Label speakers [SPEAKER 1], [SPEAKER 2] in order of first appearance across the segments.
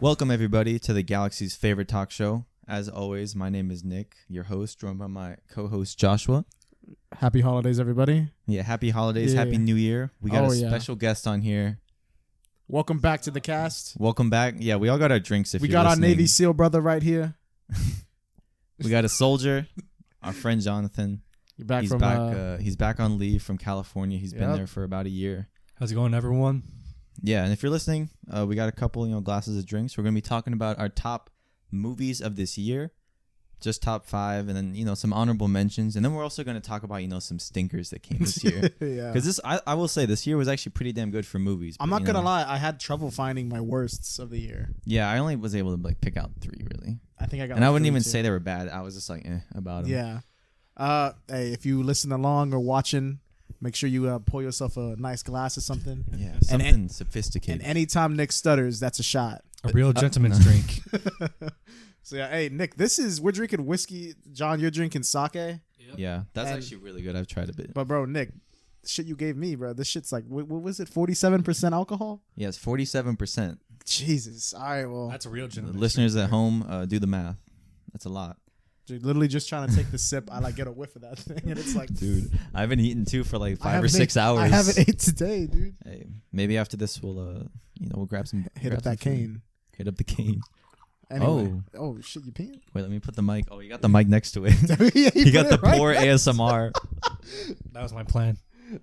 [SPEAKER 1] Welcome, everybody, to the Galaxy's favorite talk show. As always, my name is Nick, your host, joined by my co-host, Joshua.
[SPEAKER 2] Happy holidays, everybody.
[SPEAKER 1] Yeah, happy holidays,
[SPEAKER 2] Yeah.
[SPEAKER 1] happy new year. We got a
[SPEAKER 2] yeah.
[SPEAKER 1] special guest on here.
[SPEAKER 2] Welcome back to the cast.
[SPEAKER 1] Welcome back. Yeah, we all got our drinks if
[SPEAKER 2] We
[SPEAKER 1] you're
[SPEAKER 2] got
[SPEAKER 1] listening.
[SPEAKER 2] our Navy SEAL brother right here.
[SPEAKER 1] We got a soldier, our friend Jonathan.
[SPEAKER 2] You're back
[SPEAKER 1] He's
[SPEAKER 2] from
[SPEAKER 1] back. He's back on leave from California. He's been
[SPEAKER 2] Yep.
[SPEAKER 1] there for about a year.
[SPEAKER 3] How's it going, everyone?
[SPEAKER 1] Yeah, and if you're listening, we got a couple, glasses of drinks. We're gonna be talking about our top movies of this year, just top 5, and then some honorable mentions, and then we're also gonna talk about some stinkers that came this year.
[SPEAKER 2] yeah.
[SPEAKER 1] Because I will say this year was actually pretty damn good for movies.
[SPEAKER 2] I'm
[SPEAKER 1] but,
[SPEAKER 2] not gonna lie, I had trouble finding my worsts of the year.
[SPEAKER 1] Yeah, I only was able to pick out 3 really,
[SPEAKER 2] I think I got.
[SPEAKER 1] and I
[SPEAKER 2] like
[SPEAKER 1] wouldn't
[SPEAKER 2] 3
[SPEAKER 1] even
[SPEAKER 2] too.
[SPEAKER 1] say they were bad. I was just about them.
[SPEAKER 2] Yeah. Hey, if you listen along or watching, make sure you pour yourself a nice glass or something.
[SPEAKER 1] Yeah, something sophisticated.
[SPEAKER 2] And anytime Nick stutters, that's a shot.
[SPEAKER 3] A real gentleman's
[SPEAKER 1] no.
[SPEAKER 3] drink.
[SPEAKER 2] So yeah, hey Nick, we're drinking whiskey. John, you're drinking sake.
[SPEAKER 1] Yeah, that's
[SPEAKER 2] And-
[SPEAKER 1] actually really good. I've tried a bit.
[SPEAKER 2] But bro, Nick, shit you gave me, bro. This shit's like, what was it? 47% alcohol.
[SPEAKER 1] Yeah, it's 47%.
[SPEAKER 2] Jesus. All right, well,
[SPEAKER 3] That's a real
[SPEAKER 1] The
[SPEAKER 3] gentleman's
[SPEAKER 1] listeners
[SPEAKER 3] drink
[SPEAKER 1] at home, do the math. That's a lot.
[SPEAKER 2] dude, literally just trying to take the sip. I get a whiff of that thing, and it's like,
[SPEAKER 1] Dude, I haven't eaten too for like
[SPEAKER 2] I
[SPEAKER 1] 5 or
[SPEAKER 2] haven't
[SPEAKER 1] 6
[SPEAKER 2] ate-
[SPEAKER 1] hours.
[SPEAKER 2] I haven't ate today, dude.
[SPEAKER 1] Hey, maybe after this we'll we'll grab some.
[SPEAKER 2] Hit
[SPEAKER 1] grab
[SPEAKER 2] up
[SPEAKER 1] some
[SPEAKER 2] that
[SPEAKER 1] food.
[SPEAKER 2] cane.
[SPEAKER 1] Hit up the cane.
[SPEAKER 2] Anyway. Oh shit, you peeing?
[SPEAKER 1] Wait, let me put the mic. Oh, you got the mic next to it.
[SPEAKER 2] Yeah,
[SPEAKER 1] You got
[SPEAKER 2] put
[SPEAKER 1] the
[SPEAKER 2] it right
[SPEAKER 1] poor
[SPEAKER 2] back.
[SPEAKER 1] ASMR.
[SPEAKER 3] That was my plan.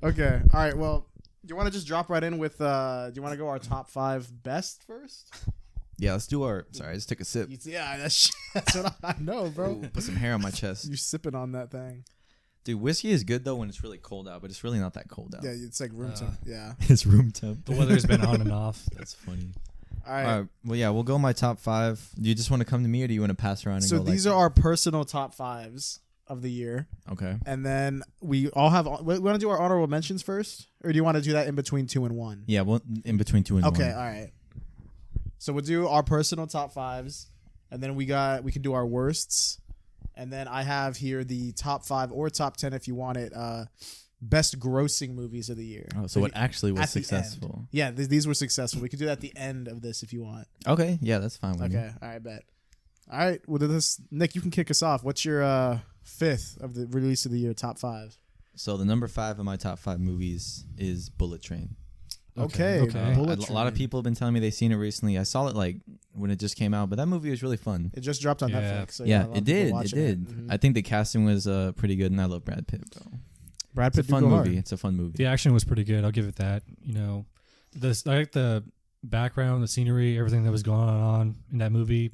[SPEAKER 2] Okay. All right. Well, do you want to just drop right in with? Do you want to go our top 5 best first?
[SPEAKER 1] Yeah, let's do our. Sorry, I just took a sip.
[SPEAKER 2] Yeah, that's what I know, bro.
[SPEAKER 1] Ooh, put some hair on my chest.
[SPEAKER 2] You sipping on that thing?
[SPEAKER 1] Dude, whiskey is good though when it's really cold out, but it's really not that cold out.
[SPEAKER 2] Yeah, it's like room temp. Yeah.
[SPEAKER 1] It's room temp.
[SPEAKER 3] The weather's been on and off.
[SPEAKER 1] That's funny.
[SPEAKER 2] All right.
[SPEAKER 1] All right. Well, yeah, we'll go my top 5. Do you just want to come to me, or do you want to pass around and
[SPEAKER 2] So
[SPEAKER 1] go?
[SPEAKER 2] these are our personal top 5s of the year,
[SPEAKER 1] Okay.
[SPEAKER 2] and then we all have. We want to do our honorable mentions first, or do you want to do that in between 2 and 1?
[SPEAKER 1] Yeah, well, in between 2 and 1.
[SPEAKER 2] Okay, all right. So we'll do our personal top 5s, and then we can do our worsts, and then I have here the top 5 or top 10 if you want it. Best grossing movies of the year.
[SPEAKER 1] Oh, so what actually was
[SPEAKER 2] at the end.
[SPEAKER 1] successful?
[SPEAKER 2] Yeah, these were successful. We could do that at the end of this if you want.
[SPEAKER 1] Okay. Yeah, that's fine with me.
[SPEAKER 2] Okay, all right, bet. All right, well, this Nick, you can kick us off. What's your 5th of the release of the year top 5?
[SPEAKER 1] So the number 5 of my top 5 movies is Bullet Train.
[SPEAKER 2] Okay,
[SPEAKER 3] okay.
[SPEAKER 2] Bullet
[SPEAKER 1] A lot of
[SPEAKER 2] Train.
[SPEAKER 1] people have been telling me they've seen it recently. I saw it when it just came out, but that movie was really fun.
[SPEAKER 2] It just dropped on
[SPEAKER 3] Yeah.
[SPEAKER 2] Netflix. So
[SPEAKER 1] Yeah,
[SPEAKER 2] a lot
[SPEAKER 1] it
[SPEAKER 2] of people
[SPEAKER 1] did. It
[SPEAKER 2] watching
[SPEAKER 1] did.
[SPEAKER 2] Mhm.
[SPEAKER 1] I think the casting was pretty good, and I love Brad Pitt, bro.
[SPEAKER 2] Brad
[SPEAKER 1] It's a
[SPEAKER 2] Pitt
[SPEAKER 1] fun
[SPEAKER 2] do go
[SPEAKER 1] movie.
[SPEAKER 2] hard.
[SPEAKER 1] It's a fun movie.
[SPEAKER 3] The action was pretty good. I'll give it that. I like the background, the scenery, everything that was going on in that movie.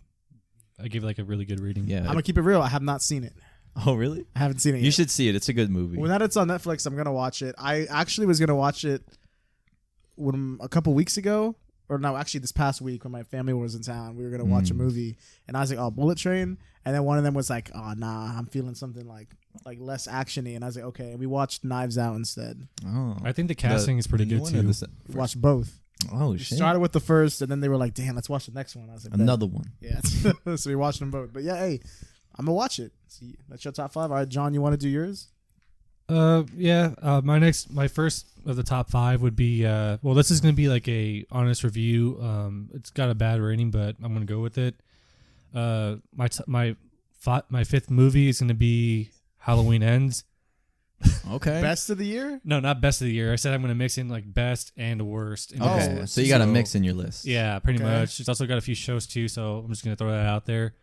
[SPEAKER 3] I give it a really good rating.
[SPEAKER 1] Yeah.
[SPEAKER 2] I'm gonna keep it real. I have not seen it.
[SPEAKER 1] Oh, really?
[SPEAKER 2] I haven't seen it.
[SPEAKER 1] You
[SPEAKER 2] yet.
[SPEAKER 1] should see it. It's a good movie.
[SPEAKER 2] When that it's on Netflix, I'm gonna watch it. I actually was gonna watch it a couple weeks ago, or no, actually this past week when my family was in town. We were gonna watch a movie, and I was like, "Oh, Bullet Train," and then one of them was like, "Oh, nah, I'm feeling something like less actiony," and I was like, "Okay." And we watched Knives Out instead.
[SPEAKER 1] Oh.
[SPEAKER 3] I think the casting is pretty
[SPEAKER 1] the new
[SPEAKER 3] good
[SPEAKER 1] one or
[SPEAKER 3] too.
[SPEAKER 1] the se-
[SPEAKER 2] We watched both.
[SPEAKER 1] Oh,
[SPEAKER 2] We
[SPEAKER 1] shit.
[SPEAKER 2] started with the first, and then they were like, "Damn, let's watch the next one." I was like, "Bet."
[SPEAKER 1] Another one.
[SPEAKER 2] Yeah. So we watched them both. But yeah, hey, I'm gonna watch it. See, that's your top 5. All right, John, you want to do yours?
[SPEAKER 3] My first of the top 5 would be this is gonna be like a honest review. It's got a bad rating, but I'm gonna go with it. My 5th movie is gonna be Halloween Ends.
[SPEAKER 1] Okay.
[SPEAKER 2] Best of the year?
[SPEAKER 3] No, not best of the year. I said I'm gonna mix in best and worst. into
[SPEAKER 2] Oh,
[SPEAKER 1] Okay.
[SPEAKER 3] this.
[SPEAKER 1] So you got a mix in your list.
[SPEAKER 3] Yeah, pretty
[SPEAKER 2] Okay.
[SPEAKER 3] much. It's also got a few shows too, so I'm just gonna throw that out there.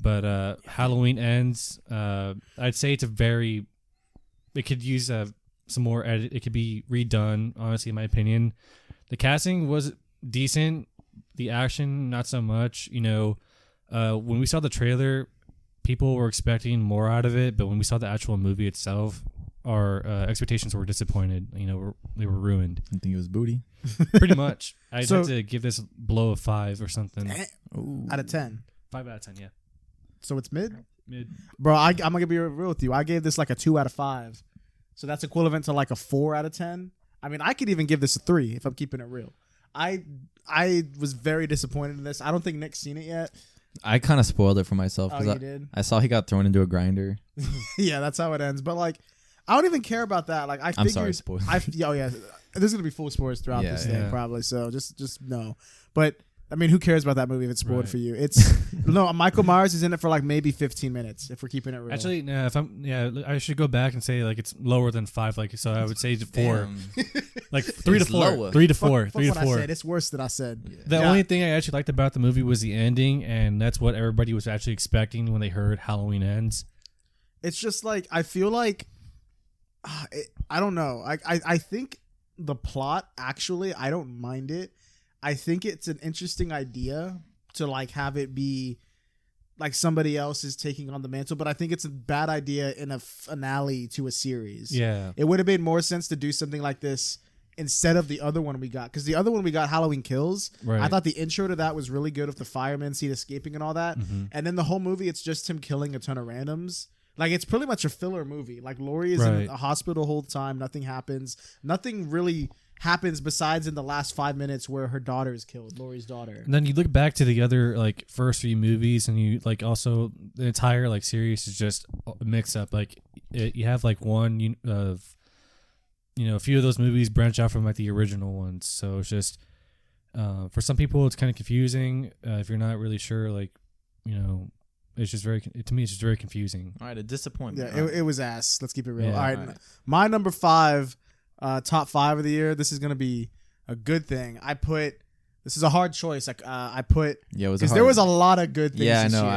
[SPEAKER 3] But Halloween Ends. I'd say it's it could use some more edit. It could be redone. Honestly, in my opinion, the casting was decent. The action, not so much. When we saw the trailer, people were expecting more out of it, but when we saw the actual movie itself, our expectations were disappointed. They were ruined.
[SPEAKER 1] You think it was booty?
[SPEAKER 3] Pretty much. I'd
[SPEAKER 2] So-
[SPEAKER 3] have to give this below a 5 or something.
[SPEAKER 1] Ooh.
[SPEAKER 2] Out of 10.
[SPEAKER 3] 5 out of 10, yeah.
[SPEAKER 2] So it's mid?
[SPEAKER 3] Mid.
[SPEAKER 2] Bro, I'm gonna be real with you. I gave this a 2 out of 5. So that's equivalent to a 4 out of 10. I mean, I could even give this a 3 if I'm keeping it real. I was very disappointed in this. I don't think Nick's seen it yet.
[SPEAKER 1] I kind of spoiled it for myself
[SPEAKER 2] Oh,
[SPEAKER 1] because
[SPEAKER 2] you did?
[SPEAKER 1] I saw he got thrown into a grinder.
[SPEAKER 2] Yeah, that's how it ends. But I don't even care about that. I figured.
[SPEAKER 1] I'm sorry, spoiler.
[SPEAKER 2] Yeah, there's gonna be full spoilers throughout
[SPEAKER 1] Yeah,
[SPEAKER 2] this thing
[SPEAKER 3] yeah.
[SPEAKER 2] probably. So just no. But I mean, who cares about that movie if it's spoiled
[SPEAKER 3] Right.
[SPEAKER 2] for you? It's no. Michael Myers is in it for like maybe 15 minutes if we're keeping it real.
[SPEAKER 3] Actually, no, I should go back and say like it's lower than 5. Like so, I would say it's 4,
[SPEAKER 1] Damn.
[SPEAKER 3] like 3 to
[SPEAKER 1] It's
[SPEAKER 3] 4,
[SPEAKER 1] lower.
[SPEAKER 3] 3 to
[SPEAKER 2] Fuck-
[SPEAKER 3] 4,
[SPEAKER 2] fuck
[SPEAKER 3] 3 to
[SPEAKER 2] what I
[SPEAKER 3] 4.
[SPEAKER 2] said. It's worse than I said.
[SPEAKER 3] The
[SPEAKER 2] Yeah.
[SPEAKER 3] only thing I actually liked about the movie was the ending, and that's what everybody was actually expecting when they heard Halloween Ends.
[SPEAKER 2] It's just like I feel like I don't know. I think the plot actually I don't mind it. I think it's an interesting idea to like have it be like somebody else is taking on the mantle, but I think it's a bad idea in a finale to a series.
[SPEAKER 3] Yeah,
[SPEAKER 2] It would have made more sense to do something like this instead of the other one we got, because the other one we got, Halloween Kills.
[SPEAKER 3] right.
[SPEAKER 2] I thought the intro to that was really good with the fireman scene escaping and all that.
[SPEAKER 3] Mhm.
[SPEAKER 2] And then the whole movie, it's just him killing a ton of randoms. Like, it's pretty much a filler movie. Like, Laurie is in
[SPEAKER 3] Right.
[SPEAKER 2] a hospital the whole time. Nothing happens. Nothing really happens besides in the last 5 minutes where her daughter is killed, Laurie's daughter.
[SPEAKER 3] And then you look back to the other like first 3 movies, and you like also the entire like series is just a mix up. Like you have like one of a few of those movies branch out from like the original ones, so it's just for some people it's kind of confusing if you're not really sure. Like it's just to me it's just very confusing.
[SPEAKER 1] All right, a disappointment.
[SPEAKER 2] Yeah, it was ass. Let's keep it real.
[SPEAKER 3] Yeah.
[SPEAKER 2] All right.
[SPEAKER 1] All right.
[SPEAKER 2] My number 5, top 5 of the year. This is going to be a good thing. This is a hard choice. I put,
[SPEAKER 1] Yeah, it was
[SPEAKER 2] because
[SPEAKER 1] hard.
[SPEAKER 2] there was a lot of good things.
[SPEAKER 1] Yeah, I
[SPEAKER 2] this
[SPEAKER 1] know.
[SPEAKER 2] year.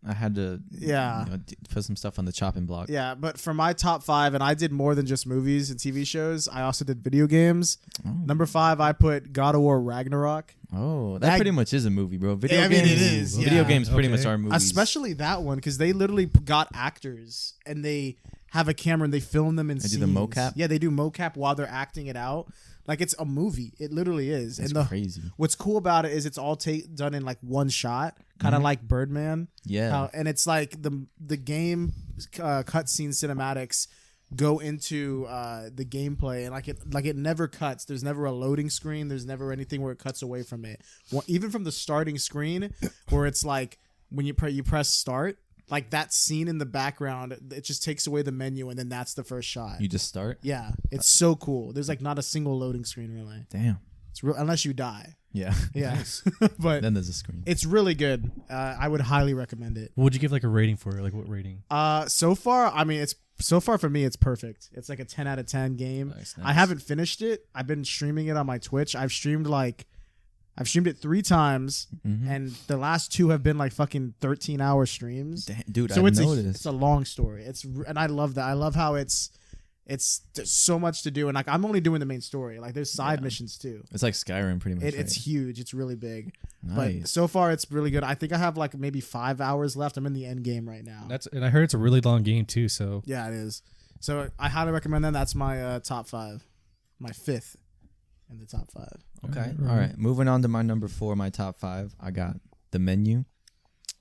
[SPEAKER 1] I had to.
[SPEAKER 2] Yeah.
[SPEAKER 1] Put some stuff on the chopping block.
[SPEAKER 2] Yeah, but for my top 5, and I did more than just movies and TV shows. I also did video games.
[SPEAKER 1] Oh.
[SPEAKER 2] Number 5, I put God of War Ragnarok.
[SPEAKER 1] Oh, that
[SPEAKER 2] That-
[SPEAKER 1] pretty much is a movie, bro. Video
[SPEAKER 2] I mean,
[SPEAKER 1] games.
[SPEAKER 2] it is,
[SPEAKER 1] Video
[SPEAKER 2] yeah.
[SPEAKER 1] games pretty
[SPEAKER 3] Okay.
[SPEAKER 1] much are movies.
[SPEAKER 2] Especially that one, because they literally got actors and they have a camera and they film them in
[SPEAKER 1] They do
[SPEAKER 2] scenes.
[SPEAKER 1] the mocap?
[SPEAKER 2] Yeah, they do mocap while they're acting it out. Like, it's a movie. It literally is.
[SPEAKER 1] That's
[SPEAKER 2] and
[SPEAKER 1] crazy.
[SPEAKER 2] what's cool about it is it's all done in like one shot, kind of like Birdman.
[SPEAKER 1] Yeah.
[SPEAKER 2] And it's like the game cutscene cinematics go into the gameplay, and like it never cuts. There's never a loading screen. There's never anything where it cuts away from it. Even from the starting screen, where it's like when you press start, like that scene in the background, it just takes away the menu, and then that's the first shot.
[SPEAKER 1] You just start.
[SPEAKER 2] Yeah, it's so cool. There's like not a single loading screen really.
[SPEAKER 1] Damn.
[SPEAKER 2] It's real unless you die.
[SPEAKER 1] Yeah.
[SPEAKER 2] Yeah, but
[SPEAKER 1] Then there's a screen.
[SPEAKER 2] it's really good. I would highly recommend it.
[SPEAKER 3] What would you give like a rating for it? Like what rating?
[SPEAKER 2] So far, I mean, so far for me, it's perfect. It's like a 10 out of 10 game.
[SPEAKER 1] Nice,
[SPEAKER 2] I haven't finished it. I've been streaming it on my Twitch. I've streamed it 3 times,
[SPEAKER 1] Mhm.
[SPEAKER 2] and the last 2 have been like fucking 13-hour streams.
[SPEAKER 1] Damn, dude,
[SPEAKER 2] So
[SPEAKER 1] I've
[SPEAKER 2] it's
[SPEAKER 1] noticed.
[SPEAKER 2] a long story. And I love that. I love how there's so much to do, and like I'm only doing the main story. Like there's side
[SPEAKER 1] Yeah.
[SPEAKER 2] missions too.
[SPEAKER 1] It's like Skyrim, pretty much.
[SPEAKER 2] It's huge. It's really big.
[SPEAKER 1] nice.
[SPEAKER 2] But so far, it's really good. I think I have like maybe 5 hours left. I'm in the end game right now.
[SPEAKER 3] And I heard it's a really long game too. So
[SPEAKER 2] Yeah, it is. So I highly recommend that. That's my top 5, my 5th in the top 5.
[SPEAKER 1] Okay.
[SPEAKER 3] Right.
[SPEAKER 1] All right. Moving on to my number 4, my top 5. I got The Menu.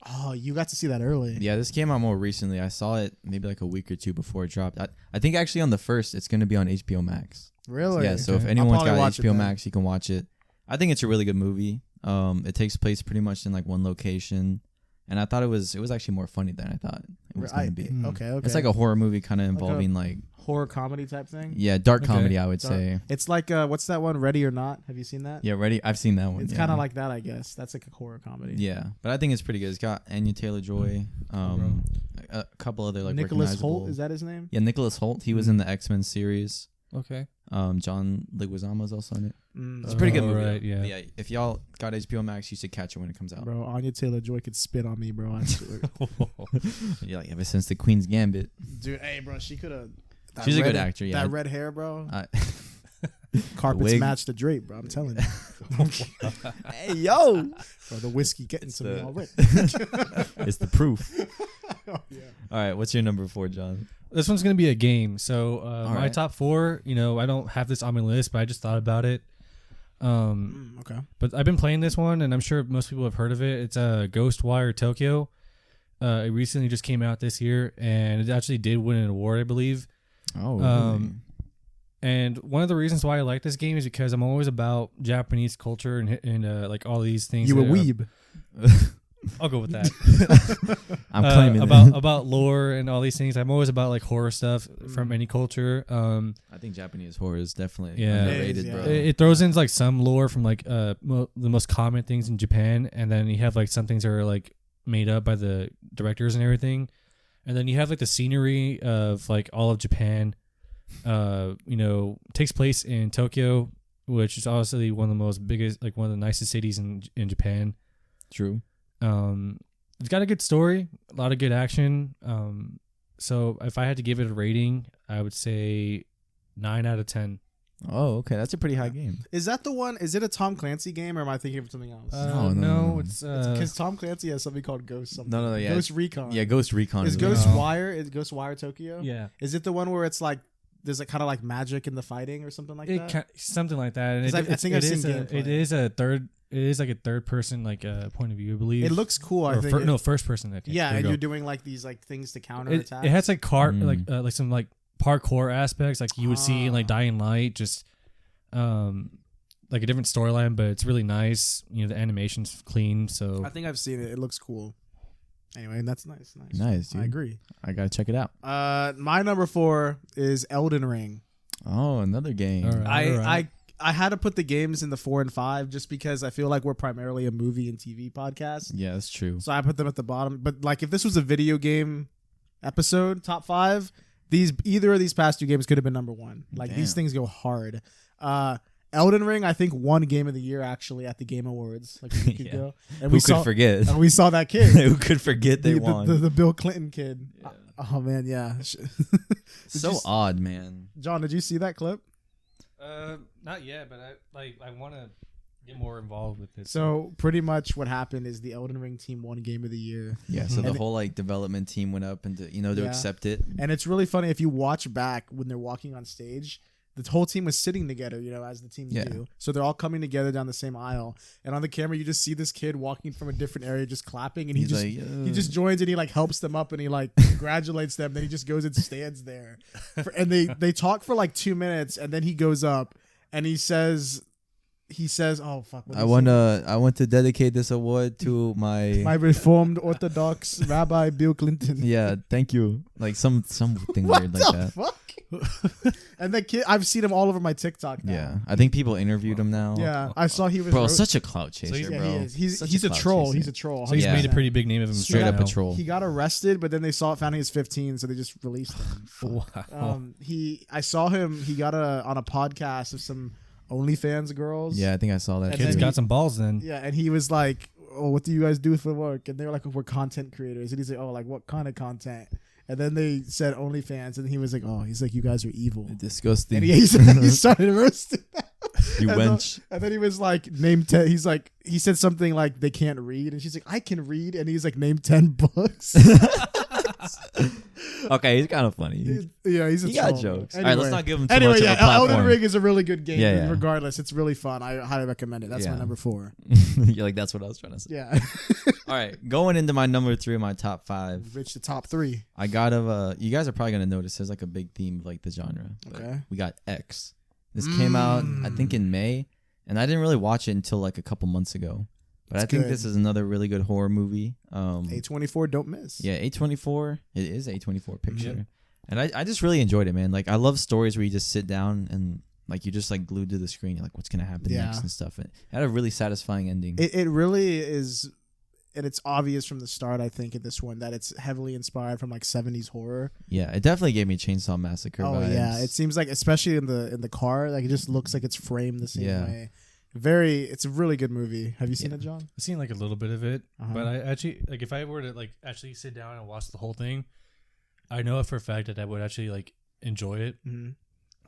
[SPEAKER 2] Oh, you got to see that early.
[SPEAKER 1] Yeah, this came out more recently. I saw it maybe like a week or 2 before it dropped. I think actually on the 1st, it's going to be on HBO Max.
[SPEAKER 2] Really?
[SPEAKER 1] Yeah, so if
[SPEAKER 3] Okay.
[SPEAKER 1] anyone's
[SPEAKER 2] probably
[SPEAKER 1] got
[SPEAKER 2] watch it
[SPEAKER 1] HBO
[SPEAKER 2] then.
[SPEAKER 1] Max, you can watch it. I think it's a really good movie. It takes place pretty much in like one location, and I thought it was actually more funny than I thought it was going to be.
[SPEAKER 2] Okay.
[SPEAKER 1] It's like a horror movie kind of
[SPEAKER 2] Like a
[SPEAKER 1] involving like
[SPEAKER 2] horror comedy type thing.
[SPEAKER 1] yeah, dark
[SPEAKER 3] Okay.
[SPEAKER 1] comedy, I would
[SPEAKER 2] Dark-
[SPEAKER 1] say.
[SPEAKER 2] It's like what's that one? Ready or Not? Have you seen that?
[SPEAKER 1] Yeah, ready. I've seen that one.
[SPEAKER 2] It's
[SPEAKER 1] yeah.
[SPEAKER 2] kind of like that, I guess. That's like a horror comedy.
[SPEAKER 1] Yeah, but I think it's pretty good. It's got Anya Taylor-Joy, a couple other like
[SPEAKER 2] Nicholas
[SPEAKER 1] recognizable.
[SPEAKER 2] Holt, is that his name?
[SPEAKER 1] Yeah, Nicholas Holt. He was in the X-Men series.
[SPEAKER 3] okay.
[SPEAKER 1] John Leguizamo's also in it.
[SPEAKER 2] Mm,
[SPEAKER 1] It's a pretty good
[SPEAKER 3] Oh,
[SPEAKER 1] movie.
[SPEAKER 3] right,
[SPEAKER 1] though.
[SPEAKER 3] yeah.
[SPEAKER 1] But yeah. If y'all got HBO Max, you should catch it when it comes out.
[SPEAKER 2] Bro, Anya Taylor-Joy could spit on me, bro. I swear.
[SPEAKER 1] Yeah, like ever since the Queen's Gambit.
[SPEAKER 2] Dude, hey, bro, she could have.
[SPEAKER 1] She's a good actor. Yeah.
[SPEAKER 2] That red hair, bro.
[SPEAKER 1] I-
[SPEAKER 2] Carpets
[SPEAKER 1] wig.
[SPEAKER 2] match the drape, bro. I'm telling you.
[SPEAKER 1] hey yo,
[SPEAKER 2] Bro, the whiskey getting
[SPEAKER 1] It's
[SPEAKER 2] to me
[SPEAKER 1] the-
[SPEAKER 2] already.
[SPEAKER 1] it's the proof.
[SPEAKER 2] Oh, yeah.
[SPEAKER 1] All right, what's your number 4, John?
[SPEAKER 3] This one's gonna be a game. So my
[SPEAKER 1] right.
[SPEAKER 3] top 4. I don't have this on my list, but I just thought about it.
[SPEAKER 2] Okay.
[SPEAKER 3] But I've been playing this one, and I'm sure most people have heard of it. It's Ghostwire Tokyo. It recently just came out this year, and it actually did win an award, I believe.
[SPEAKER 1] Oh,
[SPEAKER 3] And one of the reasons why I like this game is because I'm always about Japanese culture and like all these things.
[SPEAKER 2] You a
[SPEAKER 3] that are-
[SPEAKER 2] weeb.
[SPEAKER 3] I'll go with that.
[SPEAKER 1] I'm claiming
[SPEAKER 3] about lore and all these things. I'm always about like horror stuff from any culture.
[SPEAKER 1] I think Japanese horror is definitely
[SPEAKER 3] Yeah.
[SPEAKER 1] underrated,
[SPEAKER 2] It is,
[SPEAKER 1] bro.
[SPEAKER 2] yeah.
[SPEAKER 3] It throws in like some lore from like the most common things in Japan, and then you have like some things that are like made up by the directors and everything, and then you have like the scenery of like all of Japan. Takes place in Tokyo, which is obviously one of the most biggest, like one of the nicest cities in Japan.
[SPEAKER 1] True.
[SPEAKER 3] It's got a good story, a lot of good action. So if I had to give it a rating, I would say 9 out of 10.
[SPEAKER 1] Oh, okay. That's a pretty high game.
[SPEAKER 2] Is that the one? Is it a Tom Clancy game, or am I thinking of something else?
[SPEAKER 1] No.
[SPEAKER 3] It's
[SPEAKER 2] Because Tom Clancy has something called Ghost something.
[SPEAKER 1] No, yeah.
[SPEAKER 2] Ghost Recon.
[SPEAKER 1] Yeah, Ghost Recon.
[SPEAKER 2] Is
[SPEAKER 1] what it
[SPEAKER 2] Ghost
[SPEAKER 3] No.
[SPEAKER 2] Wire? Is Ghost Wire Tokyo?
[SPEAKER 3] yeah.
[SPEAKER 2] Is it the one where it's like there's like kind of like magic in the fighting or something like that?
[SPEAKER 3] Something like that. And
[SPEAKER 2] 'Cause I think I've seen gameplay.
[SPEAKER 3] it is like a third person like point of view, I believe.
[SPEAKER 2] It looks cool. I
[SPEAKER 3] Or
[SPEAKER 2] think.
[SPEAKER 3] first person. Okay,
[SPEAKER 2] Yeah,
[SPEAKER 3] there
[SPEAKER 2] and
[SPEAKER 3] you
[SPEAKER 2] you're
[SPEAKER 3] go.
[SPEAKER 2] doing like these like things to counter
[SPEAKER 3] It
[SPEAKER 2] attack.
[SPEAKER 3] has like
[SPEAKER 1] Mm.
[SPEAKER 3] like some like parkour aspects like you would see in like Dying Light, just like a different storyline, but it's really nice. The animation's clean, so
[SPEAKER 2] I think I've seen it. It looks cool. Anyway, that's nice.
[SPEAKER 1] Nice, dude.
[SPEAKER 2] I agree.
[SPEAKER 1] I gotta check it out.
[SPEAKER 2] My number 4 is Elden Ring.
[SPEAKER 1] Oh, another game.
[SPEAKER 3] All right.
[SPEAKER 2] I had to put the games in the 4 and 5 just because I feel like we're primarily a movie and TV podcast.
[SPEAKER 1] Yeah, that's true.
[SPEAKER 2] So I put them at the bottom. But like if this was a video game episode, top 5, either of these past 2 games could have been number 1. Like these
[SPEAKER 1] Damn.
[SPEAKER 2] things go hard. Elden Ring, I think, won Game of the Year actually at the Game Awards like a week
[SPEAKER 1] Yeah.
[SPEAKER 2] ago. And
[SPEAKER 1] Who could forget?
[SPEAKER 2] And we saw that kid.
[SPEAKER 1] Who could forget they won?
[SPEAKER 2] The Bill Clinton kid. Oh man, yeah.
[SPEAKER 1] So
[SPEAKER 2] you-
[SPEAKER 1] odd, man.
[SPEAKER 2] John, did you see that clip?
[SPEAKER 3] not yet, but I want to get more involved with it.
[SPEAKER 2] So pretty much what happened is the Elden Ring team won Game of the Year.
[SPEAKER 1] Yeah, so the
[SPEAKER 2] And-
[SPEAKER 1] whole like development team went up and to
[SPEAKER 2] Yeah.
[SPEAKER 1] accept it.
[SPEAKER 2] And it's really funny if you watch back when they're walking on stage. The whole team was sitting together, as the teams
[SPEAKER 1] Yeah.
[SPEAKER 2] do. So they're all coming together down the same aisle. And on the camera, you just see this kid walking from a different area, just clapping, and he just joins and he like helps them up and he like congratulates them. Then he just goes and stands there, and they talk for like 2 minutes, and then he goes up and he says, "Oh fuck, what did
[SPEAKER 1] I
[SPEAKER 2] he
[SPEAKER 1] want
[SPEAKER 2] say?
[SPEAKER 1] to dedicate this award to my
[SPEAKER 2] My Reformed Orthodox Rabbi Bill Clinton."
[SPEAKER 1] yeah, thank you. Like something
[SPEAKER 2] What
[SPEAKER 1] weird
[SPEAKER 2] the
[SPEAKER 1] like that.
[SPEAKER 2] fuck? And the kid, I've seen him all over my TikTok now.
[SPEAKER 1] Yeah, I think people interviewed him now.
[SPEAKER 2] Yeah, I saw he was.
[SPEAKER 1] Bro, such a clout chaser,
[SPEAKER 3] he's-
[SPEAKER 2] yeah,
[SPEAKER 1] bro.
[SPEAKER 2] he is. He's
[SPEAKER 1] Such
[SPEAKER 2] a
[SPEAKER 1] clout
[SPEAKER 2] troll.
[SPEAKER 1] chaser.
[SPEAKER 2] He's a troll.
[SPEAKER 3] So he's
[SPEAKER 1] Yeah.
[SPEAKER 3] made a pretty big name of himself.
[SPEAKER 1] Straight up a
[SPEAKER 3] now.
[SPEAKER 1] troll.
[SPEAKER 2] He got arrested, but then they found he was 15, so they just released him.
[SPEAKER 3] Wow.
[SPEAKER 2] I saw him. He got on a podcast of some OnlyFans girls.
[SPEAKER 1] Yeah, I think I saw that.
[SPEAKER 2] And
[SPEAKER 3] Kid's
[SPEAKER 2] then
[SPEAKER 3] got some balls then.
[SPEAKER 2] Yeah, and he was like, "Oh, what do you guys do for work?" And they were like, "We're content creators." And he's like, "Oh, like what kind of content?" And then they said OnlyFans, and he was like, "Oh, he's like, you guys are evil."
[SPEAKER 1] Disgusting.
[SPEAKER 2] And he started roasting them.
[SPEAKER 1] You
[SPEAKER 2] And then-
[SPEAKER 1] wench.
[SPEAKER 2] And then he was like, "Name 10." He's like, he said something like, "They can't read," and she's like, "I can read," and he's like, "Name 10 books."
[SPEAKER 1] Okay, he's kind of funny.
[SPEAKER 2] Yeah, he's a
[SPEAKER 1] He got
[SPEAKER 2] troll.
[SPEAKER 1] jokes.
[SPEAKER 2] Anyway.
[SPEAKER 1] All right, let's not give him too
[SPEAKER 2] Anyway,
[SPEAKER 1] much
[SPEAKER 2] yeah,
[SPEAKER 1] of a platform.
[SPEAKER 2] Elden Ring is a really good game.
[SPEAKER 1] Yeah, yeah.
[SPEAKER 2] Regardless, it's really fun. I highly recommend it. That's my
[SPEAKER 1] Yeah.
[SPEAKER 2] number 4.
[SPEAKER 1] You're like, that's what I was trying to say.
[SPEAKER 2] Yeah,
[SPEAKER 1] All right, going into my number 3 of my top 5.
[SPEAKER 2] reach the top 3.
[SPEAKER 1] I got you guys are probably gonna notice there's like a big theme of like the genre. But
[SPEAKER 2] Okay.
[SPEAKER 1] we got X. This came out I think in May, and I didn't really watch it until like a couple months ago. But
[SPEAKER 2] It's
[SPEAKER 1] I think
[SPEAKER 2] good.
[SPEAKER 1] this is another really good horror movie.
[SPEAKER 2] A24, don't miss.
[SPEAKER 1] Yeah, A24. It is A24 picture.
[SPEAKER 3] Yep.
[SPEAKER 1] And I just really enjoyed it, man. Like I love stories where you just sit down and like you just like glued to the screen. You're like, what's gonna happen
[SPEAKER 2] Yeah.
[SPEAKER 1] next and stuff. And it had a really satisfying ending.
[SPEAKER 2] It really is, and it's obvious from the start. I think in this one that it's heavily inspired from like 70s horror.
[SPEAKER 1] Yeah, it definitely gave me Chainsaw Massacre
[SPEAKER 2] Oh
[SPEAKER 1] vibes.
[SPEAKER 2] yeah, it seems like, especially in the car, like it just looks like it's framed the same
[SPEAKER 1] Yeah.
[SPEAKER 2] way. It's a really good movie. Have you seen
[SPEAKER 1] Yeah.
[SPEAKER 2] it, John?
[SPEAKER 3] I've seen like a little bit of it,
[SPEAKER 2] Uh-huh.
[SPEAKER 3] but I actually like if I were to like actually sit down and watch the whole thing, I know for a fact that I would actually like enjoy it.
[SPEAKER 2] Mm-hmm.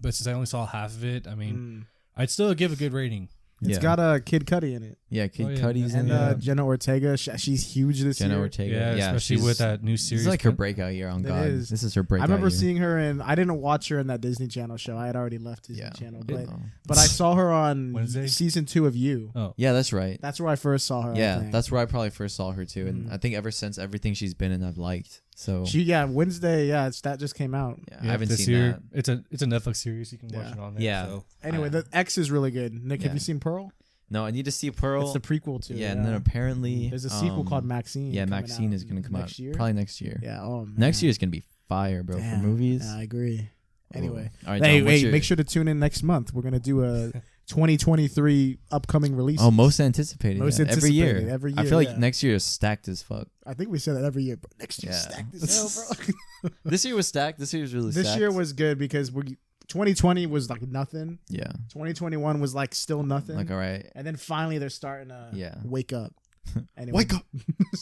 [SPEAKER 3] But since I only saw half of it, I mean, I'd still give a good rating.
[SPEAKER 2] It's
[SPEAKER 1] Yeah.
[SPEAKER 2] got a Kid Cudi in it,
[SPEAKER 1] Yeah, Kid
[SPEAKER 3] Oh, yeah.
[SPEAKER 1] Cudi's
[SPEAKER 2] and
[SPEAKER 1] in it.
[SPEAKER 2] Jenna Ortega. She's huge this
[SPEAKER 1] Jenna
[SPEAKER 2] year.
[SPEAKER 1] Ortega.
[SPEAKER 3] Yeah, especially
[SPEAKER 1] she's-
[SPEAKER 3] with that new
[SPEAKER 1] This
[SPEAKER 3] series.
[SPEAKER 1] is like her breakout year on
[SPEAKER 2] It
[SPEAKER 1] God.
[SPEAKER 2] is.
[SPEAKER 1] This is her
[SPEAKER 2] I
[SPEAKER 1] breakout
[SPEAKER 2] remember
[SPEAKER 1] year.
[SPEAKER 2] seeing her in. I didn't watch her in that Disney Channel show. I had already left Disney
[SPEAKER 1] Yeah.
[SPEAKER 2] Channel,
[SPEAKER 1] Yeah.
[SPEAKER 2] but I saw her on
[SPEAKER 3] Wednesday?
[SPEAKER 2] season 2 of You.
[SPEAKER 3] Oh,
[SPEAKER 1] Yeah, that's right.
[SPEAKER 2] That's where I first saw her. I
[SPEAKER 1] Yeah,
[SPEAKER 2] think.
[SPEAKER 1] that's where I probably first saw her too. And
[SPEAKER 2] Mhm.
[SPEAKER 1] I think ever since everything she's been in, I've liked. So
[SPEAKER 2] Wednesday. Yeah, that just came out.
[SPEAKER 1] yeah, I haven't
[SPEAKER 3] this
[SPEAKER 1] seen
[SPEAKER 3] year.
[SPEAKER 1] that.
[SPEAKER 3] It's a Netflix series. You can watch
[SPEAKER 2] Yeah.
[SPEAKER 3] it on there.
[SPEAKER 1] Yeah.
[SPEAKER 3] So.
[SPEAKER 2] Anyway, the X is really good. Nick, have
[SPEAKER 1] Yeah.
[SPEAKER 2] you seen Pearl?
[SPEAKER 1] No, I need to see Pearl.
[SPEAKER 2] It's the prequel to.
[SPEAKER 1] yeah, and then apparently
[SPEAKER 2] there's a sequel called Maxine.
[SPEAKER 1] Yeah,
[SPEAKER 2] coming
[SPEAKER 1] Maxine
[SPEAKER 2] out
[SPEAKER 1] is gonna come out
[SPEAKER 2] next year.
[SPEAKER 1] probably next year.
[SPEAKER 2] Yeah. Oh man.
[SPEAKER 1] Next year is gonna be fire, bro.
[SPEAKER 2] Damn.
[SPEAKER 1] For movies.
[SPEAKER 2] Yeah, I agree. Anyway,
[SPEAKER 1] all right,
[SPEAKER 2] hey,
[SPEAKER 1] John, what's your-
[SPEAKER 2] make sure to tune in next month. We're gonna do a 2023 upcoming release.
[SPEAKER 1] Oh, most anticipated.
[SPEAKER 2] Most
[SPEAKER 1] yeah. Every year.
[SPEAKER 2] anticipated, every
[SPEAKER 1] I
[SPEAKER 2] year,
[SPEAKER 1] feel like
[SPEAKER 2] yeah.
[SPEAKER 1] next year is stacked as fuck.
[SPEAKER 2] I think we said that every year, but next year
[SPEAKER 1] Yeah.
[SPEAKER 2] stacked as hell, bro.
[SPEAKER 1] This year was stacked. This year was really
[SPEAKER 2] This
[SPEAKER 1] stacked.
[SPEAKER 2] year was good because 2020 was like nothing.
[SPEAKER 1] Yeah.
[SPEAKER 2] 2021 was like still nothing.
[SPEAKER 1] Like, all right.
[SPEAKER 2] And then finally they're starting to
[SPEAKER 1] Yeah.
[SPEAKER 2] wake up. Anyway.
[SPEAKER 1] Wake up.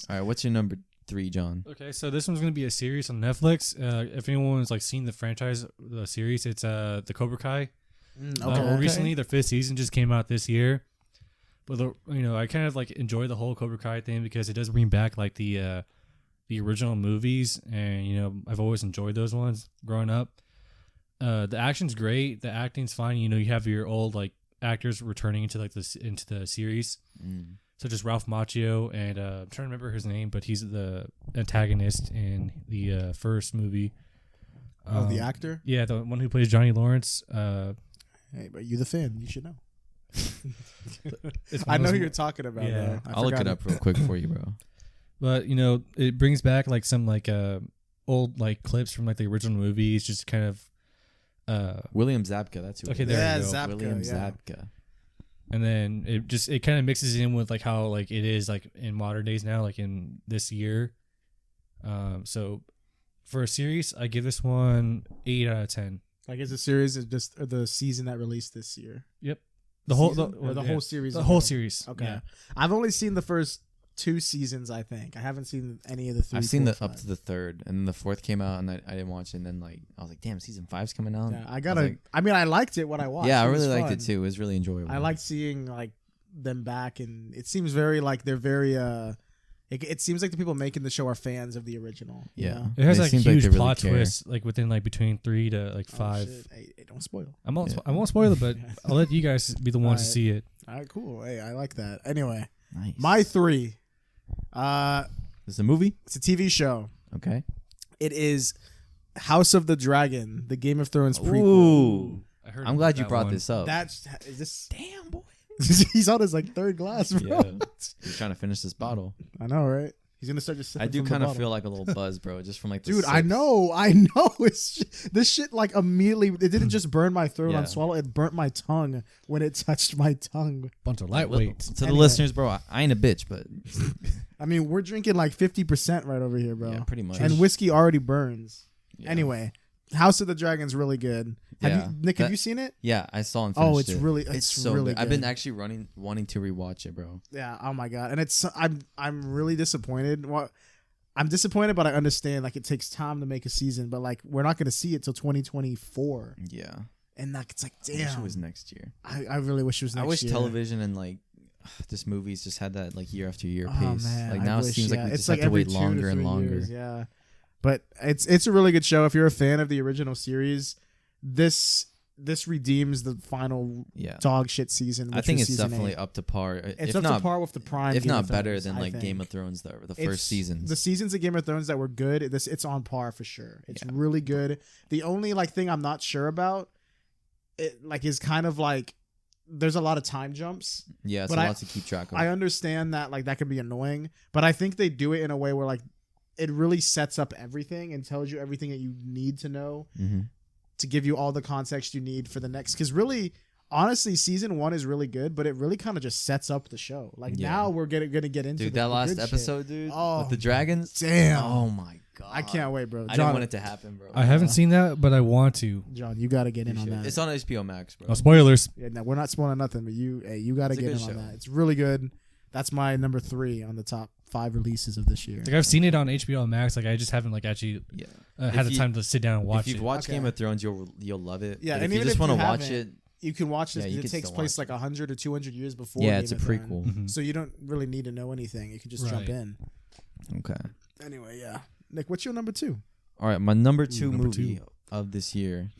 [SPEAKER 1] All right. What's your number 3, John?
[SPEAKER 3] Okay, so this one's gonna be a series on Netflix. If anyone's like seen the franchise, the series, it's the Cobra Kai.
[SPEAKER 2] Okay.
[SPEAKER 3] Recently, their 5th season just came out this year. But I kind of like enjoy the whole Cobra Kai thing because it does bring back like the original movies, and I've always enjoyed those ones growing up. The action's great, the acting's fine. You have your old like actors returning into like into the series, such as Ralph Macchio and I'm trying to remember his name, but he's the antagonist in the first movie.
[SPEAKER 2] The actor?
[SPEAKER 3] Yeah, the one who plays Johnny Lawrence.
[SPEAKER 2] Hey, but you the fan. You should know.
[SPEAKER 3] It's one
[SPEAKER 2] I
[SPEAKER 3] of
[SPEAKER 2] know
[SPEAKER 3] those
[SPEAKER 2] who
[SPEAKER 3] mo-
[SPEAKER 2] you're talking about,
[SPEAKER 3] Yeah.
[SPEAKER 2] bro. I
[SPEAKER 1] I'll look it
[SPEAKER 2] forgot
[SPEAKER 1] up real quick for you, bro.
[SPEAKER 3] But it brings back like some like old like clips from like the original movies, just kind of
[SPEAKER 1] William Zabka. That's who.
[SPEAKER 3] Okay,
[SPEAKER 1] it is.
[SPEAKER 3] there
[SPEAKER 2] Yeah,
[SPEAKER 3] you go.
[SPEAKER 2] Zabka,
[SPEAKER 1] William
[SPEAKER 2] yeah.
[SPEAKER 1] Zabka.
[SPEAKER 3] and then it kind of mixes in with like how like it is like in modern days now, like in this year. So for a series, I give this one 8 out of 10.
[SPEAKER 2] Like, is the series is just the season that released this year?
[SPEAKER 3] Yep, the whole
[SPEAKER 2] Season? Or the
[SPEAKER 3] yeah,
[SPEAKER 2] whole series.
[SPEAKER 3] the
[SPEAKER 2] in
[SPEAKER 3] whole
[SPEAKER 2] a row?
[SPEAKER 3] series.
[SPEAKER 2] Okay.
[SPEAKER 3] Yeah.
[SPEAKER 2] I've only seen the first 2 seasons. I think I haven't seen any of the 3.
[SPEAKER 1] I've seen
[SPEAKER 2] 4,
[SPEAKER 1] the up
[SPEAKER 2] 5.
[SPEAKER 1] to the 3rd, and then the 4th came out, and I didn't watch it. And then like I was like, damn, season 5's coming out.
[SPEAKER 2] Yeah, I
[SPEAKER 1] was
[SPEAKER 2] gotta.
[SPEAKER 1] like-
[SPEAKER 2] I mean, I liked it when I watched.
[SPEAKER 1] yeah, I
[SPEAKER 2] It was
[SPEAKER 1] really liked
[SPEAKER 2] fun.
[SPEAKER 1] it too. It was really enjoyable.
[SPEAKER 2] I like seeing like them back, and it seems very like they're very. It seems like the people making the show are fans of the original. you
[SPEAKER 1] Yeah.
[SPEAKER 2] know?
[SPEAKER 3] It has
[SPEAKER 1] It
[SPEAKER 3] like
[SPEAKER 1] seems like
[SPEAKER 3] huge
[SPEAKER 1] they really
[SPEAKER 3] plot
[SPEAKER 1] care.
[SPEAKER 3] twists, like within like between 3 to like
[SPEAKER 2] Oh,
[SPEAKER 3] 5.
[SPEAKER 2] shit. Hey, don't spoil.
[SPEAKER 3] I won't
[SPEAKER 1] Yeah.
[SPEAKER 3] I won't spoil it, but I'll let you guys be the ones to
[SPEAKER 2] Alright.
[SPEAKER 3] see it.
[SPEAKER 2] All right, cool. Hey, I like that. Anyway,
[SPEAKER 1] Nice.
[SPEAKER 2] my 3.
[SPEAKER 1] It's a movie.
[SPEAKER 2] It's a TV show.
[SPEAKER 1] Okay.
[SPEAKER 2] It is House of the Dragon, the Game of Thrones prequel.
[SPEAKER 1] Ooh.
[SPEAKER 3] I heard
[SPEAKER 1] I'm glad
[SPEAKER 3] about
[SPEAKER 1] you
[SPEAKER 3] that
[SPEAKER 1] brought
[SPEAKER 3] one.
[SPEAKER 1] this up.
[SPEAKER 2] That's is this.
[SPEAKER 1] Damn boy.
[SPEAKER 2] He's on his like 3rd glass, bro.
[SPEAKER 1] Yeah. He's trying to finish this bottle.
[SPEAKER 2] I know, right? He's gonna start just.
[SPEAKER 1] I
[SPEAKER 2] sipping
[SPEAKER 1] do
[SPEAKER 2] from the
[SPEAKER 1] kind of
[SPEAKER 2] bottle.
[SPEAKER 1] feel like a little buzz, bro, just from like the
[SPEAKER 2] Dude, I
[SPEAKER 1] sips.
[SPEAKER 2] know. This shit like immediately. It didn't just burn my throat
[SPEAKER 1] Yeah.
[SPEAKER 2] on swallow. It burnt my tongue when it touched my tongue.
[SPEAKER 3] Bunch of
[SPEAKER 1] Well,
[SPEAKER 3] lightweights.
[SPEAKER 1] to the
[SPEAKER 2] Anyway.
[SPEAKER 1] listeners, bro, I ain't a bitch, but
[SPEAKER 2] I mean, we're drinking like 50% right over here, bro.
[SPEAKER 1] yeah, pretty much.
[SPEAKER 2] And whiskey already burns.
[SPEAKER 1] Yeah.
[SPEAKER 2] Anyway, House of the Dragon's really good. Have
[SPEAKER 1] Yeah.
[SPEAKER 2] you, Nick? Have
[SPEAKER 1] That-
[SPEAKER 2] you seen it?
[SPEAKER 1] Yeah, I saw and
[SPEAKER 2] Oh,
[SPEAKER 1] finished
[SPEAKER 2] it's
[SPEAKER 1] it.
[SPEAKER 2] really,
[SPEAKER 1] It's
[SPEAKER 2] it's
[SPEAKER 1] so
[SPEAKER 2] really
[SPEAKER 1] good. I've been
[SPEAKER 2] good.
[SPEAKER 1] actually wanting to rewatch it, bro.
[SPEAKER 2] Yeah. Oh my god. And it's I'm really disappointed. Well, I'm disappointed, but I understand. Like, it takes time to make a season, but like we're not gonna see it till 2024,
[SPEAKER 1] Yeah.
[SPEAKER 2] and like it's like
[SPEAKER 1] I wish
[SPEAKER 2] damn.
[SPEAKER 1] it was next year.
[SPEAKER 2] I really wish it was next
[SPEAKER 1] I wish
[SPEAKER 2] year.
[SPEAKER 1] television and like just movies just had that like year after year
[SPEAKER 2] Oh
[SPEAKER 1] pace.
[SPEAKER 2] man,
[SPEAKER 1] Like
[SPEAKER 2] I
[SPEAKER 1] now it
[SPEAKER 2] wish,
[SPEAKER 1] seems like
[SPEAKER 2] yeah.
[SPEAKER 1] we
[SPEAKER 2] It's
[SPEAKER 1] just have to
[SPEAKER 2] every
[SPEAKER 1] wait
[SPEAKER 2] 2 to
[SPEAKER 1] longer and
[SPEAKER 2] 3
[SPEAKER 1] longer.
[SPEAKER 2] years, yeah, but it's a really good show. If you're a fan of the original series, this redeems the final
[SPEAKER 1] Yeah.
[SPEAKER 2] dog shit season.
[SPEAKER 1] I
[SPEAKER 2] which
[SPEAKER 1] think
[SPEAKER 2] was
[SPEAKER 1] it's
[SPEAKER 2] season
[SPEAKER 1] definitely
[SPEAKER 2] 8.
[SPEAKER 1] up to par.
[SPEAKER 2] It's
[SPEAKER 1] if
[SPEAKER 2] up
[SPEAKER 1] not,
[SPEAKER 2] to par with the prime.
[SPEAKER 1] if
[SPEAKER 2] Game
[SPEAKER 1] not
[SPEAKER 2] of
[SPEAKER 1] better
[SPEAKER 2] Thrones,
[SPEAKER 1] than
[SPEAKER 2] I
[SPEAKER 1] like
[SPEAKER 2] think.
[SPEAKER 1] Game of Thrones, the
[SPEAKER 2] It's-
[SPEAKER 1] first seasons.
[SPEAKER 2] The seasons of Game of Thrones that were good, it's on par for sure. It's
[SPEAKER 1] Yeah.
[SPEAKER 2] really good. The only like thing I'm not sure about, it like is kind of like there's a lot of time jumps.
[SPEAKER 1] Yeah, it's
[SPEAKER 2] but
[SPEAKER 1] a
[SPEAKER 2] I-
[SPEAKER 1] lot to keep track of.
[SPEAKER 2] I understand that like that can be annoying, but I think they do it in a way where like it really sets up everything and tells you everything that you need to know
[SPEAKER 1] mm-hmm.
[SPEAKER 2] to give you all the context you need for the next. Because really, honestly, season 1 is really good, but it really kind of just sets up the show. Like
[SPEAKER 1] Yeah.
[SPEAKER 2] now we're gonna get into
[SPEAKER 1] Dude,
[SPEAKER 2] the
[SPEAKER 1] that last
[SPEAKER 2] good shit.
[SPEAKER 1] episode, dude,
[SPEAKER 2] Oh,
[SPEAKER 1] with the dragons.
[SPEAKER 2] damn.
[SPEAKER 1] Oh my god.
[SPEAKER 2] I can't wait, bro.
[SPEAKER 1] I
[SPEAKER 2] John,
[SPEAKER 1] didn't want it to happen, bro.
[SPEAKER 3] I haven't seen that, but I want to.
[SPEAKER 2] John, you got to get in
[SPEAKER 1] You
[SPEAKER 2] on
[SPEAKER 1] should.
[SPEAKER 2] that.
[SPEAKER 1] It's on HBO Max, bro.
[SPEAKER 3] No spoilers.
[SPEAKER 2] Yeah, no, we're not spoiling nothing, but you got to
[SPEAKER 1] It's a
[SPEAKER 2] get
[SPEAKER 1] good
[SPEAKER 2] in on
[SPEAKER 1] show.
[SPEAKER 2] that. It's really good. That's my number 3 on the top 5 releases of this year.
[SPEAKER 3] Like I've seen it on HBO Max. Like I just haven't like actually
[SPEAKER 1] Yeah.
[SPEAKER 3] had
[SPEAKER 1] If
[SPEAKER 3] the
[SPEAKER 1] you-
[SPEAKER 3] time to sit down and
[SPEAKER 1] If
[SPEAKER 3] watch
[SPEAKER 1] you've
[SPEAKER 3] it.
[SPEAKER 1] watched
[SPEAKER 2] Okay.
[SPEAKER 1] Game of Thrones, you'll love it.
[SPEAKER 2] Yeah,
[SPEAKER 1] But
[SPEAKER 2] and
[SPEAKER 1] if you
[SPEAKER 2] even
[SPEAKER 1] just
[SPEAKER 2] if
[SPEAKER 1] want to
[SPEAKER 2] you
[SPEAKER 1] watch
[SPEAKER 2] haven't,
[SPEAKER 1] it,
[SPEAKER 2] You can watch this
[SPEAKER 1] Yeah, you
[SPEAKER 2] because it
[SPEAKER 1] can
[SPEAKER 2] takes
[SPEAKER 1] still
[SPEAKER 2] place
[SPEAKER 1] watch
[SPEAKER 2] like 100 or 200 years before.
[SPEAKER 1] yeah,
[SPEAKER 2] Game
[SPEAKER 1] it's a
[SPEAKER 2] of Thrones.
[SPEAKER 1] prequel.
[SPEAKER 3] Mhm.
[SPEAKER 2] So you don't really need to know anything. You can just jump
[SPEAKER 3] Right.
[SPEAKER 2] in.
[SPEAKER 1] Okay.
[SPEAKER 2] Anyway, yeah. Nick, what's your number 2?
[SPEAKER 1] All right, my number 2
[SPEAKER 3] number
[SPEAKER 1] movie
[SPEAKER 3] 2.
[SPEAKER 1] of this year,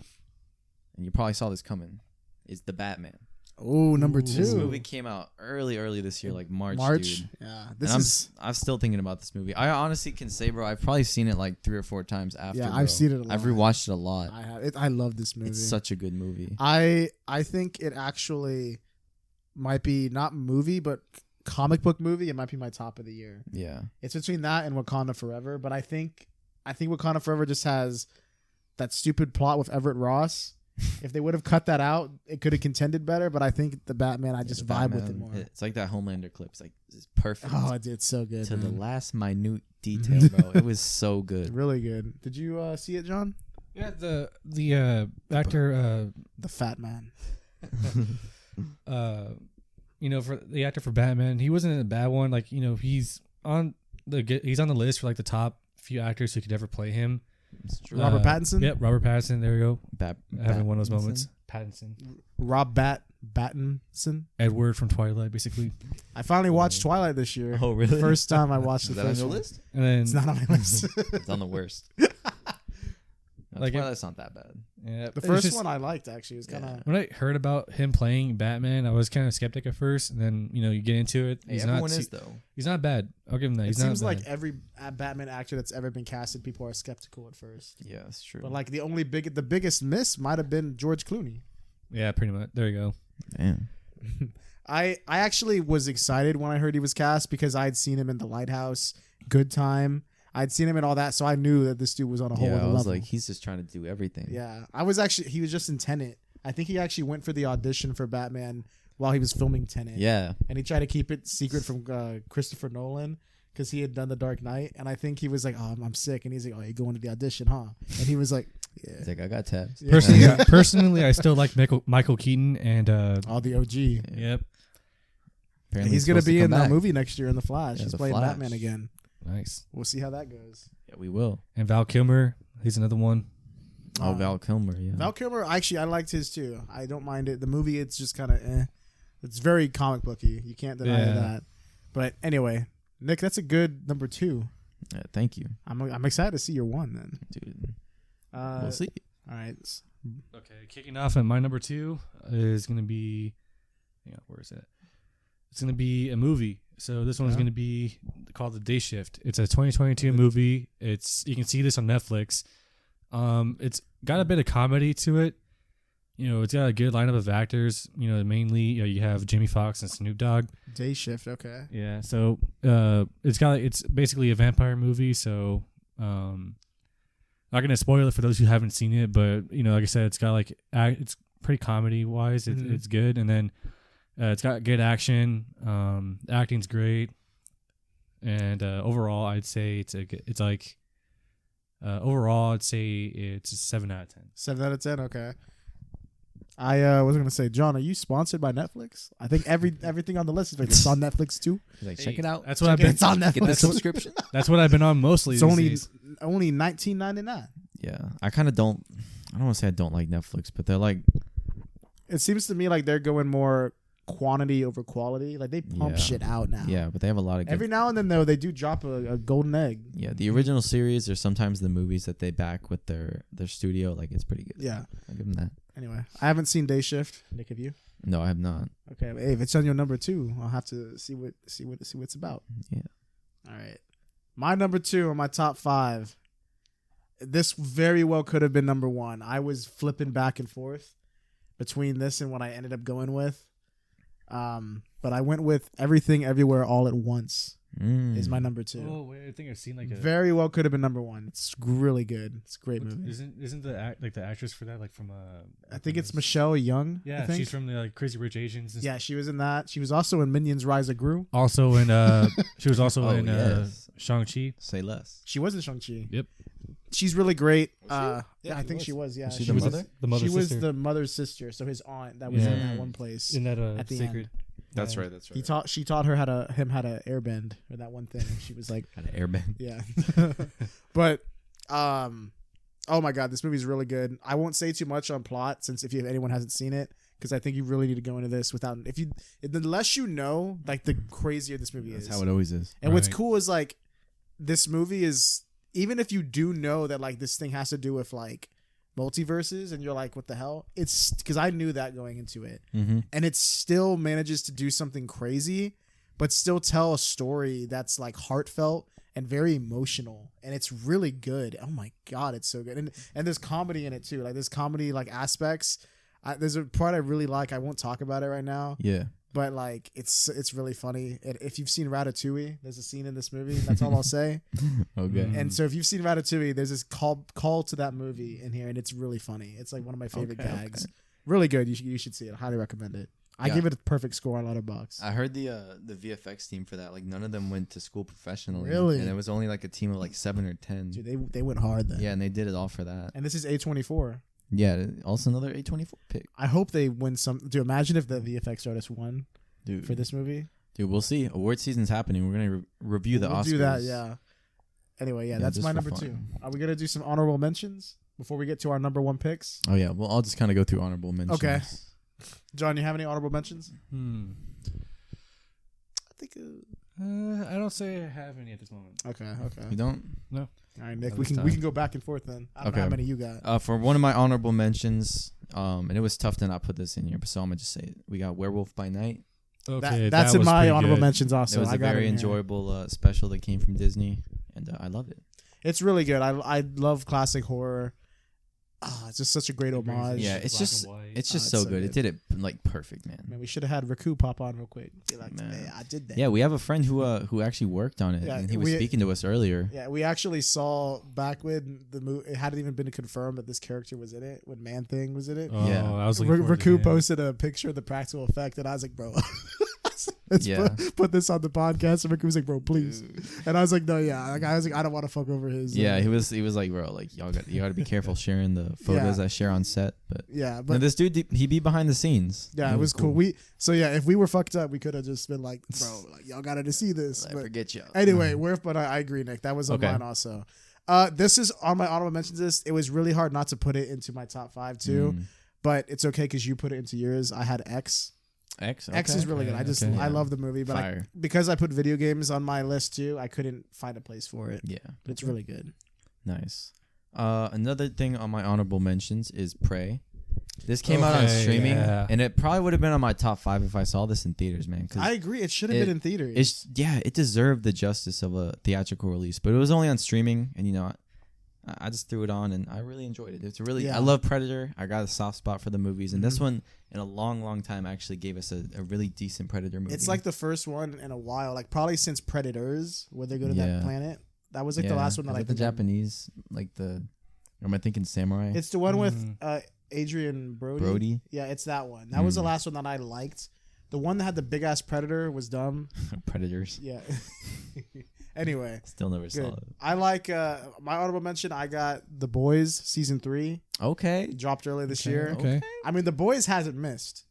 [SPEAKER 1] and you probably saw this coming, is The Batman.
[SPEAKER 2] Oh, number
[SPEAKER 3] Ooh.
[SPEAKER 2] 2.
[SPEAKER 1] This movie came out early this year, like March. Dude.
[SPEAKER 2] Yeah.
[SPEAKER 1] And
[SPEAKER 2] This
[SPEAKER 1] I'm still thinking about this movie. I honestly can say, bro, I've probably seen it like 3 or 4 times after.
[SPEAKER 2] Yeah,
[SPEAKER 1] bro.
[SPEAKER 2] I've seen it a lot.
[SPEAKER 1] I've rewatched it a lot.
[SPEAKER 2] I love this movie.
[SPEAKER 1] It's such a good movie.
[SPEAKER 2] I think it actually might be not movie, but comic book movie. It might be my top of the year.
[SPEAKER 1] Yeah.
[SPEAKER 2] It's between that and Wakanda Forever, but I think Wakanda Forever just has that stupid plot with Everett Ross. If they would have cut that out, it could have contended better. But I think the Batman, I just
[SPEAKER 1] The
[SPEAKER 2] vibe with it
[SPEAKER 1] Batman,
[SPEAKER 2] more.
[SPEAKER 1] It's like that Homelander clip. It's like it's perfect
[SPEAKER 2] Oh, it's so good.
[SPEAKER 1] to the
[SPEAKER 2] man.
[SPEAKER 1] last minute detail, bro. It was so good.
[SPEAKER 2] Really good. Did you see it, John?
[SPEAKER 3] Yeah, the actor
[SPEAKER 2] The Fat Man.
[SPEAKER 3] for the actor for Batman, he wasn't a bad one. Like, he's on the list for like the top few actors who could ever play him.
[SPEAKER 1] It's true.
[SPEAKER 2] Robert Pattinson?
[SPEAKER 3] Yep, Robert Pattinson. There we go. Having one of those
[SPEAKER 1] Pattinson?
[SPEAKER 3] moments. Pattinson.
[SPEAKER 2] Rob Pattinson.
[SPEAKER 3] Edward from Twilight, basically.
[SPEAKER 2] I finally watched Twilight this year.
[SPEAKER 1] Oh, really?
[SPEAKER 2] First time I watched
[SPEAKER 1] Is
[SPEAKER 2] the
[SPEAKER 1] that on
[SPEAKER 2] first
[SPEAKER 1] your
[SPEAKER 2] one.
[SPEAKER 1] list?
[SPEAKER 3] And then
[SPEAKER 2] It's not on my list.
[SPEAKER 1] It's on the worst. No,
[SPEAKER 3] Like,
[SPEAKER 1] Twilight's not that bad.
[SPEAKER 3] yeah,
[SPEAKER 2] The
[SPEAKER 3] it's
[SPEAKER 2] first
[SPEAKER 3] just-
[SPEAKER 2] one I liked, actually. It was kind of...
[SPEAKER 1] Yeah.
[SPEAKER 3] when I heard about him playing Batman, I was kind of skeptic at first, and then you get into it.
[SPEAKER 1] Hey,
[SPEAKER 3] He's
[SPEAKER 1] everyone
[SPEAKER 3] not
[SPEAKER 1] is though.
[SPEAKER 3] he's not bad. I'll give him that.
[SPEAKER 2] It
[SPEAKER 3] He's
[SPEAKER 2] seems
[SPEAKER 3] not
[SPEAKER 2] like
[SPEAKER 3] bad.
[SPEAKER 2] every Batman actor that's ever been casted, people are skeptical at first.
[SPEAKER 1] Yeah, that's true.
[SPEAKER 2] But like the biggest miss might have been George Clooney.
[SPEAKER 3] Yeah, pretty much. There you go.
[SPEAKER 1] Damn.
[SPEAKER 2] I actually was excited when I heard he was cast because I had seen him in The Lighthouse, Good Time. I'd seen him in all that, so I knew that this dude was on a whole
[SPEAKER 1] Yeah,
[SPEAKER 2] other
[SPEAKER 1] I was
[SPEAKER 2] level.
[SPEAKER 1] like, he's just trying to do everything.
[SPEAKER 2] Yeah, he was just in Tenet. I think he actually went for the audition for Batman while he was filming Tenet.
[SPEAKER 1] Yeah.
[SPEAKER 2] And he tried to keep it secret from Christopher Nolan because he had done The Dark Knight. And I think he was like, "Oh, I'm sick," and he's like, "Oh, you going to the audition, huh?" And he was like, "Yeah."
[SPEAKER 1] He's like, I got tabs.
[SPEAKER 2] Yeah.
[SPEAKER 3] Personally, I still like Michael Keaton, and
[SPEAKER 2] All the OG.
[SPEAKER 3] yep,
[SPEAKER 1] Apparently
[SPEAKER 2] He's gonna
[SPEAKER 1] supposed to
[SPEAKER 2] be
[SPEAKER 1] come
[SPEAKER 2] in that
[SPEAKER 1] back.
[SPEAKER 2] movie next year in The Flash.
[SPEAKER 1] Yeah,
[SPEAKER 2] He's
[SPEAKER 1] The
[SPEAKER 2] playing
[SPEAKER 1] Flash.
[SPEAKER 2] Batman again.
[SPEAKER 3] nice.
[SPEAKER 2] We'll see how that goes.
[SPEAKER 1] Yeah, we will.
[SPEAKER 3] And Val Kilmer, he's another one.
[SPEAKER 1] Oh, Val Kilmer. Yeah.
[SPEAKER 2] Val Kilmer, actually, I liked his too. I don't mind it. The movie, it's just kind of It's very comic booky. You can't deny
[SPEAKER 3] Yeah.
[SPEAKER 2] that. But anyway, Nick, that's a good number 2.
[SPEAKER 1] Yeah, thank you,
[SPEAKER 2] I'm excited to see your 1 then.
[SPEAKER 1] dude.
[SPEAKER 2] Uh,
[SPEAKER 1] We'll see.
[SPEAKER 2] All right.
[SPEAKER 3] Okay, kicking off at my number 2 is gonna be, where is it? It's gonna be a movie. So this one's
[SPEAKER 2] Yeah.
[SPEAKER 3] gonna be called The Day Shift. It's a 2022 movie. You can see this on Netflix. It's got a bit of comedy to it. It's got a good lineup of actors. Mainly you have Jamie Foxx and Snoop Dogg.
[SPEAKER 2] Day Shift. Okay.
[SPEAKER 3] Yeah. So it's basically a vampire movie. So not gonna spoil it for those who haven't seen it, but like I said, it's got it's pretty comedy wise.
[SPEAKER 2] Mhm.
[SPEAKER 3] It's good, and then it's got good action. Acting's great, and overall, I'd say overall, I'd say it's a 7 out of 10.
[SPEAKER 2] 7 out of 10. Okay. I was gonna say, John, are you sponsored by Netflix? I think everything on the list is like it's on Netflix too.
[SPEAKER 1] He's like, check it out.
[SPEAKER 3] That's what I've been.
[SPEAKER 2] It's on
[SPEAKER 1] Get the
[SPEAKER 2] Netflix.
[SPEAKER 1] subscription.
[SPEAKER 3] That's what I've been on mostly.
[SPEAKER 2] It's
[SPEAKER 3] these
[SPEAKER 2] only
[SPEAKER 3] days.
[SPEAKER 2] $19.99.
[SPEAKER 1] Yeah, I kind of don't. I don't want to say I don't like Netflix, but they're like,
[SPEAKER 2] It seems to me like they're going more quantity over quality. Like they pump
[SPEAKER 1] Yeah.
[SPEAKER 2] shit out now.
[SPEAKER 1] yeah, but they have a lot of good.
[SPEAKER 2] Every now and then though, they do drop a golden egg.
[SPEAKER 1] Yeah, the original series or sometimes the movies that they back with their studio, like it's pretty good.
[SPEAKER 2] Yeah.
[SPEAKER 1] I'll give them that.
[SPEAKER 2] Anyway, I haven't seen Day Shift. Nick, have you?
[SPEAKER 1] No, I have not.
[SPEAKER 2] Okay, hey, if it's on your number 2, I'll have to see what it's about.
[SPEAKER 1] Yeah.
[SPEAKER 2] All right, my number 2 on my top 5. This very well could have been number 1. I was flipping back and forth between this and what I ended up going with. But I went with Everything Everywhere All at Once. Is my number 2.
[SPEAKER 3] Oh wait, I think I've seen like a.
[SPEAKER 2] Very well could have been number 1. It's really good. It's a great movie.
[SPEAKER 3] Isn't the actress for that from
[SPEAKER 2] I think it's Michelle Young. I
[SPEAKER 3] Yeah,
[SPEAKER 2] think.
[SPEAKER 3] she's from the Crazy Rich Asians. And
[SPEAKER 2] Yeah, she was in that. She was also in Minions: Rise of Gru.
[SPEAKER 3] Also in she was also
[SPEAKER 1] Oh,
[SPEAKER 3] in
[SPEAKER 1] yes.
[SPEAKER 3] Shang-Chi.
[SPEAKER 1] Say less.
[SPEAKER 2] She was in Shang-Chi.
[SPEAKER 3] Yep.
[SPEAKER 2] She's really great.
[SPEAKER 3] Yeah,
[SPEAKER 2] I
[SPEAKER 3] she
[SPEAKER 2] think
[SPEAKER 3] was.
[SPEAKER 2] she was. Yeah,
[SPEAKER 1] Was she
[SPEAKER 2] she
[SPEAKER 1] the
[SPEAKER 2] was.
[SPEAKER 1] mother?
[SPEAKER 3] The mother
[SPEAKER 2] She was
[SPEAKER 3] sister
[SPEAKER 2] the mother's sister, so his aunt that was in
[SPEAKER 1] Yeah.
[SPEAKER 2] that one place.
[SPEAKER 3] in that
[SPEAKER 2] at the
[SPEAKER 3] Sacred.
[SPEAKER 1] That's
[SPEAKER 3] Yeah.
[SPEAKER 1] right. That's right.
[SPEAKER 2] She taught her how to airbend or that one thing. And she was like,
[SPEAKER 1] Had an airbend.
[SPEAKER 2] yeah. But oh my god, this movie's really good. I won't say too much on plot since if anyone hasn't seen it, because I think you really need to go into this without the less you know, like the crazier this movie
[SPEAKER 1] That's
[SPEAKER 2] is.
[SPEAKER 1] how it always is.
[SPEAKER 2] And what's
[SPEAKER 3] Right.
[SPEAKER 2] cool is like this movie is, even if you do know that like this thing has to do with like multiverses and you're like, what the hell? It's because I knew that going into it.
[SPEAKER 1] Mm-hmm.
[SPEAKER 2] And it still manages to do something crazy, but still tell a story that's like heartfelt and very emotional. And it's really good. Oh my God, it's so good. And there's comedy in it too. Like there's comedy like aspects. There's a part I really like. I won't talk about it right now.
[SPEAKER 1] Yeah.
[SPEAKER 2] but like it's really funny. And if you've seen Ratatouille, there's a scene in this movie. That's all I'll say.
[SPEAKER 1] Okay.
[SPEAKER 2] And so if you've seen Ratatouille, there's this call to that movie in here, and it's really funny. It's like one of my favorite gags.
[SPEAKER 1] Okay.
[SPEAKER 2] Really good. You should see it. Highly recommend it. I
[SPEAKER 1] Yeah.
[SPEAKER 2] give it a perfect score on Letterboxd.
[SPEAKER 1] I heard the VFX team for that. Like none of them went to school professionally.
[SPEAKER 2] Really?
[SPEAKER 1] And it was only like a team of like 7 or 10.
[SPEAKER 2] Dude, they went hard then.
[SPEAKER 1] Yeah, and they did it all for that.
[SPEAKER 2] And this is A24.
[SPEAKER 1] Yeah, also another A24 pick.
[SPEAKER 2] I hope they win some. Dude, imagine if the VFX artist won
[SPEAKER 1] Dude,
[SPEAKER 2] for this movie.
[SPEAKER 1] Dude, we'll see. Award season's happening. We're gonna review the
[SPEAKER 2] We'll
[SPEAKER 1] Oscars.
[SPEAKER 2] do that, yeah. Anyway,
[SPEAKER 1] Yeah,
[SPEAKER 2] that's
[SPEAKER 1] just
[SPEAKER 2] my
[SPEAKER 1] for
[SPEAKER 2] number
[SPEAKER 1] fun.
[SPEAKER 2] 2. Are we gonna do some honorable mentions before we get to our number 1 picks?
[SPEAKER 1] Oh yeah. Well, I'll just kind of go through honorable mentions.
[SPEAKER 2] Okay. John, you have any honorable mentions? I think.
[SPEAKER 3] I don't say I have any at this moment.
[SPEAKER 2] Okay.
[SPEAKER 1] You don't?
[SPEAKER 2] All right, Nick.
[SPEAKER 3] At
[SPEAKER 2] We
[SPEAKER 3] this
[SPEAKER 2] can we
[SPEAKER 3] time.
[SPEAKER 2] can go back and forth then. I don't know
[SPEAKER 1] Okay.
[SPEAKER 2] how many you got.
[SPEAKER 1] For one of my honorable mentions, and it was tough to not put this in here, but so I'm gonna just say it. We got Werewolf by Night.
[SPEAKER 3] Okay,
[SPEAKER 2] That's
[SPEAKER 3] that
[SPEAKER 2] in
[SPEAKER 3] was
[SPEAKER 2] my
[SPEAKER 3] pretty
[SPEAKER 2] honorable
[SPEAKER 3] good.
[SPEAKER 2] mentions also.
[SPEAKER 1] It was
[SPEAKER 2] I
[SPEAKER 1] a
[SPEAKER 2] got it
[SPEAKER 1] very
[SPEAKER 2] in here.
[SPEAKER 1] enjoyable special that came from Disney, and I love it.
[SPEAKER 2] It's really good. I love classic horror. It's just such a great homage.
[SPEAKER 1] Yeah, it's
[SPEAKER 3] black
[SPEAKER 1] just
[SPEAKER 3] and white.
[SPEAKER 1] it's just
[SPEAKER 2] it's
[SPEAKER 1] so
[SPEAKER 2] so
[SPEAKER 1] good. It
[SPEAKER 2] good.
[SPEAKER 1] did it like perfect, man.
[SPEAKER 2] Man, we should have had Raku pop on real quick. Be like,
[SPEAKER 1] Man.
[SPEAKER 2] man, I did that.
[SPEAKER 1] Yeah, we have a friend who actually worked on it,
[SPEAKER 2] Yeah,
[SPEAKER 1] and he was
[SPEAKER 2] we-
[SPEAKER 1] speaking to us earlier.
[SPEAKER 2] Yeah, we actually saw back when the movie, it hadn't even been confirmed that this character was in it, when Man Thing was in it.
[SPEAKER 3] Oh,
[SPEAKER 1] Yeah.
[SPEAKER 3] I was looking forward to
[SPEAKER 2] Raku
[SPEAKER 3] him.
[SPEAKER 2] posted a picture of the practical effect, and I was like, bro, let's
[SPEAKER 1] Yeah.
[SPEAKER 2] put this on the podcast. And Raku was like, bro, please. And I was like, no, yeah. Like, I was like, I don't want to fuck over his.
[SPEAKER 1] Yeah, he was like, bro, like you got to be careful sharing the photos I share on set. But
[SPEAKER 2] Yeah,
[SPEAKER 1] no,
[SPEAKER 2] but
[SPEAKER 1] this dude, he be behind the scenes.
[SPEAKER 2] yeah, it was cool. If we were fucked up, we could have just been like, bro, like, y'all got to see this.
[SPEAKER 1] I
[SPEAKER 2] But
[SPEAKER 1] forget you.
[SPEAKER 2] anyway, but I agree, Nick. That was on
[SPEAKER 1] Okay.
[SPEAKER 2] mine also. This is on my honorable mentions list. It was really hard not to put it into my top 5 too, but it's okay because you put it into yours. I had X.
[SPEAKER 1] X.
[SPEAKER 2] X is really good.
[SPEAKER 3] Okay.
[SPEAKER 2] I love the movie, but
[SPEAKER 1] Fire.
[SPEAKER 2] because I put video games on my list too, I couldn't find a place for it.
[SPEAKER 1] Yeah,
[SPEAKER 2] But it's really good.
[SPEAKER 1] nice. Another thing on my honorable mentions is Prey. This came out on
[SPEAKER 3] Okay,
[SPEAKER 1] streaming,
[SPEAKER 3] yeah.
[SPEAKER 1] and it probably would have been on my top 5 if I saw this in theaters, man. 'cause
[SPEAKER 2] I agree. It should have been in theaters.
[SPEAKER 1] it deserved the justice of a theatrical release, but it was only on streaming, and I just threw it on, and I really enjoyed it. It's really
[SPEAKER 2] Yeah.
[SPEAKER 1] I love Predator. I got a soft spot for the movies, and this one in a long time actually gave us a really decent Predator movie.
[SPEAKER 2] It's like the first one in a while, like probably since Predators, where they go to that
[SPEAKER 1] Yeah.
[SPEAKER 2] planet. That was like the last one that
[SPEAKER 1] Is
[SPEAKER 2] I
[SPEAKER 1] it the
[SPEAKER 2] think I-
[SPEAKER 1] Japanese, like or am I thinking Samurai?
[SPEAKER 2] It's the one with
[SPEAKER 3] Mhm.
[SPEAKER 2] Adrian Brody.
[SPEAKER 1] Brody.
[SPEAKER 2] Yeah, it's that one. That was the
[SPEAKER 1] Mm.
[SPEAKER 2] last one that I liked. The one that had the big ass predator was dumb.
[SPEAKER 1] Predators.
[SPEAKER 2] Yeah. Anyway,
[SPEAKER 1] Still never saw
[SPEAKER 2] good.
[SPEAKER 1] it.
[SPEAKER 2] I like my honorable mention. I got The Boys season 3
[SPEAKER 1] Okay.
[SPEAKER 2] dropped earlier this year.
[SPEAKER 3] Okay.
[SPEAKER 2] I mean, The Boys hasn't missed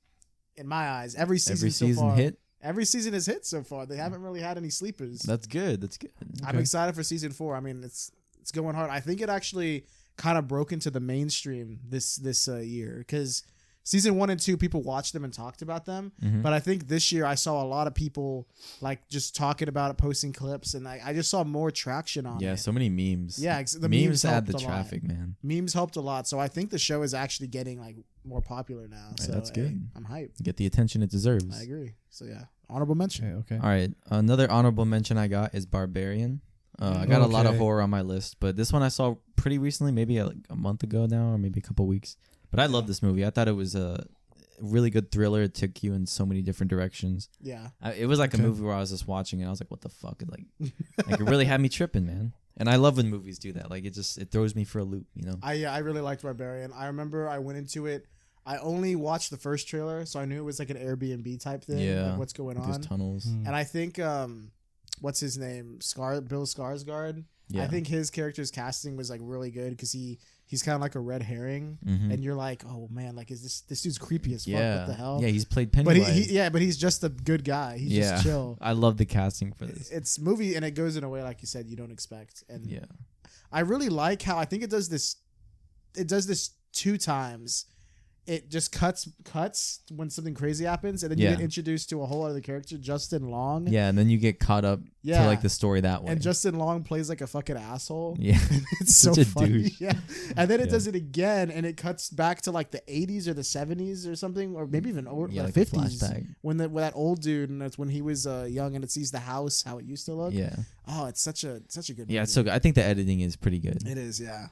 [SPEAKER 2] in my eyes. Every season so far.
[SPEAKER 1] hit.
[SPEAKER 2] Every season has hit so far. They haven't really had any sleepers.
[SPEAKER 1] That's good. That's good.
[SPEAKER 2] I'm
[SPEAKER 3] Okay.
[SPEAKER 2] excited for season 4. I mean, it's going hard. I think it actually kind of broke into the mainstream this year because season 1 and 2 people watched them and talked about them,
[SPEAKER 1] Mhm.
[SPEAKER 2] but I think this year I saw a lot of people like just talking about it, posting clips, and I just saw more traction on
[SPEAKER 1] Yeah,
[SPEAKER 2] it.
[SPEAKER 1] so many memes.
[SPEAKER 2] Yeah, the
[SPEAKER 1] memes add
[SPEAKER 2] helped
[SPEAKER 1] the
[SPEAKER 2] a lot.
[SPEAKER 1] traffic, man.
[SPEAKER 2] Memes helped a lot, so I think the show is actually getting like more popular now.
[SPEAKER 1] Right,
[SPEAKER 2] So
[SPEAKER 1] that's
[SPEAKER 2] hey,
[SPEAKER 1] good.
[SPEAKER 2] I'm hyped.
[SPEAKER 1] Get the attention it deserves.
[SPEAKER 2] I agree. So yeah, honorable mention.
[SPEAKER 3] Okay.
[SPEAKER 1] All right, another honorable mention I got is Barbarian. I got a lot of
[SPEAKER 3] Okay.
[SPEAKER 1] horror on my list, but this one I saw pretty recently, maybe like a month ago now, or maybe a couple weeks. But I love this movie. I thought it was a really good thriller. It took you in so many different directions.
[SPEAKER 2] Yeah,
[SPEAKER 1] It was like a
[SPEAKER 3] Okay.
[SPEAKER 1] movie where I was just watching and I was like, "What the fuck?" Like it really had me tripping, man. And I love when movies do that. Like it throws me for a loop, you know.
[SPEAKER 2] I really liked Barbarian. I remember I went into it. I only watched the first trailer, so I knew it was like an Airbnb type thing.
[SPEAKER 1] Yeah,
[SPEAKER 2] like what's going
[SPEAKER 1] With
[SPEAKER 2] on.
[SPEAKER 1] those tunnels.
[SPEAKER 3] Mm.
[SPEAKER 2] And I think what's his name? Bill Skarsgård.
[SPEAKER 1] Yeah.
[SPEAKER 2] I think his character's casting was like really good because he's kind of like a red herring,
[SPEAKER 1] Mhm.
[SPEAKER 2] and you're like, oh man, like is this dude's creepy as fuck?
[SPEAKER 1] Yeah.
[SPEAKER 2] What the hell?
[SPEAKER 1] Yeah, he's played
[SPEAKER 2] but
[SPEAKER 1] Pennywise.
[SPEAKER 2] but he's just a good guy. He's
[SPEAKER 1] Yeah.
[SPEAKER 2] just chill.
[SPEAKER 1] I love the casting for this.
[SPEAKER 2] It's movie, and it goes in a way like you said you don't expect. And
[SPEAKER 1] Yeah.
[SPEAKER 2] I really like how I think it does this. It does this 2 times. It just cuts when something crazy happens, and then you
[SPEAKER 1] Yeah.
[SPEAKER 2] get introduced to a whole other character, Justin Long.
[SPEAKER 1] Yeah, and then you get caught up
[SPEAKER 2] Yeah.
[SPEAKER 1] to like the story that way.
[SPEAKER 2] And Justin Long plays like a fucking asshole.
[SPEAKER 1] yeah.
[SPEAKER 2] It's so
[SPEAKER 1] Such a
[SPEAKER 2] funny.
[SPEAKER 1] douche.
[SPEAKER 2] Yeah. And then it
[SPEAKER 1] Yeah.
[SPEAKER 2] does it again, and it cuts back to like the 80s or the 70s or something, or maybe even
[SPEAKER 1] Yeah,
[SPEAKER 2] the
[SPEAKER 1] like a
[SPEAKER 2] 50s.
[SPEAKER 1] flashback.
[SPEAKER 2] When that old dude, and that's when he was young, and it sees the house how it used to look.
[SPEAKER 1] Yeah.
[SPEAKER 2] Oh, it's such a good.
[SPEAKER 1] Yeah,
[SPEAKER 2] movie.
[SPEAKER 1] it's so good. I think the editing is pretty good.
[SPEAKER 2] It is, yeah.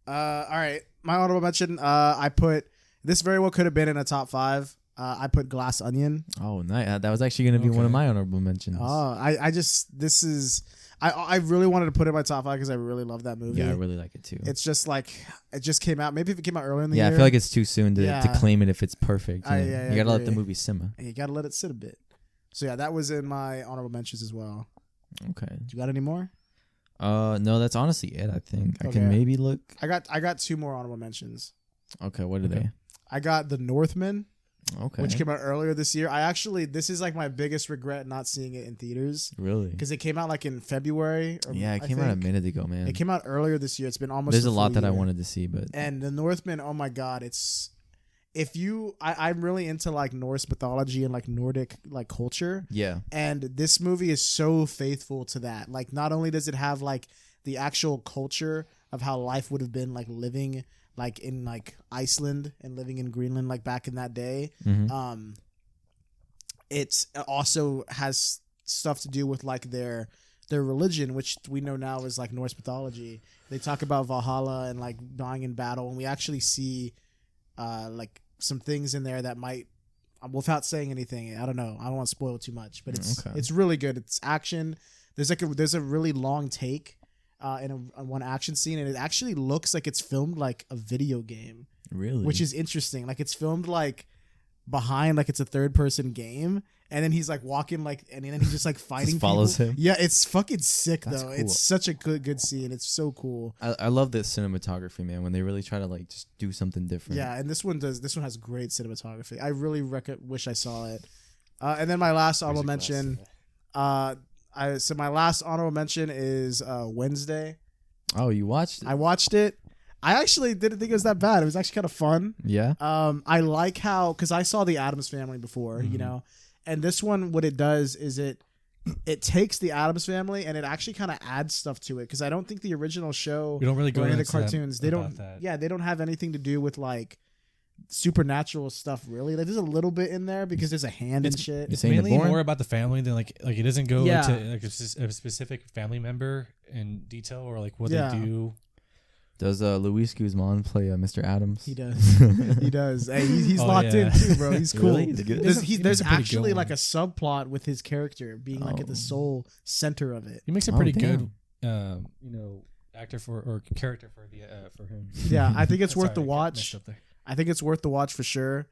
[SPEAKER 2] All right, my honorable mention. I put this very well could have been in a top 5. I put Glass Onion.
[SPEAKER 1] Oh, nice. That was actually going to be one of
[SPEAKER 3] Okay.
[SPEAKER 1] my honorable mentions.
[SPEAKER 2] Oh, I just this is I really wanted to put it in my top 5 because I really love that movie.
[SPEAKER 1] Yeah, I really like it too.
[SPEAKER 2] It's just like it just came out. Maybe if it came out earlier in the
[SPEAKER 1] Yeah,
[SPEAKER 2] year.
[SPEAKER 1] I feel like it's too soon to
[SPEAKER 2] Yeah.
[SPEAKER 1] claim it if it's perfect.
[SPEAKER 2] I
[SPEAKER 1] You gotta let the
[SPEAKER 2] agree.
[SPEAKER 1] movie simmer.
[SPEAKER 2] you gotta let it sit a bit. So yeah, that was in my honorable mentions as well.
[SPEAKER 1] Okay.
[SPEAKER 2] You got any more?
[SPEAKER 1] No, that's honestly it. I think I can
[SPEAKER 2] Okay.
[SPEAKER 1] maybe look.
[SPEAKER 2] I got 2 more honorable mentions.
[SPEAKER 1] Okay, what are
[SPEAKER 3] Okay.
[SPEAKER 2] I got The Northman,
[SPEAKER 1] they? Okay.
[SPEAKER 2] which came out earlier this year. This is like my biggest regret not seeing it in theaters
[SPEAKER 1] Really?
[SPEAKER 2] because it came out like in February.
[SPEAKER 1] Yeah, it
[SPEAKER 2] I
[SPEAKER 1] came out a
[SPEAKER 2] think.
[SPEAKER 1] minute ago, man.
[SPEAKER 2] It came out earlier this year. It's been almost.
[SPEAKER 1] There's a
[SPEAKER 2] full
[SPEAKER 1] lot that I
[SPEAKER 2] year.
[SPEAKER 1] wanted to see, but
[SPEAKER 2] And The Northman, oh my god, I'm really into like Norse mythology and like Nordic like culture.
[SPEAKER 1] yeah,
[SPEAKER 2] And this movie is so faithful to that. Like, not only does it have like the actual culture of how life would have been like living like in like Iceland and living in Greenland like back in that day.
[SPEAKER 1] Mhm.
[SPEAKER 2] It also has stuff to do with like their religion, which we know now is like Norse mythology. They talk about Valhalla and like dying in battle, and we actually see like some things in there that might, without saying anything, I don't know, I don't want to spoil too much, but
[SPEAKER 1] Okay.
[SPEAKER 2] it's really good. It's action. There's a really long take in one action scene, and it actually looks like it's filmed like a video game,
[SPEAKER 1] really.
[SPEAKER 2] which is interesting. Like, it's filmed like behind, like it's a third person game, and then he's like walking like, and then he's just like fighting
[SPEAKER 1] follows
[SPEAKER 2] people.
[SPEAKER 1] him?
[SPEAKER 2] Yeah, it's fucking sick
[SPEAKER 1] That's
[SPEAKER 2] though.
[SPEAKER 1] cool.
[SPEAKER 2] It's such a good scene. It's so cool.
[SPEAKER 1] I love the cinematography, man. When they really try to like just do something different.
[SPEAKER 2] Yeah, and this one has great cinematography. I really wish I saw it. And then my last honorable mention, my last honorable mention is Wednesday.
[SPEAKER 1] Oh, you watched it?
[SPEAKER 2] I watched it. I actually didn't think it was that bad. It was actually kind of fun.
[SPEAKER 1] Yeah.
[SPEAKER 2] I like how, because I saw the Addams Family before,
[SPEAKER 1] Mm-hmm.
[SPEAKER 2] you know, and this one, what it does is it takes the Addams Family and it actually kind of adds stuff to it, because I don't think the original show
[SPEAKER 3] We don't really go
[SPEAKER 2] or any of the
[SPEAKER 3] into that
[SPEAKER 2] cartoons, they
[SPEAKER 3] about
[SPEAKER 2] don't,
[SPEAKER 3] that.
[SPEAKER 2] yeah, they don't have anything to do with like supernatural stuff really. Like, there's a little bit in there because there's a hand and shit.
[SPEAKER 3] It's
[SPEAKER 1] saying the
[SPEAKER 3] mainly
[SPEAKER 1] Bourne?
[SPEAKER 3] more about the family than like it doesn't go
[SPEAKER 2] Yeah.
[SPEAKER 3] into like a specific family member in detail or like what
[SPEAKER 2] Yeah.
[SPEAKER 3] they do.
[SPEAKER 1] Does Luis Guzman play Mr. Adams?
[SPEAKER 2] He does. He does. Hey, he's
[SPEAKER 3] Oh,
[SPEAKER 2] locked in
[SPEAKER 3] yeah.
[SPEAKER 2] too, bro. He's cool.
[SPEAKER 1] Really? He's good?
[SPEAKER 2] There's,
[SPEAKER 3] He
[SPEAKER 2] there's
[SPEAKER 3] makes a pretty good
[SPEAKER 2] actually
[SPEAKER 3] one.
[SPEAKER 2] like a subplot with his character being like at
[SPEAKER 1] Oh.
[SPEAKER 2] the sole center of it.
[SPEAKER 3] He makes a
[SPEAKER 1] Oh,
[SPEAKER 3] pretty
[SPEAKER 1] damn.
[SPEAKER 3] good, actor for character for him.
[SPEAKER 2] Yeah, I think it's worth the
[SPEAKER 3] Sorry, I
[SPEAKER 2] watch.
[SPEAKER 3] messed up there.
[SPEAKER 2] I think it's worth the watch for sure.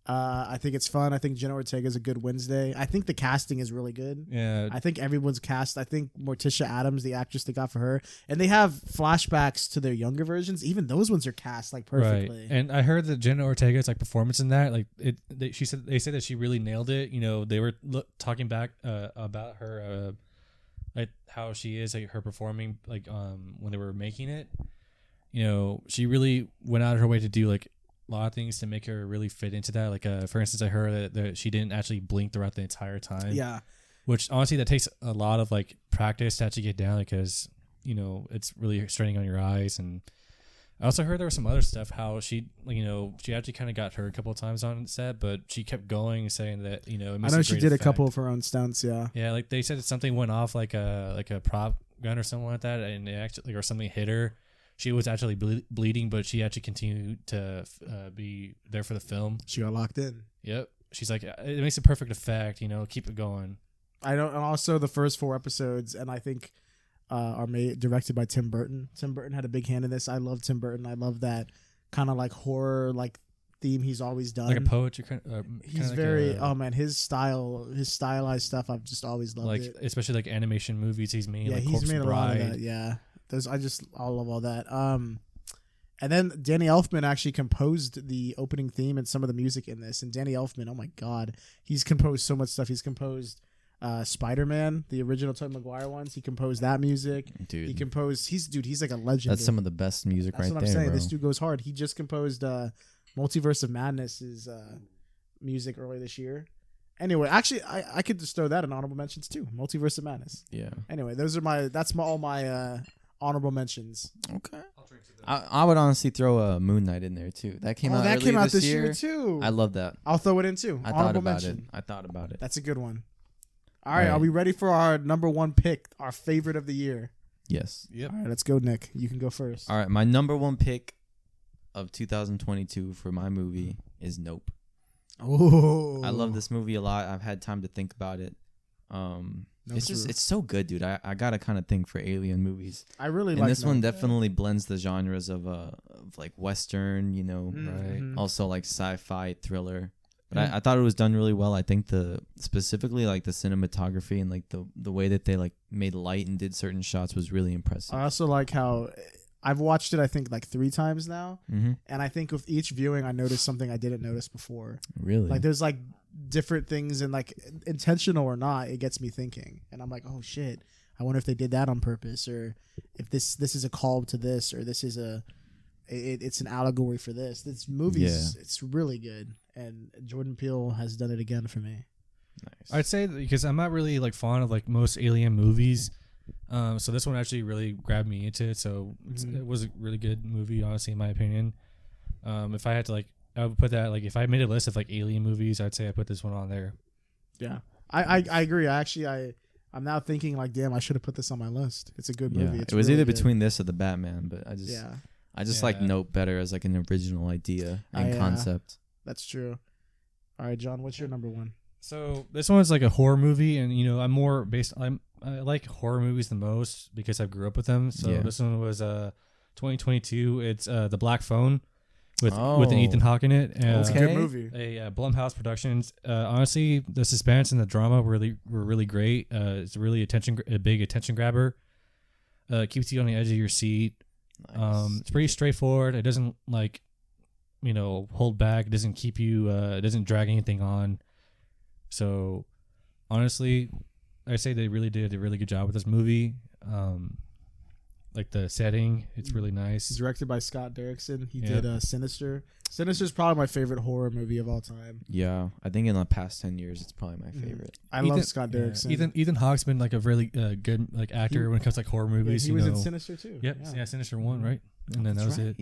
[SPEAKER 2] I think it's fun. I think Jenna Ortega is a good Wednesday. I think the casting is really good.
[SPEAKER 3] Yeah,
[SPEAKER 2] I think everyone's cast. I think Morticia Addams, the actress they got for her, and they have flashbacks to their younger versions. Even those ones are cast like perfectly.
[SPEAKER 3] right. And I heard that Jenna Ortega's like performance in that, like they said that she really nailed it. You know, they were talking back about her, like how she is, like her performing, like when they were making it. You know, she really went out of her way to do like a lot of things to make her really fit into that. Like, for instance, I heard that she didn't actually blink throughout the entire time.
[SPEAKER 2] Yeah,
[SPEAKER 3] Which honestly, that takes a lot of like practice to actually get down, because you know it's really straining on your eyes. And I also heard there was some other stuff how she, like, you know, she actually kind of got hurt a couple of times on set, but she kept going, saying that, you know, it
[SPEAKER 2] I
[SPEAKER 3] makes
[SPEAKER 2] know
[SPEAKER 3] a
[SPEAKER 2] she
[SPEAKER 3] great
[SPEAKER 2] did a
[SPEAKER 3] effect.
[SPEAKER 2] couple of her own stunts. Yeah,
[SPEAKER 3] Yeah, like they said that something went off like a prop gun or something like that, and it actually, like, or something hit her. She was actually bleeding, but she actually continued to be there for the film.
[SPEAKER 2] she got locked in.
[SPEAKER 3] Yep. She's like, it makes a perfect effect, you know, keep it going.
[SPEAKER 2] I don't. And also the first 4 episodes, and I think are directed by Tim Burton. Tim Burton had a big hand in this. I love Tim Burton. I love that kind of like horror like theme he's always done.
[SPEAKER 3] Like a poetry kind of,
[SPEAKER 2] He's very oh man, his stylized stuff. I've just always loved
[SPEAKER 3] like
[SPEAKER 2] it.
[SPEAKER 3] especially like animation movies he's made.
[SPEAKER 2] Yeah,
[SPEAKER 3] like
[SPEAKER 2] he's
[SPEAKER 3] Corpse
[SPEAKER 2] made a
[SPEAKER 3] Bride.
[SPEAKER 2] lot of that. Yeah, I love all that. And then Danny Elfman actually composed the opening theme and some of the music in this. And Danny Elfman, oh my god, he's composed so much stuff. He's composed Spider-Man, the original Tobey Maguire ones. He composed that music.
[SPEAKER 1] Dude,
[SPEAKER 2] He composed. He's like a legend.
[SPEAKER 1] that's some of the best music
[SPEAKER 2] That's
[SPEAKER 1] right
[SPEAKER 2] what
[SPEAKER 1] there,
[SPEAKER 2] I'm saying.
[SPEAKER 1] bro.
[SPEAKER 2] This dude goes hard. He just composed Multiverse of Madness's music earlier this year. Anyway, actually, I could just throw that in honorable mentions too. Multiverse of Madness.
[SPEAKER 1] Yeah.
[SPEAKER 2] Anyway, all my honorable mentions.
[SPEAKER 1] Okay. I would honestly throw Moon Knight in there too. That came out.
[SPEAKER 2] that
[SPEAKER 1] early
[SPEAKER 2] came out
[SPEAKER 1] this
[SPEAKER 2] year too.
[SPEAKER 1] I love that.
[SPEAKER 2] I'll throw it in too.
[SPEAKER 1] I
[SPEAKER 2] Honorable
[SPEAKER 1] thought about
[SPEAKER 2] mention.
[SPEAKER 1] it. I thought about it.
[SPEAKER 2] That's a good one. All right,
[SPEAKER 1] Right.
[SPEAKER 2] are we ready for our number 1 pick, our favorite of the year?
[SPEAKER 1] Yes.
[SPEAKER 3] Yep.
[SPEAKER 2] All right, let's go, Nick. You can go first.
[SPEAKER 1] All right, my number 1 pick of 2022 for my movie is Nope.
[SPEAKER 2] Oh,
[SPEAKER 1] I love this movie a lot. I've had time to think about it. It's just
[SPEAKER 2] true.
[SPEAKER 1] it's so good, dude. I got a kind of thing for alien movies,
[SPEAKER 2] I really
[SPEAKER 1] and
[SPEAKER 2] like
[SPEAKER 1] this one
[SPEAKER 2] Nope.
[SPEAKER 1] definitely blends the genres of like Western,
[SPEAKER 3] Right.
[SPEAKER 2] Mhm.
[SPEAKER 1] also like sci-fi thriller. But
[SPEAKER 3] Mm.
[SPEAKER 1] I thought it was done really well. I think specifically like the cinematography and like the way that they like made light and did certain shots was really impressive.
[SPEAKER 2] I also like how I've watched it. I think like 3 times now,
[SPEAKER 1] Mm-hmm.
[SPEAKER 2] and I think with each viewing, I noticed something I didn't notice before.
[SPEAKER 1] Really?
[SPEAKER 2] Like there's like different things, and like intentional or not, it gets me thinking, and I'm like, oh shit, I wonder if they did that on purpose, or if this is a call to this, or this is it's an allegory for this. This movie it's really good, and Jordan Peele has done it again for me.
[SPEAKER 1] Nice.
[SPEAKER 3] I'd say that because I'm not really like fond of like most alien movies, so this one actually really grabbed me into it. So
[SPEAKER 2] Mhm.
[SPEAKER 3] it was a really good movie, honestly, in my opinion. If I had to like, I would put that like if I made a list of like alien movies, I'd say I put this one on there.
[SPEAKER 2] Yeah, I agree. I'm now thinking like, damn, I should have put this on my list. It's a good movie.
[SPEAKER 1] Yeah,
[SPEAKER 2] It's
[SPEAKER 1] it was
[SPEAKER 2] really
[SPEAKER 1] either
[SPEAKER 2] good.
[SPEAKER 1] between this or the Batman, but
[SPEAKER 2] Yeah,
[SPEAKER 1] I just like
[SPEAKER 3] Yeah.
[SPEAKER 1] Nope better as like an original idea and
[SPEAKER 2] I,
[SPEAKER 1] concept.
[SPEAKER 2] that's true. All right, John, what's your number one?
[SPEAKER 3] So this one's like a horror movie, and I'm more based. I like horror movies the most because I grew up with them. So
[SPEAKER 1] Yeah.
[SPEAKER 3] this one was 2022. It's The Black Phone with an
[SPEAKER 1] Oh.
[SPEAKER 3] Ethan Hawke in it.
[SPEAKER 2] It's a
[SPEAKER 1] Okay.
[SPEAKER 2] good movie.
[SPEAKER 3] A Blumhouse Productions. Honestly, the suspense and the drama were really great. It's really a big attention grabber. Keeps you on the edge of your seat.
[SPEAKER 1] Nice.
[SPEAKER 3] It's pretty straightforward. It doesn't like hold back. It doesn't keep you. It doesn't drag anything on. So honestly, I say they really did a really good job with this movie. Like the setting, it's really
[SPEAKER 2] It's
[SPEAKER 3] nice.
[SPEAKER 2] directed by Scott Derrickson. He
[SPEAKER 3] Yep.
[SPEAKER 2] did Sinister. Sinister's probably my favorite horror movie of all time.
[SPEAKER 1] Yeah, I think in the past 10 years, it's probably my
[SPEAKER 2] Mhm.
[SPEAKER 1] favorite.
[SPEAKER 2] I love Scott
[SPEAKER 3] yeah,
[SPEAKER 2] Derrickson.
[SPEAKER 3] Ethan Hawke's been like a really good like actor
[SPEAKER 2] He-
[SPEAKER 3] when it comes to like horror
[SPEAKER 2] Yeah,
[SPEAKER 3] movies.
[SPEAKER 2] he was in Sinister too.
[SPEAKER 3] Yep. Yeah. Sinister 1, right? And then that was it.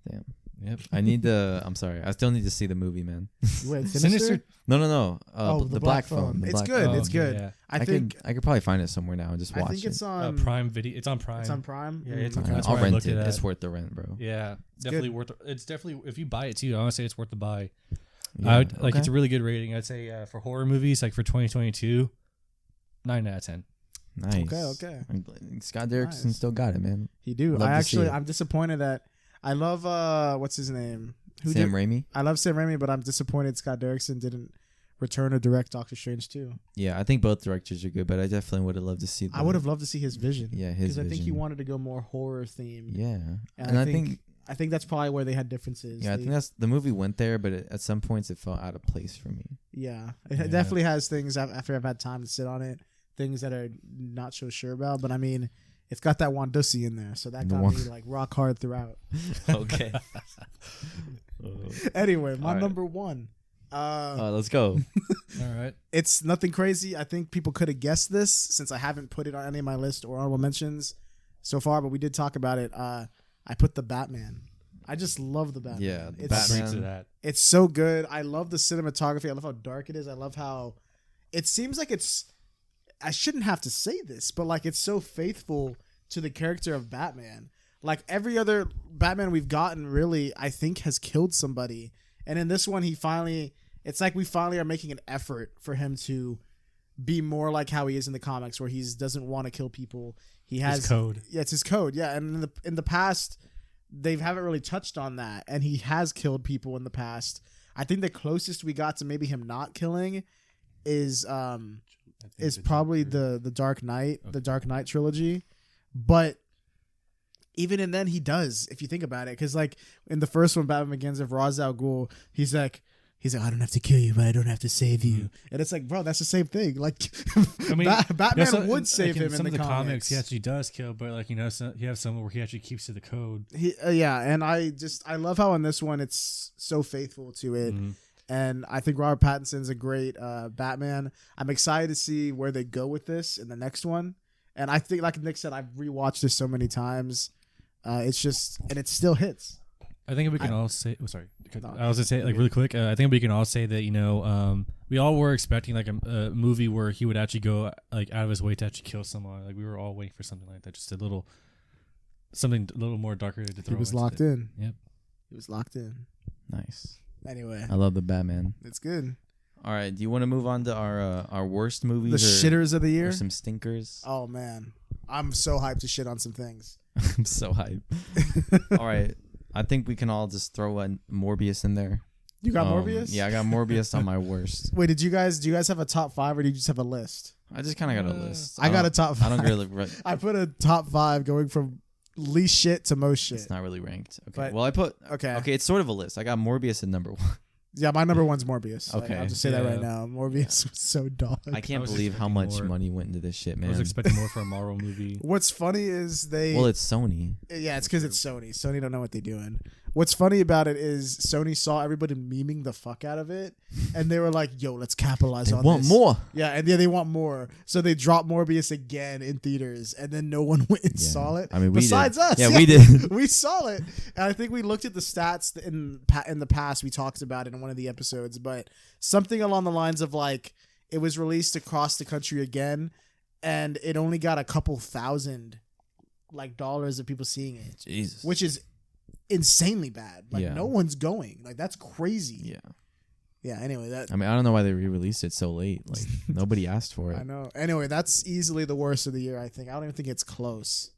[SPEAKER 1] Damn.
[SPEAKER 3] Yep.
[SPEAKER 1] I need I'm sorry. I still need to see the movie, man.
[SPEAKER 2] Wait, Sinister?
[SPEAKER 3] Sinister.
[SPEAKER 1] No.
[SPEAKER 2] The
[SPEAKER 1] Black
[SPEAKER 2] Black Phone.
[SPEAKER 1] The
[SPEAKER 2] It's
[SPEAKER 1] Black
[SPEAKER 2] good.
[SPEAKER 1] Phone.
[SPEAKER 2] It's good.
[SPEAKER 3] Yeah.
[SPEAKER 2] I think
[SPEAKER 1] I could probably find it somewhere now and just watch
[SPEAKER 2] I think
[SPEAKER 1] it.
[SPEAKER 2] it's on
[SPEAKER 3] Prime Video. It's on Prime.
[SPEAKER 2] It's on Prime.
[SPEAKER 3] Yeah, it's
[SPEAKER 2] Mm.
[SPEAKER 3] That's
[SPEAKER 1] I'll
[SPEAKER 3] where I
[SPEAKER 1] rent
[SPEAKER 3] looked
[SPEAKER 1] it.
[SPEAKER 3] it at.
[SPEAKER 1] It's worth the rent, bro.
[SPEAKER 3] Yeah,
[SPEAKER 2] It's
[SPEAKER 3] definitely
[SPEAKER 2] good.
[SPEAKER 3] worth. It's definitely if you buy it too. I want to say it's worth the buy.
[SPEAKER 1] Yeah,
[SPEAKER 3] I would, like
[SPEAKER 1] okay.
[SPEAKER 3] it's a really good rating. I'd say for horror movies, like for 2022, 9 out of 10.
[SPEAKER 1] Nice.
[SPEAKER 2] Okay.
[SPEAKER 1] Scott Derrickson
[SPEAKER 2] Nice.
[SPEAKER 1] still got it, man.
[SPEAKER 2] He do.
[SPEAKER 1] Love to see it.
[SPEAKER 2] I'm disappointed that I love what's his name?
[SPEAKER 1] Sam Raimi.
[SPEAKER 2] I love Sam Raimi, but I'm disappointed Scott Derrickson didn't return or direct Doctor Strange 2.
[SPEAKER 1] Yeah, I think both directors are good, but I definitely would have loved to see.
[SPEAKER 2] I would have loved to see his vision.
[SPEAKER 1] Yeah, his
[SPEAKER 2] Because I think he
[SPEAKER 1] vision.
[SPEAKER 2] wanted to go more horror themed.
[SPEAKER 1] Yeah,
[SPEAKER 2] And I think that's probably where they had differences.
[SPEAKER 1] I think that's the movie went there, but at some points it felt out of place for me.
[SPEAKER 2] Yeah, it
[SPEAKER 3] Yeah.
[SPEAKER 2] definitely has things after I've had time to sit on it, things that are not so sure about. But I mean, it's got that Wandussy in there, so that
[SPEAKER 1] The
[SPEAKER 2] got
[SPEAKER 1] Wan-
[SPEAKER 2] me like rock hard throughout.
[SPEAKER 1] Okay.
[SPEAKER 2] Anyway, my
[SPEAKER 1] All right.
[SPEAKER 2] number one.
[SPEAKER 1] Let's go.
[SPEAKER 3] All right.
[SPEAKER 2] It's nothing crazy. I think people could have guessed this since I haven't put it on any of my list or honorable mentions so far, but we did talk about it. I put the Batman. I just love the Batman.
[SPEAKER 1] Yeah, the
[SPEAKER 2] it's,
[SPEAKER 1] Batman.
[SPEAKER 3] Brings to that.
[SPEAKER 2] It's so good. I love the cinematography. I love how dark it is. I love how it seems like it's. I shouldn't have to say this, but like it's so faithful to the character of Batman. Like every other Batman we've gotten, really, I think has killed somebody, and in this one, it's like we finally are making an effort for him to be more like how he is in the comics, where he doesn't want to kill people. He has
[SPEAKER 3] His code.
[SPEAKER 2] Yeah, it's his code. Yeah, and in the past, they haven't really touched on that, and he has killed people in the past. I think the closest we got to maybe him not killing is probably the Dark Knight, the Dark Knight trilogy, but even in then he does, if you think about it, because like in the first one, Batman Begins, of Ra's al Ghul, he's like, I don't have to kill you, but I don't have to save you, and it's like, bro, that's the same thing. Like,
[SPEAKER 3] I mean,
[SPEAKER 2] Batman
[SPEAKER 3] so-
[SPEAKER 2] would save
[SPEAKER 3] like
[SPEAKER 2] him
[SPEAKER 3] some
[SPEAKER 2] in
[SPEAKER 3] of
[SPEAKER 2] the
[SPEAKER 3] comics. He actually does kill, but like you have some where he actually keeps to the code.
[SPEAKER 2] Yeah, and I love how in this one it's so faithful to it.
[SPEAKER 3] Mhm.
[SPEAKER 2] And I think Robert Pattinson's a great Batman. I'm excited to see where they go with this in the next one. And I think, like Nick said, I've rewatched this so many times. It's just, and it still hits.
[SPEAKER 3] I think we can all say. Oh, sorry.
[SPEAKER 2] No.
[SPEAKER 3] I was gonna say like really quick. I think we can all say that we all were expecting like a movie where he would actually go like out of his way to actually kill someone. Like we were all waiting for something like that, just something a little more darker to throw.
[SPEAKER 2] He was
[SPEAKER 3] into
[SPEAKER 2] locked
[SPEAKER 3] it.
[SPEAKER 2] in.
[SPEAKER 3] Yep.
[SPEAKER 2] He was locked in.
[SPEAKER 1] Nice.
[SPEAKER 2] Anyway,
[SPEAKER 1] I love the Batman.
[SPEAKER 2] it's good.
[SPEAKER 1] All right, do you want to move on to our worst movies?
[SPEAKER 2] The shitters of the
[SPEAKER 1] or
[SPEAKER 2] year.
[SPEAKER 1] some stinkers?
[SPEAKER 2] Oh man, I'm so hyped to shit on some things.
[SPEAKER 1] I'm so hyped. All right, I think we can all just throw a Morbius in there.
[SPEAKER 2] You got Morbius?
[SPEAKER 1] Yeah, I got Morbius on my worst.
[SPEAKER 2] Wait, do you guys have a top 5 or do you just have a list?
[SPEAKER 1] I just kind of got a list.
[SPEAKER 2] I got a top 5.
[SPEAKER 1] I don't really.
[SPEAKER 2] I put a top 5 going from least shit to most shit.
[SPEAKER 1] It's not really ranked. Okay.
[SPEAKER 2] But-
[SPEAKER 1] Well, I put.
[SPEAKER 2] Okay.
[SPEAKER 1] Okay, it's sort of a list. I got Morbius at number 1.
[SPEAKER 2] Yeah, my number 1's Morbius. Like,
[SPEAKER 1] Okay.
[SPEAKER 2] I'll just say that
[SPEAKER 3] Yeah.
[SPEAKER 2] right now. Morbius was so dog.
[SPEAKER 1] I can't
[SPEAKER 3] was
[SPEAKER 1] believe how
[SPEAKER 3] expecting
[SPEAKER 1] much
[SPEAKER 3] more.
[SPEAKER 1] money went into this shit,
[SPEAKER 3] I
[SPEAKER 1] man.
[SPEAKER 3] was expecting more for a Marvel movie.
[SPEAKER 2] What's funny is they.
[SPEAKER 1] Well, it's Sony.
[SPEAKER 2] Yeah, it's because it's Sony. Sony don't know what they're doing. What's funny about it is Sony saw everybody memeing the fuck out of it, and they were like, "Yo, let's capitalize
[SPEAKER 1] They
[SPEAKER 2] on
[SPEAKER 1] want
[SPEAKER 2] this."
[SPEAKER 1] more.
[SPEAKER 2] Yeah, and yeah, they want more. So they dropped Morbius again in theaters, and then no one went and
[SPEAKER 1] Yeah.
[SPEAKER 2] saw it.
[SPEAKER 1] I mean, we
[SPEAKER 2] besides
[SPEAKER 1] did.
[SPEAKER 2] us.
[SPEAKER 1] Yeah, we did.
[SPEAKER 2] We saw it, and I think we looked at the stats in the past. We talked about it in one of the episodes, but something along the lines of like it was released across the country again, and it only got a couple thousand like dollars of people seeing it,
[SPEAKER 1] Jesus.
[SPEAKER 2] which is insanely bad. Like
[SPEAKER 1] Yeah.
[SPEAKER 2] no one's going. Like that's crazy.
[SPEAKER 1] Yeah.
[SPEAKER 2] Yeah. Anyway, that
[SPEAKER 1] I mean, I don't know why they re-released it so late. Like nobody asked for
[SPEAKER 2] I
[SPEAKER 1] it.
[SPEAKER 2] know. Anyway, that's easily the worst of the year. I think. I don't even think it's close.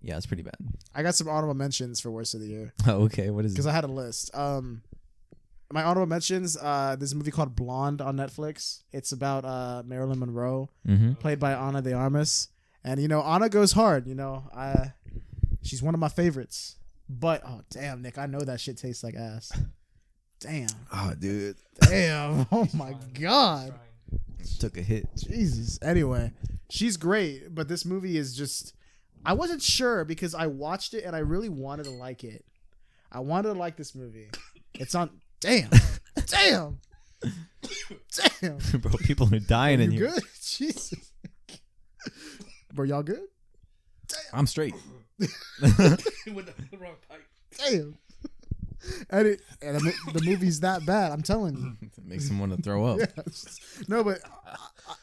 [SPEAKER 1] Yeah, it's pretty bad.
[SPEAKER 2] I got some honorable mentions for worst of the year
[SPEAKER 1] Oh, okay. What is
[SPEAKER 2] because
[SPEAKER 1] it?
[SPEAKER 2] I had a list. My honorable mentions. There's a movie called Blonde on Netflix. It's about Marilyn Monroe,
[SPEAKER 1] Mm-hmm.
[SPEAKER 2] played by Ana de Armas, and you know Ana goes hard. You know, she's one of my favorites. But oh damn, Nick, I know that shit tastes like ass. Damn,
[SPEAKER 1] Oh, dude.
[SPEAKER 2] damn. Oh my god.
[SPEAKER 1] Took a hit.
[SPEAKER 2] Jesus. Anyway, she's great, but this movie is just. I wasn't sure because I watched it and I really wanted to like it. I wanted to like this movie. It's on. Damn. Damn. Damn.
[SPEAKER 1] Bro, people are dying in
[SPEAKER 2] You
[SPEAKER 1] here.
[SPEAKER 2] good? Jesus. Bro, y'all good?
[SPEAKER 1] I'm straight.
[SPEAKER 2] Damn. And the movie's that bad. I'm telling you.
[SPEAKER 1] It makes them want to throw up.
[SPEAKER 2] Yeah. No, but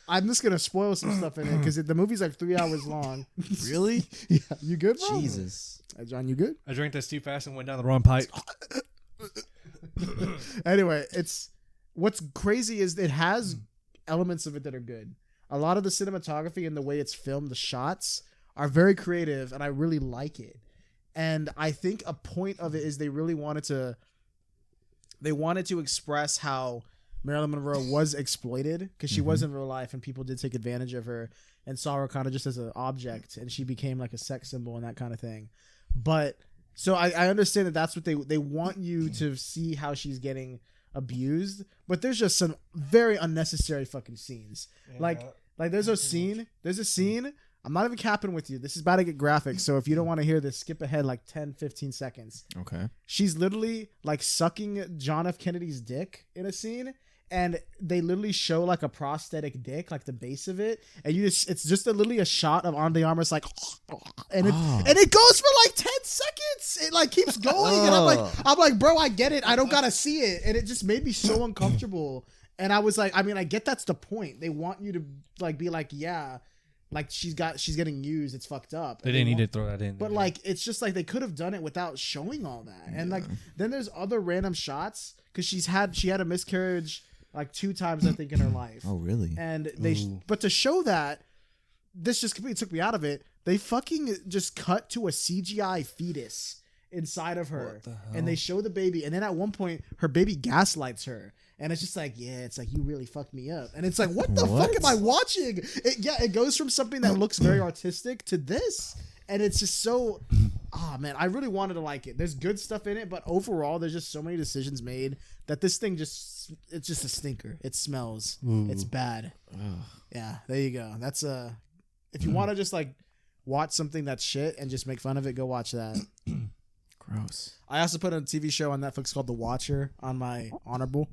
[SPEAKER 2] I'm just gonna spoil some stuff in it because the movie's like 3 hours long.
[SPEAKER 1] Really?
[SPEAKER 2] Yeah, you good, bro?
[SPEAKER 1] Jesus.
[SPEAKER 2] Hey, John, you good?
[SPEAKER 3] I drank this too fast and went down the wrong pipe.
[SPEAKER 2] Anyway, what's crazy is it has elements of it that are good. A lot of the cinematography and the way it's filmed, the shots are very creative, and I really like it. And I think a point of it is they really wanted to express how Marilyn Monroe was exploited because she was in real life and people did take advantage of her and saw her kind of just as an object, and she became like a sex symbol and that kind of thing. But so I understand that that's what they want you to see how she's getting abused, but there's just some very unnecessary fucking scenes. Like there's a scene. I'm not even capping with you. This is about to get graphic, so if you don't want to hear this, skip ahead like 10, 15 seconds.
[SPEAKER 1] Okay.
[SPEAKER 2] She's literally like sucking John F. Kennedy's dick in a scene, and they literally show like a prosthetic dick, like the base of it, and it's just literally a shot of Ana de Armas like, and it goes for like 10 seconds. It like keeps going, and I'm like, bro, I get it. I don't gotta see it, and it just made me so uncomfortable. And I was like, I mean, I get that's the point. They want you to like be like, yeah. Like she's getting used. It's fucked up.
[SPEAKER 3] They didn't need to throw that in.
[SPEAKER 2] But like, it's just like they could have done it without showing all that. And like, then there's other random shots because she had a miscarriage like 2 times I think in her life.
[SPEAKER 1] Oh, really?
[SPEAKER 2] And but to show that, this just completely took me out of it. They fucking just cut to a CGI fetus inside of her, and they show the baby. And then at one point, her baby gaslights her. And it's just like, yeah, it's like, you really fucked me up. And it's like, what the fuck am I watching? It goes from something that looks very artistic to this. And it's just so, oh man, I really wanted to like it. There's good stuff in it, but overall, there's just so many decisions made that this thing it's just a stinker. It smells. It's bad. Yeah, there you go. That's if you want to just like watch something that's shit and just make fun of it, go watch that.
[SPEAKER 1] Gross.
[SPEAKER 2] I also put a TV show on Netflix called The Watcher on my honorable.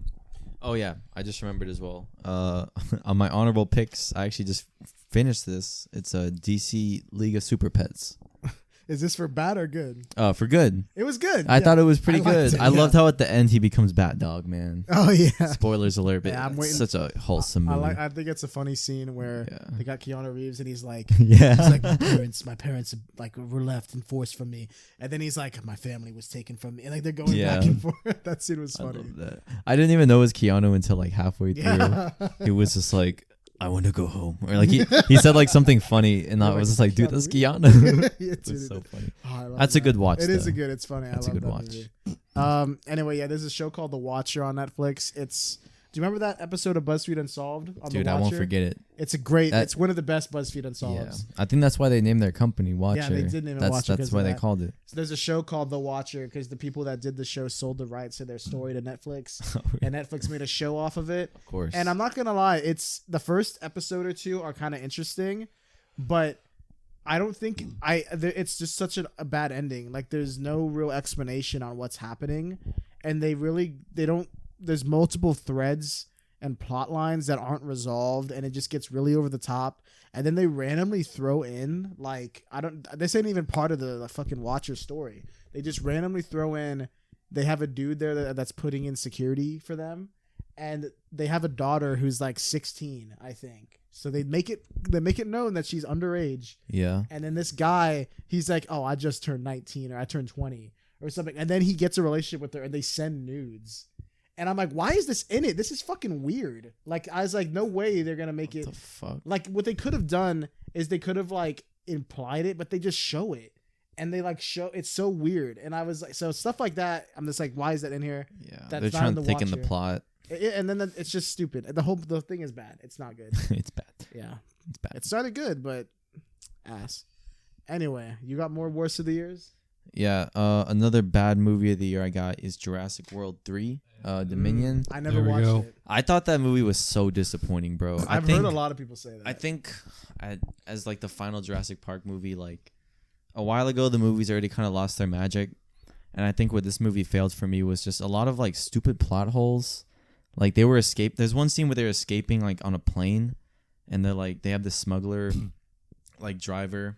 [SPEAKER 1] Oh, yeah. I just remembered as well. On my honorable picks, I actually just finished this. It's a DC League of Super Pets.
[SPEAKER 2] Is this for bad or good?
[SPEAKER 1] For good.
[SPEAKER 2] It was good.
[SPEAKER 1] I thought it was pretty
[SPEAKER 2] I liked
[SPEAKER 1] good.
[SPEAKER 2] it,
[SPEAKER 1] I loved how at the end he becomes Bat Dog, man.
[SPEAKER 2] Oh yeah.
[SPEAKER 1] Spoilers alert, but
[SPEAKER 2] Yeah, I'm
[SPEAKER 1] it's
[SPEAKER 2] waiting.
[SPEAKER 1] such a wholesome movie.
[SPEAKER 2] I think it's a funny scene where
[SPEAKER 1] Yeah.
[SPEAKER 2] they got Keanu Reeves and he's like,
[SPEAKER 1] Yeah.
[SPEAKER 2] he's like, my parents like were left and forced from me, and then he's like, my family was taken from me, and like they're going
[SPEAKER 1] Yeah.
[SPEAKER 2] back and forth. That scene was
[SPEAKER 1] I
[SPEAKER 2] funny.
[SPEAKER 1] love that. I didn't even know it was Keanu until like halfway through.
[SPEAKER 2] Yeah.
[SPEAKER 1] He was just like, I want to go home. Or like he said like something funny and I
[SPEAKER 2] You're
[SPEAKER 1] was
[SPEAKER 2] like,
[SPEAKER 1] just like, dude, that's
[SPEAKER 2] Keanu
[SPEAKER 1] Keanu.
[SPEAKER 2] Yeah,
[SPEAKER 1] It's
[SPEAKER 2] dude,
[SPEAKER 1] so funny.
[SPEAKER 2] Oh, I love
[SPEAKER 1] That's a
[SPEAKER 2] that.
[SPEAKER 1] good watch,
[SPEAKER 2] It is
[SPEAKER 1] though.
[SPEAKER 2] a good. It's funny.
[SPEAKER 1] That's
[SPEAKER 2] I
[SPEAKER 1] a
[SPEAKER 2] love
[SPEAKER 1] good
[SPEAKER 2] that
[SPEAKER 1] watch.
[SPEAKER 2] movie. Anyway, yeah, there's a show called The Watcher on Netflix. Do you remember that episode of BuzzFeed Unsolved? On
[SPEAKER 1] Dude,
[SPEAKER 2] The
[SPEAKER 1] I won't
[SPEAKER 2] Watcher?
[SPEAKER 1] forget it.
[SPEAKER 2] It's a great.
[SPEAKER 1] That-
[SPEAKER 2] It's one of the best BuzzFeed
[SPEAKER 1] Yeah.
[SPEAKER 2] Unsolved.
[SPEAKER 1] I think that's why they named their company Watcher.
[SPEAKER 2] Yeah, they did name it
[SPEAKER 1] that's,
[SPEAKER 2] Watcher
[SPEAKER 1] That's
[SPEAKER 2] 'cause
[SPEAKER 1] why
[SPEAKER 2] of
[SPEAKER 1] they
[SPEAKER 2] that.
[SPEAKER 1] called it.
[SPEAKER 2] So there's a show called The Watcher because the people that did the show sold the rights to their story to Netflix, and Netflix made a show off of it.
[SPEAKER 1] Of course.
[SPEAKER 2] And I'm not gonna lie, it's the first episode or two are kind of interesting, but I don't think it's just such a bad ending. Like there's no real explanation on what's happening, and they don't. There's multiple threads and plot lines that aren't resolved, and it just gets really over the top. And then they randomly throw in like this ain't even part of the fucking Watcher story. They just randomly throw in. They have a dude there that's putting in security for them, and they have a daughter who's like 16, I think. So they make it known that she's underage.
[SPEAKER 1] Yeah.
[SPEAKER 2] And then this guy, he's like, "Oh, I just turned 19 or I turned 20 or something." And then he gets a relationship with her and they send nudes. And I'm like, "Why is this in it? This is fucking weird." Like I was like, "No way they're going to make it."
[SPEAKER 1] What the fuck?
[SPEAKER 2] Like what they could have done is they could have like implied it, but they just show it. And they like show it's so weird. And I was like, so stuff like that, I'm just like, why is that in here?
[SPEAKER 1] Yeah.
[SPEAKER 2] That's
[SPEAKER 1] They're
[SPEAKER 2] not
[SPEAKER 1] trying
[SPEAKER 2] in
[SPEAKER 1] to
[SPEAKER 2] The
[SPEAKER 1] thicken the
[SPEAKER 2] Watcher.
[SPEAKER 1] plot.
[SPEAKER 2] And then it's just stupid. The thing is bad. It's not good.
[SPEAKER 1] It's bad.
[SPEAKER 2] Yeah.
[SPEAKER 1] It's bad.
[SPEAKER 2] It started good, but ass. Anyway, you got more worst of the years?
[SPEAKER 1] Yeah. Another bad movie of the year I got is Jurassic World 3, Dominion.
[SPEAKER 2] I never
[SPEAKER 3] There we
[SPEAKER 2] watched
[SPEAKER 3] go.
[SPEAKER 2] it.
[SPEAKER 1] I thought that movie was so disappointing, bro.
[SPEAKER 2] I've heard a lot of people say that.
[SPEAKER 1] I think as like the final Jurassic Park movie, like a while ago, the movies already kind of lost their magic. And I think what this movie failed for me was just a lot of like stupid plot holes. Like they were there's one scene where they're escaping like on a plane and they're like, they have this smuggler like driver,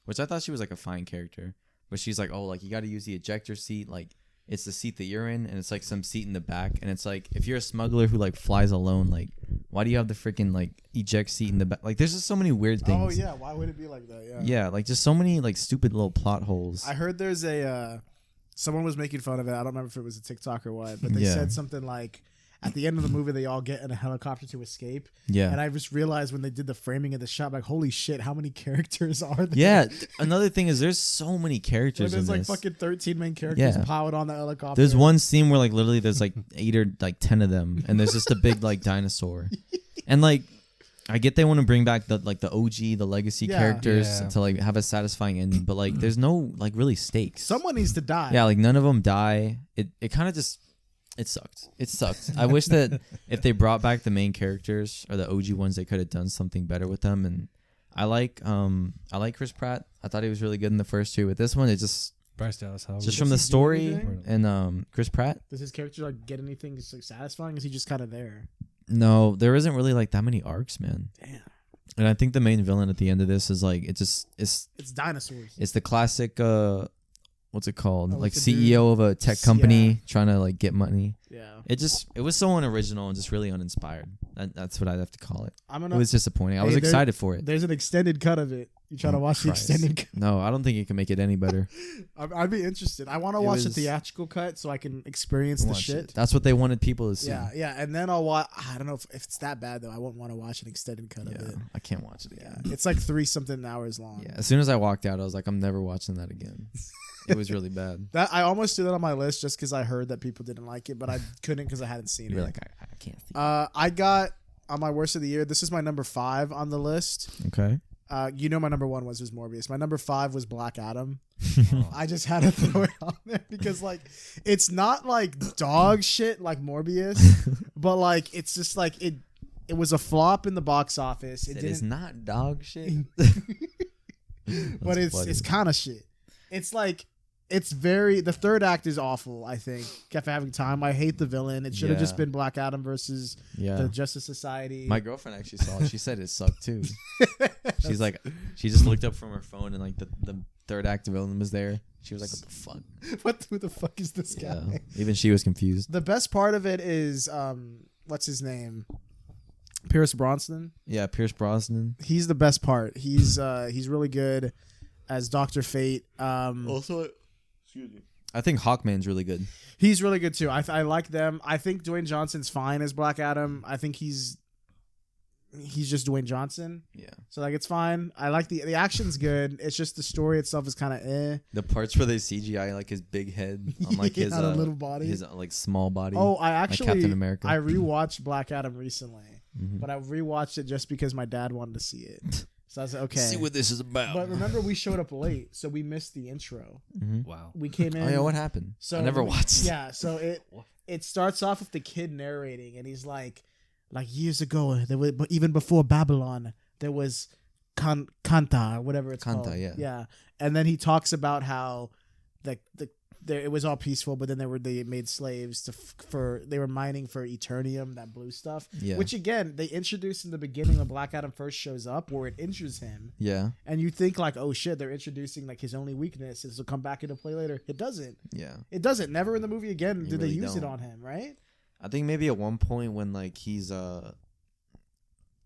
[SPEAKER 1] which I thought she was like a fine character, but she's like, oh, like you got to use the ejector seat. Like it's the seat that you're in and it's like some seat in the back. And it's like, if you're a smuggler who like flies alone, like why do you have the freaking like eject seat in the back? Like there's just so many weird things.
[SPEAKER 2] Oh yeah, why would it be like that? Yeah.
[SPEAKER 1] Yeah, like just so many like stupid little plot holes.
[SPEAKER 2] I heard there's someone was making fun of it. I don't remember if it was a TikTok or what, but they
[SPEAKER 1] Yeah.
[SPEAKER 2] said something like at the end of the movie they all get in a helicopter to escape.
[SPEAKER 1] Yeah.
[SPEAKER 2] And I just realized when they did the framing of the shot, like, holy shit, how many characters are there?
[SPEAKER 1] Yeah. Another thing is there's so many
[SPEAKER 2] Like,
[SPEAKER 1] characters in
[SPEAKER 2] there's like
[SPEAKER 1] this.
[SPEAKER 2] fucking 13 main characters
[SPEAKER 1] Yeah.
[SPEAKER 2] piled on the helicopter.
[SPEAKER 1] There's one scene where like literally there's like 8 or like 10 of them, and there's just a big like dinosaur. And like I get they want to bring back the OG, the legacy
[SPEAKER 2] Yeah.
[SPEAKER 1] characters
[SPEAKER 3] Yeah.
[SPEAKER 1] to like have a satisfying ending, but like there's no like really stakes.
[SPEAKER 2] Someone needs to die.
[SPEAKER 1] Yeah, like none of them die. It kind of just it sucked. It sucked. I wish that if they brought back the main characters or the OG ones, they could have done something better with them. And I like Chris Pratt. I thought he was really good in the first two, but this one it just
[SPEAKER 3] Bryce Dallas Howard.
[SPEAKER 1] from
[SPEAKER 2] Does
[SPEAKER 1] the
[SPEAKER 2] he do
[SPEAKER 1] story
[SPEAKER 2] anything?
[SPEAKER 1] and Chris Pratt.
[SPEAKER 2] Does his character like get anything like, satisfying? Is he just kind of there?
[SPEAKER 1] No, there isn't really like that many arcs, man.
[SPEAKER 2] Damn.
[SPEAKER 1] And I think the main villain at the end of this is like it's
[SPEAKER 2] It's dinosaurs.
[SPEAKER 1] it's the classic what's it called?
[SPEAKER 2] Oh,
[SPEAKER 1] like
[SPEAKER 2] like the
[SPEAKER 1] CEO of a tech company
[SPEAKER 2] Yeah.
[SPEAKER 1] trying to like get money.
[SPEAKER 2] Yeah.
[SPEAKER 1] It was so unoriginal and just really uninspired. That's what I'd have to call it.
[SPEAKER 2] I'm
[SPEAKER 1] It
[SPEAKER 2] gonna.
[SPEAKER 1] was disappointing. I
[SPEAKER 2] Hey,
[SPEAKER 1] was
[SPEAKER 2] there-
[SPEAKER 1] excited for it.
[SPEAKER 2] There's an extended cut of it. You trying to
[SPEAKER 1] Oh,
[SPEAKER 2] watch
[SPEAKER 1] Christ.
[SPEAKER 2] the extended cut?
[SPEAKER 1] No, I don't think you can make it any better.
[SPEAKER 2] I'd be interested. I want to
[SPEAKER 1] It
[SPEAKER 2] watch the
[SPEAKER 1] was-
[SPEAKER 2] theatrical cut so I can experience the
[SPEAKER 1] Watch
[SPEAKER 2] shit.
[SPEAKER 1] it. That's what they wanted people to see.
[SPEAKER 2] Yeah, yeah, and then I'll watch. I don't know if it's that bad though. I won't want to watch an extended cut of
[SPEAKER 1] Yeah,
[SPEAKER 2] it.
[SPEAKER 1] I can't watch it
[SPEAKER 2] Yeah,
[SPEAKER 1] again.
[SPEAKER 2] it's like 3-something hours long.
[SPEAKER 1] Yeah, as soon as I walked out, I was like, I'm never watching that again. It was really bad.
[SPEAKER 2] That I almost did that on my list just because I heard that people didn't like it, but I couldn't because I hadn't seen
[SPEAKER 1] You're
[SPEAKER 2] it.
[SPEAKER 1] like, I can't see.
[SPEAKER 2] I got on my worst of the year. This is my number 5 on the list.
[SPEAKER 1] Okay.
[SPEAKER 2] You know, my number 1 was Morbius. My number 5 was Black Adam. I just had to throw it on there because, like, it's not like dog shit like Morbius, but like it's just like it. It was a flop in the box office. It
[SPEAKER 1] It is
[SPEAKER 2] didn't,
[SPEAKER 1] not dog shit.
[SPEAKER 2] but it's kind of shit. It's like it's very. The third act is awful. I think kept having time. I hate the villain. It should have just
[SPEAKER 1] Yeah.
[SPEAKER 2] been Black Adam versus
[SPEAKER 1] Yeah.
[SPEAKER 2] the Justice Society.
[SPEAKER 1] My girlfriend actually saw it. She said it sucked too. She's like, she just looked up from her phone and like the third act villain was there. She was like, "What the fuck?
[SPEAKER 2] Who the fuck is this
[SPEAKER 1] Yeah.
[SPEAKER 2] guy?
[SPEAKER 1] Even she was confused.
[SPEAKER 2] The best part of it is what's his name? Pierce Brosnan.
[SPEAKER 1] Yeah, Pierce Brosnan.
[SPEAKER 2] He's the best part. He's really good as Dr. Fate.
[SPEAKER 1] Also, excuse me. I think Hawkman's really good.
[SPEAKER 2] He's really good too. I like them. I think Dwayne Johnson's fine as Black Adam. I think he's just Dwayne Johnson.
[SPEAKER 1] Yeah.
[SPEAKER 2] So like it's fine. I like the action's good. It's just the story itself is kind of eh.
[SPEAKER 1] The parts where they CGI like his big head on like his
[SPEAKER 2] on a little body.
[SPEAKER 1] his like small body.
[SPEAKER 2] Oh, I
[SPEAKER 1] like
[SPEAKER 2] actually
[SPEAKER 1] Captain America.
[SPEAKER 2] I rewatched Black Adam recently,
[SPEAKER 1] Mhm.
[SPEAKER 2] but I rewatched it just because my dad wanted to see it. So I was like, okay.
[SPEAKER 1] See what this is about.
[SPEAKER 2] But remember, we showed up late, so we missed the intro.
[SPEAKER 1] Mhm.
[SPEAKER 3] Wow.
[SPEAKER 2] We came in.
[SPEAKER 1] Oh yeah, what happened?
[SPEAKER 2] So
[SPEAKER 1] I never watched.
[SPEAKER 2] Yeah, so it starts off with the kid narrating, and he's like years ago, there was, but even before Babylon, there was Kanta, or whatever it's called.
[SPEAKER 1] Kanta, yeah.
[SPEAKER 2] Yeah, and then he talks about how it was all peaceful, but then they made slaves they were mining for Eternium, that blue stuff.
[SPEAKER 1] Yeah.
[SPEAKER 2] Which again they introduced in the beginning when Black Adam first shows up, where it injures him.
[SPEAKER 1] Yeah.
[SPEAKER 2] And you think like, oh shit, they're introducing like his only weakness. This will come back into play later. It doesn't.
[SPEAKER 1] Yeah.
[SPEAKER 2] It doesn't. Never in the movie again
[SPEAKER 1] You
[SPEAKER 2] did they
[SPEAKER 1] really
[SPEAKER 2] use it
[SPEAKER 1] don't.
[SPEAKER 2] on him, right?
[SPEAKER 1] I think maybe at one point when like he's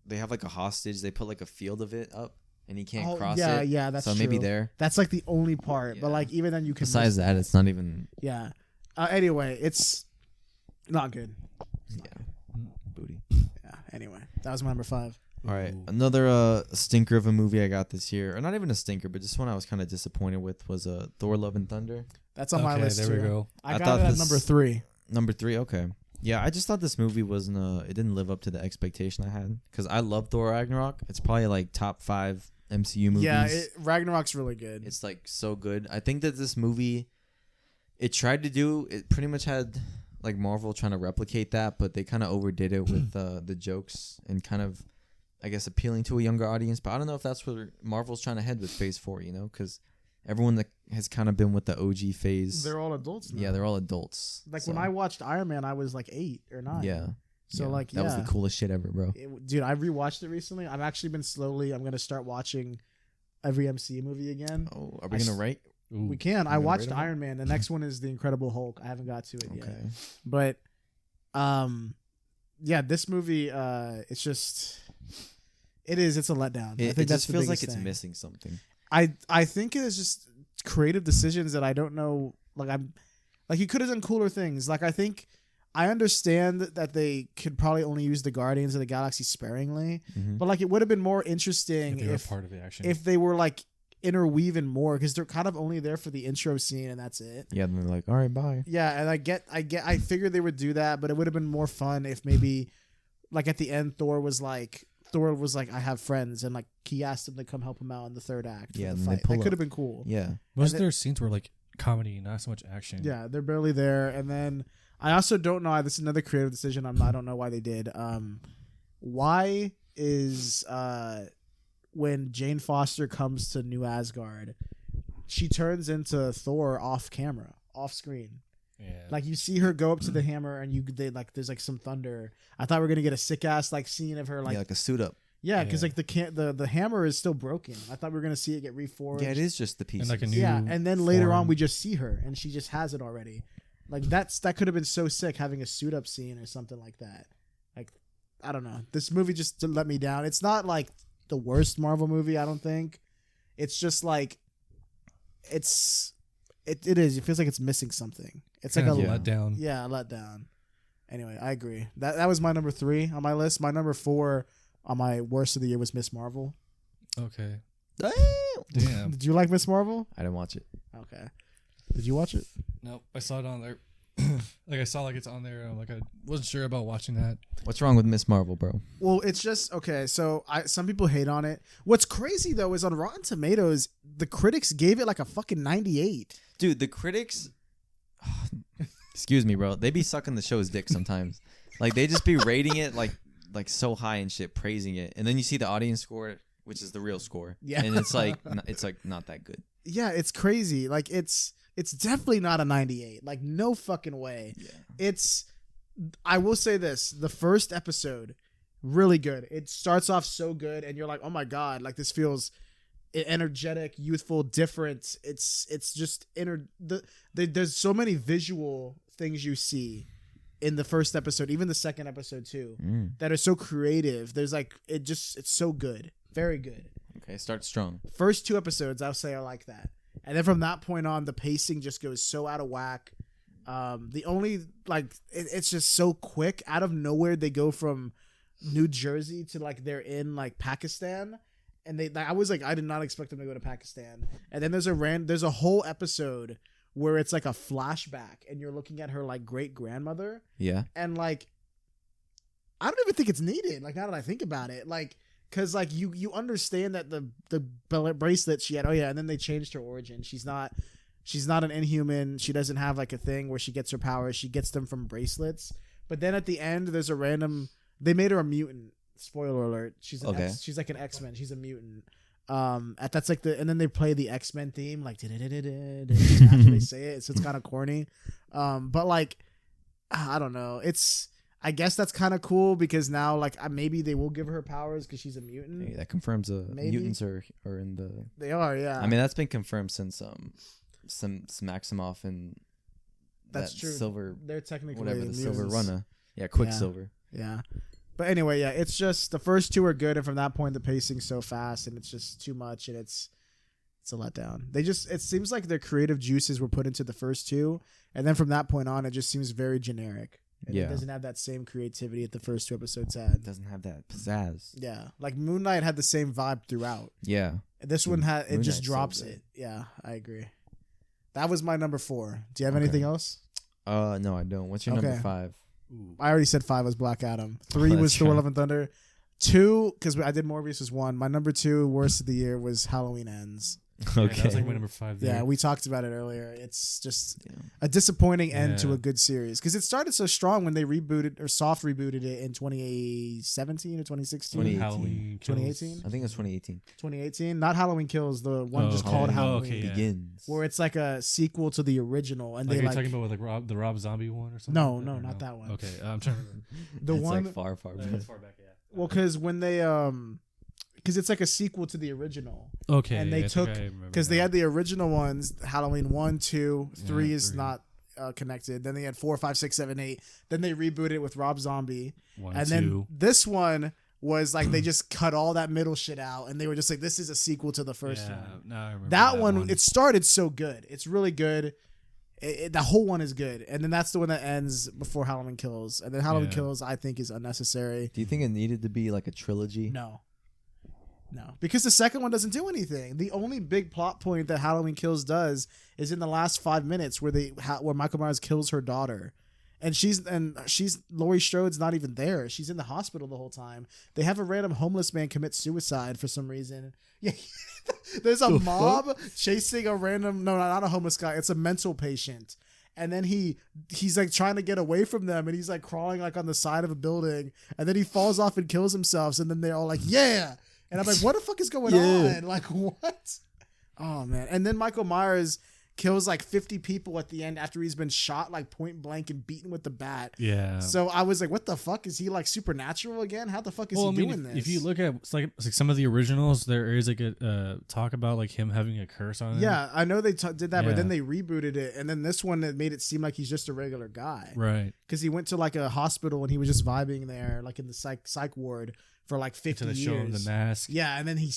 [SPEAKER 1] they have like a hostage, they put like a field of it up and he can't cross
[SPEAKER 2] yeah,
[SPEAKER 1] it.
[SPEAKER 2] yeah, that's
[SPEAKER 1] so maybe
[SPEAKER 2] true.
[SPEAKER 1] there.
[SPEAKER 2] That's like the only part. But
[SPEAKER 1] Yeah.
[SPEAKER 2] like even then you can
[SPEAKER 1] Besides that, it's not even.
[SPEAKER 2] yeah. Anyway, it's not good.
[SPEAKER 1] Yeah. Booty.
[SPEAKER 2] Yeah. Anyway, that was my number 5.
[SPEAKER 1] All right,
[SPEAKER 3] Ooh.
[SPEAKER 1] another stinker of a movie I got this year, or not even a stinker, but just one I was kind of disappointed with was Thor: Love and Thunder.
[SPEAKER 2] That's on my list
[SPEAKER 3] there
[SPEAKER 2] too.
[SPEAKER 3] we go.
[SPEAKER 2] I
[SPEAKER 1] I
[SPEAKER 2] got
[SPEAKER 1] thought
[SPEAKER 2] it at
[SPEAKER 1] this-
[SPEAKER 2] number 3.
[SPEAKER 1] Number 3, okay. Yeah, I just thought this movie wasn't it didn't live up to the expectation I had because I love Thor Ragnarok. It's probably like top 5 MCU movies.
[SPEAKER 2] Yeah, Ragnarok's really good.
[SPEAKER 1] It's like so good. I think that this movie, it pretty much had like Marvel trying to replicate that, but they kind of overdid it with the jokes and kind of, I guess, appealing to a younger audience. But I don't know if that's where Marvel's trying to head with Phase 4, because everyone that has kind of been with the OG phase,
[SPEAKER 2] They're all adults now.
[SPEAKER 1] yeah, they're all adults.
[SPEAKER 2] Like
[SPEAKER 1] So,
[SPEAKER 2] when I watched Iron Man, I was like 8 or 9.
[SPEAKER 1] yeah.
[SPEAKER 2] So
[SPEAKER 1] yeah,
[SPEAKER 2] like
[SPEAKER 1] that was
[SPEAKER 2] yeah.
[SPEAKER 1] the coolest shit ever, bro.
[SPEAKER 2] Dude, I rewatched it recently. I've actually been I'm gonna start watching every MCU movie again.
[SPEAKER 1] Oh, are we gonna rate?
[SPEAKER 3] Ooh.
[SPEAKER 2] We can. I
[SPEAKER 1] gonna
[SPEAKER 2] watched
[SPEAKER 1] rate 'em?
[SPEAKER 2] Iron Man. The next one is the Incredible Hulk. I haven't got to it yet.
[SPEAKER 1] Okay.
[SPEAKER 2] But yeah, this movie it's a letdown. I
[SPEAKER 1] It
[SPEAKER 2] think that's
[SPEAKER 1] just
[SPEAKER 2] the
[SPEAKER 1] feels like
[SPEAKER 2] biggest
[SPEAKER 1] it's
[SPEAKER 2] thing.
[SPEAKER 1] missing something.
[SPEAKER 2] I think it is just creative decisions that I don't know. Like you could have done cooler things. Like I understand that they could probably only use the Guardians of the Galaxy sparingly,
[SPEAKER 1] Mhm.
[SPEAKER 2] but like it would have been more interesting
[SPEAKER 3] They were
[SPEAKER 2] if
[SPEAKER 3] part of the action.
[SPEAKER 2] if they were like interweaving more, because they're kind of only there for the intro scene and that's it.
[SPEAKER 1] Yeah, and they're like, all right, bye.
[SPEAKER 2] Yeah, and I figured they would do that, but it would have been more fun if maybe like at the end Thor was like I have friends, and like he asked him to come help him out in the third act.
[SPEAKER 1] Yeah,
[SPEAKER 2] for the
[SPEAKER 1] and they
[SPEAKER 2] fight.
[SPEAKER 1] pull
[SPEAKER 2] That could
[SPEAKER 1] up.
[SPEAKER 2] have been cool.
[SPEAKER 1] Yeah.
[SPEAKER 3] Most
[SPEAKER 2] and
[SPEAKER 3] of their scenes were like comedy, not so much action.
[SPEAKER 2] Yeah, they're barely there. And then I also don't know. This is another creative decision. I don't know why they did. Why is when Jane Foster comes to New Asgard, she turns into Thor off camera, off screen.
[SPEAKER 3] Yeah.
[SPEAKER 2] Like you see her go up to the hammer, and there's like some thunder. I thought we were gonna get a sick ass like scene of her
[SPEAKER 1] Like, like a suit up.
[SPEAKER 2] yeah, because
[SPEAKER 3] Yeah.
[SPEAKER 2] like the hammer is still broken. I thought we were gonna see it get reforged.
[SPEAKER 1] Yeah, it is just the pieces.
[SPEAKER 3] like a new-
[SPEAKER 2] Yeah, and then later on
[SPEAKER 3] form.
[SPEAKER 2] we just see her and she just has it already. Like that could have been so sick having a suit up scene or something like that. Like I don't know. This movie just let me down. It's not like the worst Marvel movie, I don't think. It's just like it is. It feels like it's missing something. It's
[SPEAKER 3] kind
[SPEAKER 2] like
[SPEAKER 3] of
[SPEAKER 2] a
[SPEAKER 1] Yeah.
[SPEAKER 3] letdown.
[SPEAKER 2] yeah, let down. Anyway, I agree. That was my number 3 on my list. My number 4 on my worst of the year was Miss Marvel.
[SPEAKER 3] Okay.
[SPEAKER 1] Damn.
[SPEAKER 3] Damn.
[SPEAKER 2] Did you like Miss Marvel?
[SPEAKER 1] I didn't watch it.
[SPEAKER 2] Okay. Did you watch it?
[SPEAKER 3] Nope. I saw it on there. Like I saw like it's on there. And I'm like I wasn't sure about watching that.
[SPEAKER 1] What's wrong with Miss Marvel, bro?
[SPEAKER 2] Well, it's just okay. So some people hate on it. What's crazy though is on Rotten Tomatoes, the critics gave it like a fucking 98.
[SPEAKER 1] Dude, the critics. Excuse me, bro. They be sucking the show's dick sometimes. Like they just be rating it like so high and shit, praising it, and then you see the audience score, which is the real score.
[SPEAKER 2] Yeah.
[SPEAKER 1] And it's like not that good.
[SPEAKER 2] Yeah, it's crazy. Like it's definitely not a 98. Like no fucking way.
[SPEAKER 1] Yeah.
[SPEAKER 2] I will say this, the first episode really good. It starts off so good and you're like, "Oh my god, like this feels energetic, youthful, different. It's just there's so many visual things you see in the first episode, even the second episode too, that are so creative. There's like it's so good, very good.
[SPEAKER 1] Okay, start strong.
[SPEAKER 2] First 2 episodes I'll say are like that, and then from that point on, the pacing just goes so out of whack. The only like it's just so quick. Out of nowhere, they go from New Jersey to like they're in like Pakistan, and I was like, I did not expect them to go to Pakistan. And then there's a whole episode where it's like a flashback, and you're looking at her like great grandmother.
[SPEAKER 1] Yeah.
[SPEAKER 2] And like, I don't even think it's needed. Like now that I think about it, like. Cause like you understand that the bracelet she had. Oh yeah, and then they changed her origin. She's not an Inhuman. She doesn't have like a thing where she gets her powers. She gets them from bracelets. But then at the end, there's a random. They made her a mutant. Spoiler alert. She's she's like an X-Men. She's a mutant. That's like and then they play the X-Men theme like after they say it. So it's kind of corny. But like, I don't know. I guess that's kind of cool because now like maybe they will give her powers because she's a mutant.
[SPEAKER 1] Hey, that confirms mutants are in the.
[SPEAKER 2] They are, yeah.
[SPEAKER 1] I mean, that's been confirmed since some Maximoff and
[SPEAKER 2] that's
[SPEAKER 1] that
[SPEAKER 2] true.
[SPEAKER 1] Silver.
[SPEAKER 2] They're technically
[SPEAKER 1] whatever the
[SPEAKER 2] mutants.
[SPEAKER 1] Silver Runner. Yeah, Quicksilver.
[SPEAKER 2] Yeah. But anyway, yeah, it's just the first 2 are good, and from that point the pacing's so fast and it's just too much, and it's a letdown. It seems like their creative juices were put into the first 2, and then from that point on it just seems very generic. And it doesn't have that same creativity that the first 2 episodes had.
[SPEAKER 1] It doesn't have that pizzazz.
[SPEAKER 2] Yeah. Like Moon Knight had the same vibe throughout.
[SPEAKER 1] Yeah.
[SPEAKER 2] This one
[SPEAKER 1] Moon
[SPEAKER 2] just
[SPEAKER 1] Knight's
[SPEAKER 2] drops
[SPEAKER 1] so
[SPEAKER 2] it. Yeah, I agree. That was my number 4. Do you have anything else?
[SPEAKER 1] No, I don't. What's your number 5?
[SPEAKER 3] Ooh.
[SPEAKER 2] I already said 5 was Black Adam. 3 was Thor: Love and Thunder. 2, because I did Morbius was 1. My number 2 worst of the year was Halloween Ends.
[SPEAKER 3] Okay, that was like my number 5 there.
[SPEAKER 2] Yeah, we talked about it earlier. It's just a disappointing end to
[SPEAKER 3] Yeah.
[SPEAKER 2] a good series because it started so strong when they rebooted or soft rebooted it in 2017 or 2016.
[SPEAKER 1] 2018.
[SPEAKER 3] Halloween Kills.
[SPEAKER 2] 2018?
[SPEAKER 1] I think it was 2018.
[SPEAKER 2] 2018, not Halloween Kills, the one
[SPEAKER 3] Oh,
[SPEAKER 2] just
[SPEAKER 3] okay.
[SPEAKER 2] called
[SPEAKER 3] Oh,
[SPEAKER 2] Halloween,
[SPEAKER 3] okay, yeah.
[SPEAKER 1] Begins.
[SPEAKER 2] where it's like a sequel to the original, and
[SPEAKER 3] Like
[SPEAKER 2] they
[SPEAKER 3] you're
[SPEAKER 2] like
[SPEAKER 3] talking about with like the Rob Zombie one or something?
[SPEAKER 2] No,
[SPEAKER 3] like that,
[SPEAKER 2] no,
[SPEAKER 3] or
[SPEAKER 2] not that one.
[SPEAKER 3] Okay, I'm trying to remember.
[SPEAKER 2] the
[SPEAKER 1] it's
[SPEAKER 2] one
[SPEAKER 1] like far back.
[SPEAKER 3] That's far back, yeah.
[SPEAKER 2] well, because when they because it's like a sequel to the original.
[SPEAKER 3] Okay,
[SPEAKER 2] And they
[SPEAKER 3] I
[SPEAKER 2] took-
[SPEAKER 3] think I remember
[SPEAKER 2] Because they
[SPEAKER 3] now.
[SPEAKER 2] had the original ones, Halloween 1, 2, 3
[SPEAKER 3] Yeah,
[SPEAKER 2] is
[SPEAKER 3] 3.
[SPEAKER 2] not connected. Then they had 4, 5, 6, 7, 8. Then they rebooted it with Rob Zombie.
[SPEAKER 3] 1,
[SPEAKER 2] And
[SPEAKER 3] 2.
[SPEAKER 2] then this one was like they just cut all that middle shit out, and they were just like, this is a sequel to the first
[SPEAKER 3] yeah,
[SPEAKER 2] one.
[SPEAKER 3] now I remember
[SPEAKER 2] That one, it started so good. It's really good. The whole one is good. And then that's the one that ends before Halloween Kills. And then Halloween
[SPEAKER 3] Yeah.
[SPEAKER 2] Kills, I think, is unnecessary.
[SPEAKER 1] Do you think it needed to be like a trilogy?
[SPEAKER 2] No. Because the second one doesn't do anything. The only big plot point that Halloween Kills does is in the last 5 minutes where where Michael Myers kills her daughter. And she's Laurie Strode's not even there. She's in the hospital the whole time. They have a random homeless man commit suicide for some reason. Yeah. There's a mob chasing a random not a homeless guy. It's a mental patient. And then he's like trying to get away from them, and he's like crawling like on the side of a building, and then he falls off and kills himself, and then they're all like, yeah. And I'm like, what the fuck is going on? Like, what? Oh, man. And then Michael Myers kills like 50 people at the end after he's been shot like point blank and beaten with the bat.
[SPEAKER 3] Yeah.
[SPEAKER 2] So I was like, what the fuck? Is he like supernatural again? How the fuck is he doing this?
[SPEAKER 3] If you look at it's like some of the originals, there is like a talk about like him having a curse on him.
[SPEAKER 2] Yeah, I know they did that, but
[SPEAKER 3] Yeah.
[SPEAKER 2] then they rebooted it. And then this one, it made it seem like he's just a regular guy.
[SPEAKER 3] Right.
[SPEAKER 2] Because he went to like a hospital and he was just vibing there, like in the psych ward for like 50
[SPEAKER 3] Until they
[SPEAKER 2] years.
[SPEAKER 3] show him the mask.
[SPEAKER 2] Yeah, and then he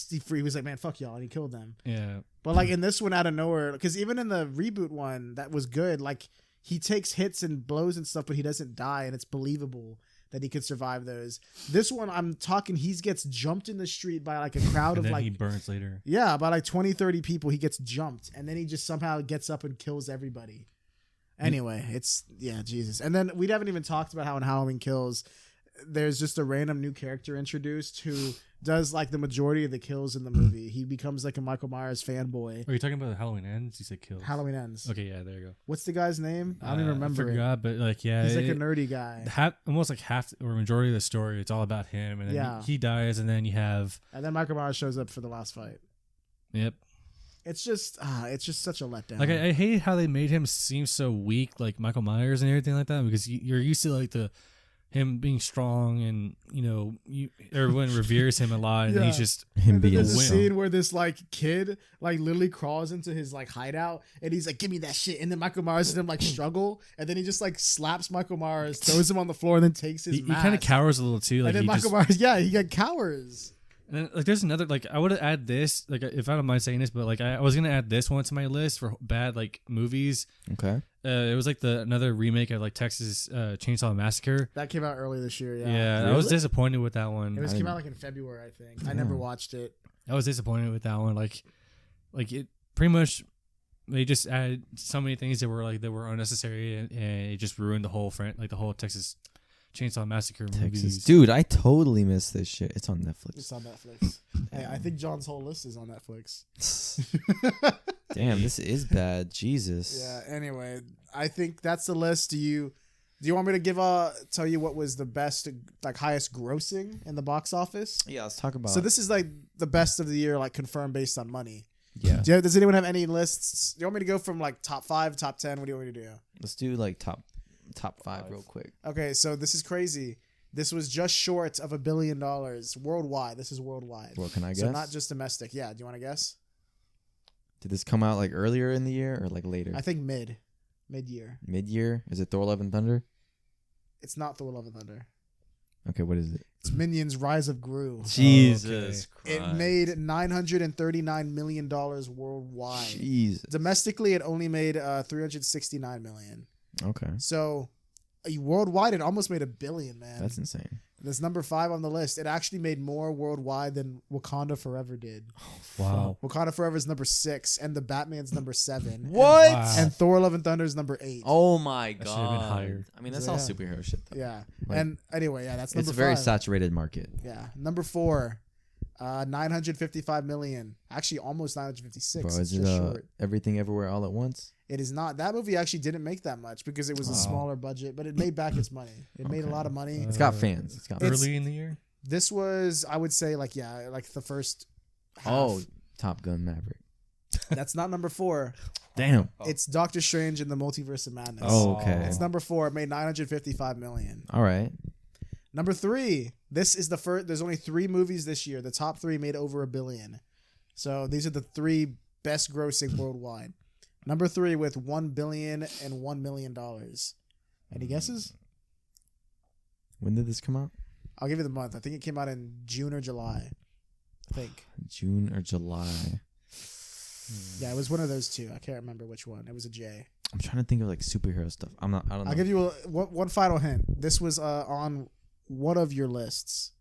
[SPEAKER 2] was like, man, fuck y'all, and he killed them.
[SPEAKER 3] Yeah.
[SPEAKER 2] But like in this one, out of nowhere, because even in the reboot one, that was good. Like he takes hits and blows and stuff, but he doesn't die, and it's believable that he could survive those. This one, I'm talking, he gets jumped in the street by like a crowd
[SPEAKER 3] And
[SPEAKER 2] of
[SPEAKER 3] then
[SPEAKER 2] like
[SPEAKER 3] he burns later.
[SPEAKER 2] yeah, by like 20, 30 people. He gets jumped, and then he just somehow gets up and kills everybody. Anyway, it's Jesus. And then we haven't even talked about how in Halloween Kills, there's just a random new character introduced who does like the majority of the kills in the movie. He becomes like a Michael Myers fanboy.
[SPEAKER 3] Are you talking about Halloween Ends? You said Kills.
[SPEAKER 2] Halloween Ends.
[SPEAKER 3] Okay, yeah, there you go.
[SPEAKER 2] What's the guy's name? I don't even remember.
[SPEAKER 3] I forgot, but like, yeah,
[SPEAKER 2] He's like a nerdy guy.
[SPEAKER 3] almost like half or majority of the story. It's all about him, and then
[SPEAKER 2] Yeah.
[SPEAKER 3] he dies, and then you have
[SPEAKER 2] And then Michael Myers shows up for the last fight.
[SPEAKER 3] yep.
[SPEAKER 2] It's just such a letdown.
[SPEAKER 3] Like I hate how they made him seem so weak, like Michael Myers and everything like that, because you're used to like the him being strong, and everyone reveres him a lot, and
[SPEAKER 2] Yeah.
[SPEAKER 3] he's just
[SPEAKER 1] Him
[SPEAKER 2] And then
[SPEAKER 1] being
[SPEAKER 2] there's a
[SPEAKER 3] win.
[SPEAKER 2] scene where this like kid like literally crawls into his like hideout and he's like, "Give me that shit," and then Michael Myers and him like struggle, and then he just like slaps Michael Myers, throws him on the floor, and then takes his
[SPEAKER 3] he
[SPEAKER 2] mask.
[SPEAKER 3] kind of cowers a little too. Like
[SPEAKER 2] and then
[SPEAKER 3] he
[SPEAKER 2] Michael
[SPEAKER 3] just,
[SPEAKER 2] Myers, yeah, he got cowers.
[SPEAKER 3] and then, like there's another, like I would add this, like if I don't mind saying this, but like I was gonna add this one to my list for bad like movies.
[SPEAKER 1] Okay.
[SPEAKER 3] It was like another remake of like Texas Chainsaw Massacre.
[SPEAKER 2] That came out early this year.
[SPEAKER 3] Yeah,
[SPEAKER 2] Yeah,
[SPEAKER 3] I was
[SPEAKER 1] Really?
[SPEAKER 3] disappointed with that
[SPEAKER 2] it
[SPEAKER 3] one.
[SPEAKER 2] was
[SPEAKER 1] I
[SPEAKER 2] came
[SPEAKER 1] didn't-
[SPEAKER 2] out like in February, I think. I never
[SPEAKER 1] Yeah.
[SPEAKER 2] watched it.
[SPEAKER 3] I was disappointed with that one. Like it pretty much they just added so many things that were unnecessary, and it just ruined the whole the whole Texas Chainsaw Massacre
[SPEAKER 1] Texas.
[SPEAKER 3] movies.
[SPEAKER 1] Dude, I totally missed this shit. It's on Netflix.
[SPEAKER 2] It's on Netflix. Hey, I think John's whole list is on Netflix.
[SPEAKER 1] Damn, this is bad. Jesus.
[SPEAKER 2] Yeah. Anyway, I think that's the list. Do you want me to tell you what was the best, like highest grossing in the box office?
[SPEAKER 1] Yeah, let's talk about.
[SPEAKER 2] So this is like the best of the year, like confirmed based on money.
[SPEAKER 1] Yeah.
[SPEAKER 2] Does anyone have any lists? Do you want me to go from like top 5, top 10? What do you want me to do?
[SPEAKER 1] Let's do like top five real quick.
[SPEAKER 2] Okay, so this is crazy. This was just short of $1 billion worldwide. This is worldwide.
[SPEAKER 1] Well, can I guess?
[SPEAKER 2] So not just domestic. Yeah. Do you want to guess?
[SPEAKER 1] Did this come out like earlier in the year or like later?
[SPEAKER 2] I think mid-year.
[SPEAKER 1] Mid-year? Is it Thor: Love and Thunder?
[SPEAKER 2] It's not Thor: Love and Thunder.
[SPEAKER 1] Okay, what is it?
[SPEAKER 2] It's Minions: Rise of Gru.
[SPEAKER 1] Jesus
[SPEAKER 2] It
[SPEAKER 1] Christ.
[SPEAKER 2] made $939 million worldwide.
[SPEAKER 1] Jesus.
[SPEAKER 2] Domestically, it only made $369 million.
[SPEAKER 1] Okay.
[SPEAKER 2] So worldwide, it almost made $1 billion, man.
[SPEAKER 1] That's insane.
[SPEAKER 2] That's number 5 on the list. It actually made more worldwide than Wakanda Forever did.
[SPEAKER 3] Wow.
[SPEAKER 2] Wakanda Forever is number 6, and the Batman's number 7.
[SPEAKER 1] What?
[SPEAKER 3] Wow.
[SPEAKER 2] And Thor: Love and Thunder is number 8.
[SPEAKER 1] Oh my
[SPEAKER 3] That
[SPEAKER 1] god.
[SPEAKER 3] should've been higher.
[SPEAKER 1] I mean, that's
[SPEAKER 2] So,
[SPEAKER 1] all
[SPEAKER 2] yeah.
[SPEAKER 1] superhero shit though.
[SPEAKER 2] Yeah.
[SPEAKER 1] Like,
[SPEAKER 2] And anyway, yeah, that's number
[SPEAKER 1] It's a very
[SPEAKER 2] 5.
[SPEAKER 1] saturated market.
[SPEAKER 2] Yeah. Number 4, 955 million. Actually, almost 956.
[SPEAKER 1] Bro,
[SPEAKER 2] It's
[SPEAKER 1] is it
[SPEAKER 2] just short.
[SPEAKER 1] Everything Everywhere All at Once?
[SPEAKER 2] It is not. That movie actually didn't make that much because it was a
[SPEAKER 3] Wow.
[SPEAKER 2] smaller budget, but it made back its money. It made a
[SPEAKER 1] Okay.
[SPEAKER 2] lot of money.
[SPEAKER 1] It's got fans. It's got
[SPEAKER 2] It's-
[SPEAKER 3] Early in the year.
[SPEAKER 2] This was, I would say, like the first half.
[SPEAKER 1] Oh, Top Gun Maverick.
[SPEAKER 2] That's not number 4.
[SPEAKER 1] Damn.
[SPEAKER 2] It's Doctor Strange in the Multiverse of Madness.
[SPEAKER 1] Oh, okay.
[SPEAKER 2] It's number 4. It made 955 million.
[SPEAKER 1] All right.
[SPEAKER 2] Number 3. This is the first. There's only 3 movies this year. The top 3 made over $1 billion. So these are the 3 best grossing worldwide. Number 3 with $1 billion and $1 million. Any guesses?
[SPEAKER 1] When did this come out?
[SPEAKER 2] I'll give you the month. I think it came out in June or July. I think.
[SPEAKER 1] June or July?
[SPEAKER 2] Yeah, it was one of those 2. I can't remember which one. It was a J.
[SPEAKER 1] I'm trying to think of like superhero stuff. I don't know.
[SPEAKER 2] I'll give you one final hint. This was on one of your lists.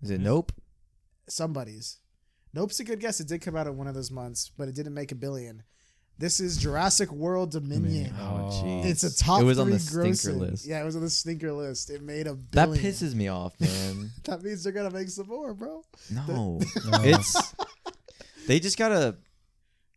[SPEAKER 1] Is it Nope?
[SPEAKER 2] Somebody's. Nope's a good guess. It did come out in one of those months, but it didn't make $1 billion. This is Jurassic World Dominion.
[SPEAKER 1] Oh,
[SPEAKER 3] Oh.
[SPEAKER 1] jeez.
[SPEAKER 2] It's a top
[SPEAKER 1] It was
[SPEAKER 2] 3
[SPEAKER 1] on the
[SPEAKER 2] grossing.
[SPEAKER 1] stinker list.
[SPEAKER 2] Yeah, it was on the stinker list. It made $1
[SPEAKER 1] That
[SPEAKER 2] billion.
[SPEAKER 1] pisses me off, man.
[SPEAKER 2] That means they're gonna make some more, bro.
[SPEAKER 1] No.
[SPEAKER 3] No.
[SPEAKER 1] It's they just gotta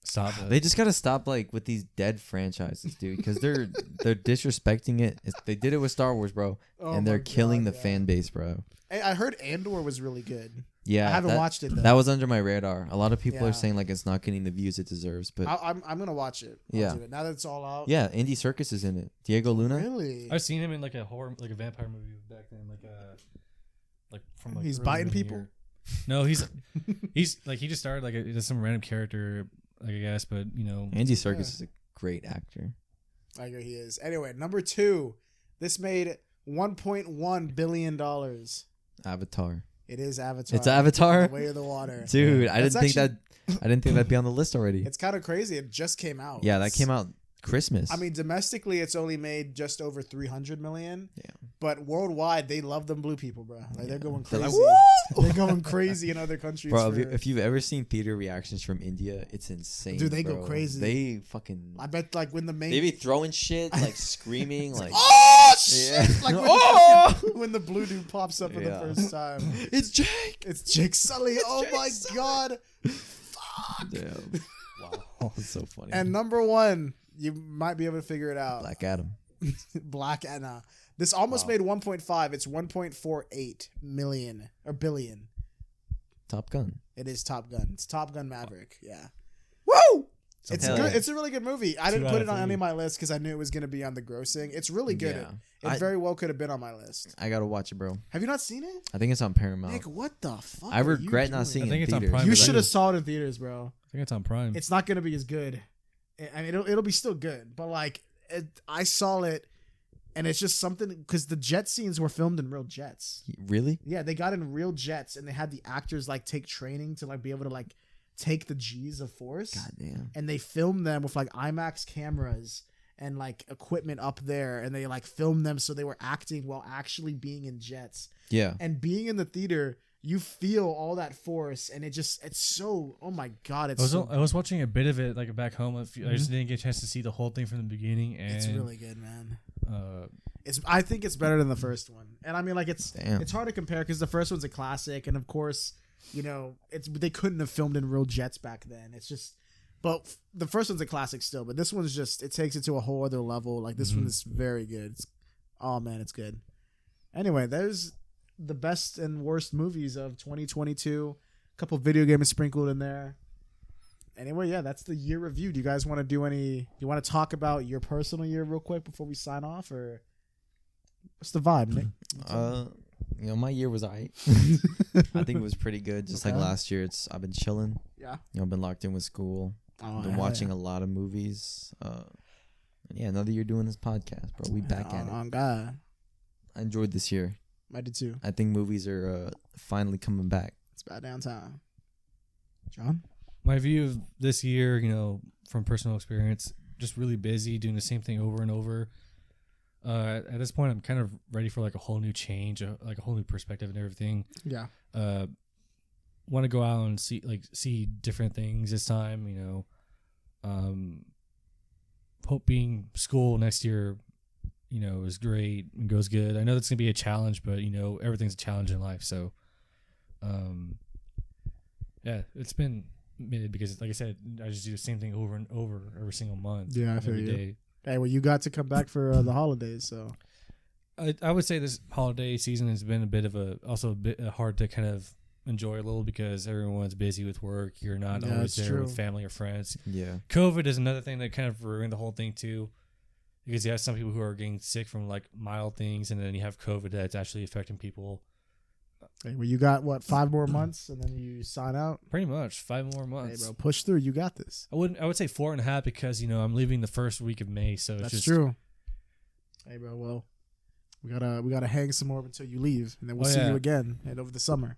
[SPEAKER 3] Stop it.
[SPEAKER 1] they just gotta stop like with these dead franchises, dude, because they're disrespecting it. They did it with Star Wars, bro,
[SPEAKER 2] Oh
[SPEAKER 1] and they're
[SPEAKER 2] my
[SPEAKER 1] killing
[SPEAKER 2] God,
[SPEAKER 1] the
[SPEAKER 2] yeah.
[SPEAKER 1] fan base, bro.
[SPEAKER 2] Hey, I heard Andor was really good.
[SPEAKER 1] Yeah,
[SPEAKER 2] I haven't
[SPEAKER 1] that,
[SPEAKER 2] watched it though.
[SPEAKER 1] That was under my radar. A lot of people
[SPEAKER 2] Yeah.
[SPEAKER 1] are saying like it's not getting the views it deserves, but
[SPEAKER 2] I'm gonna watch it. I'll
[SPEAKER 1] Yeah.
[SPEAKER 2] do it. Now that it's all out.
[SPEAKER 1] yeah, Andy Serkis is in it. Diego Luna.
[SPEAKER 2] Really?
[SPEAKER 3] I've seen him in like a horror, like a vampire movie back then, like from like.
[SPEAKER 2] He's
[SPEAKER 3] earlier
[SPEAKER 2] biting
[SPEAKER 3] in the
[SPEAKER 2] people?
[SPEAKER 3] year. No, he's like he just started like just some random character, like I guess, but
[SPEAKER 1] Andy Serkis
[SPEAKER 2] Yeah.
[SPEAKER 1] is a great actor.
[SPEAKER 2] I agree he is. Anyway, number 2. This made $1.1 billion.
[SPEAKER 1] Avatar.
[SPEAKER 2] It is Avatar.
[SPEAKER 1] It's Avatar?
[SPEAKER 2] The Way of the Water.
[SPEAKER 1] Dude,
[SPEAKER 3] Yeah.
[SPEAKER 1] I didn't
[SPEAKER 2] That's
[SPEAKER 1] think that'd be on the list already.
[SPEAKER 2] It's kind of crazy. It just came out.
[SPEAKER 1] Yeah, that came out Christmas.
[SPEAKER 2] I mean, domestically, it's only made just over 300 million.
[SPEAKER 1] Yeah.
[SPEAKER 2] But worldwide, they love them blue people, bro. Like they're going
[SPEAKER 1] They're
[SPEAKER 2] crazy.
[SPEAKER 1] like,
[SPEAKER 2] They're going crazy in other countries.
[SPEAKER 1] bro,
[SPEAKER 2] for-
[SPEAKER 1] if you've ever seen theater reactions from India, it's insane.
[SPEAKER 2] Dude, they go
[SPEAKER 1] bro.
[SPEAKER 2] crazy.
[SPEAKER 1] They fucking.
[SPEAKER 2] I bet, like when the main.
[SPEAKER 1] They be throwing shit, like screaming, like.
[SPEAKER 2] Oh shit!
[SPEAKER 1] Yeah.
[SPEAKER 2] Like when,
[SPEAKER 1] Oh!
[SPEAKER 2] when the blue dude pops up for
[SPEAKER 1] Yeah.
[SPEAKER 2] the first time.
[SPEAKER 1] It's Jake.
[SPEAKER 2] It's Jake Sully. Oh
[SPEAKER 1] Jake
[SPEAKER 2] my
[SPEAKER 1] Sully.
[SPEAKER 2] god!
[SPEAKER 1] Damn. Wow, that's so funny.
[SPEAKER 2] And number 1, you might be able to figure it out.
[SPEAKER 1] Black Adam.
[SPEAKER 2] Black Anna. This almost made 1.5. It's 1.48 million or billion.
[SPEAKER 1] Top Gun.
[SPEAKER 2] It is Top Gun. It's Top Gun Maverick. Yeah.
[SPEAKER 1] Woo!
[SPEAKER 2] It's
[SPEAKER 1] Hell
[SPEAKER 2] good.
[SPEAKER 1] yeah.
[SPEAKER 2] It's a really good movie. I
[SPEAKER 3] 2
[SPEAKER 2] didn't
[SPEAKER 3] out
[SPEAKER 2] put
[SPEAKER 3] of
[SPEAKER 2] it on
[SPEAKER 3] 3.
[SPEAKER 2] any of my lists because I knew it was going to be on the grossing. It's really good.
[SPEAKER 1] Yeah.
[SPEAKER 2] It
[SPEAKER 1] I-
[SPEAKER 2] very well could have been on my list.
[SPEAKER 1] I gotta watch it, bro.
[SPEAKER 2] Have you not seen it?
[SPEAKER 1] I think it's on Paramount.
[SPEAKER 2] Nick, what the fuck?
[SPEAKER 1] I
[SPEAKER 2] are you
[SPEAKER 1] regret not
[SPEAKER 2] doing?
[SPEAKER 1] seeing
[SPEAKER 3] I think
[SPEAKER 1] it
[SPEAKER 3] it's
[SPEAKER 1] in
[SPEAKER 3] on
[SPEAKER 1] theaters.
[SPEAKER 3] Prime.
[SPEAKER 2] You
[SPEAKER 3] Is that
[SPEAKER 2] should
[SPEAKER 3] you?
[SPEAKER 2] have saw it in theaters, bro.
[SPEAKER 3] I think it's on Prime.
[SPEAKER 2] It's not going to be as good. I mean, it'll be still good, but like I saw it, and it's just something because the jet scenes were filmed in real jets.
[SPEAKER 1] Really?
[SPEAKER 2] Yeah, they got in real jets, and they had the actors like take training to like be able to like take the G's of force.
[SPEAKER 1] God damn.
[SPEAKER 2] And they filmed them with like IMAX cameras and like equipment up there, and they like filmed them so they were acting while actually being in jets.
[SPEAKER 1] Yeah.
[SPEAKER 2] And being in the theater, you feel all that force, and it's so, oh my god,
[SPEAKER 3] I was watching a bit of it like back home. I just didn't get a chance to see the whole thing from the beginning, and
[SPEAKER 2] it's really good, man.
[SPEAKER 3] uh,
[SPEAKER 2] I think it's better than the first one, and I mean like it's
[SPEAKER 1] Damn.
[SPEAKER 2] hard to compare because the first one's a classic, and of course, you know, they couldn't have filmed in real jets back then. It's just, but the first one's a classic still, but this one's just, it takes it to a whole other level. Like this one is very good. Oh man, it's good. Anyway, there's the best and worst movies of 2022. A couple video games sprinkled in there. Anyway, yeah, that's the year review. Do you guys want to do you want to talk about your personal year real quick before we sign off, or what's the vibe, Nick?
[SPEAKER 1] My year was alright. I think it was pretty good. Just like
[SPEAKER 2] Okay.
[SPEAKER 1] last year, I've been chilling.
[SPEAKER 2] Yeah.
[SPEAKER 1] I've been locked in with school.
[SPEAKER 2] Oh,
[SPEAKER 1] Been watching a lot of movies. Yeah, another year doing this podcast, bro. We back at it.
[SPEAKER 2] Oh God,
[SPEAKER 1] I enjoyed this year.
[SPEAKER 2] I did too.
[SPEAKER 1] I think movies are finally coming back.
[SPEAKER 2] It's about downtown. John?
[SPEAKER 3] my view of this year, from personal experience, just really busy doing the same thing over and over. At this point, I'm kind of ready for like a whole new change, like a whole new perspective and everything.
[SPEAKER 2] Yeah.
[SPEAKER 3] Want to go out and see different things this time. Hoping school next year, is great and goes good. I know that's gonna be a challenge, but everything's a challenge in life. So, yeah, it's been mid because, like I said, I just do the same thing over and over every single month.
[SPEAKER 2] Yeah, I feel
[SPEAKER 3] every
[SPEAKER 2] you.
[SPEAKER 3] day.
[SPEAKER 2] Hey, well, you got to come back for the holidays, so
[SPEAKER 3] I would say this holiday season has been a bit hard to kind of enjoy a little because everyone's busy with work. You're not
[SPEAKER 2] Yeah,
[SPEAKER 3] always
[SPEAKER 2] it's
[SPEAKER 3] there
[SPEAKER 2] true.
[SPEAKER 3] with family or friends.
[SPEAKER 1] Yeah.
[SPEAKER 3] COVID is another thing that kind of ruined the whole thing too, because you have some people who are getting sick from like mild things, and then you have COVID that's actually affecting people.
[SPEAKER 2] hey, well, you got what 5 more months, and then you sign out.
[SPEAKER 3] Pretty much 5 more
[SPEAKER 2] Hey,
[SPEAKER 3] months.
[SPEAKER 2] bro, push through. You got this.
[SPEAKER 3] I would say 4.5 because I'm leaving the first week of May, so it's
[SPEAKER 2] That's
[SPEAKER 3] just
[SPEAKER 2] true. Hey, bro. Well, we gotta hang some more until you leave, and then we'll
[SPEAKER 3] Oh,
[SPEAKER 2] see
[SPEAKER 3] yeah.
[SPEAKER 2] you again and over the summer.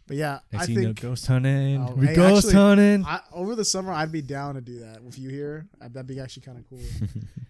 [SPEAKER 2] But yeah, I
[SPEAKER 3] Next thing you know,
[SPEAKER 2] think
[SPEAKER 3] ghost hunting.
[SPEAKER 2] Oh,
[SPEAKER 3] We
[SPEAKER 2] hey,
[SPEAKER 3] ghost
[SPEAKER 2] actually,
[SPEAKER 3] hunting.
[SPEAKER 2] over the summer I'd be down to do that with you here. That'd be actually kind of cool.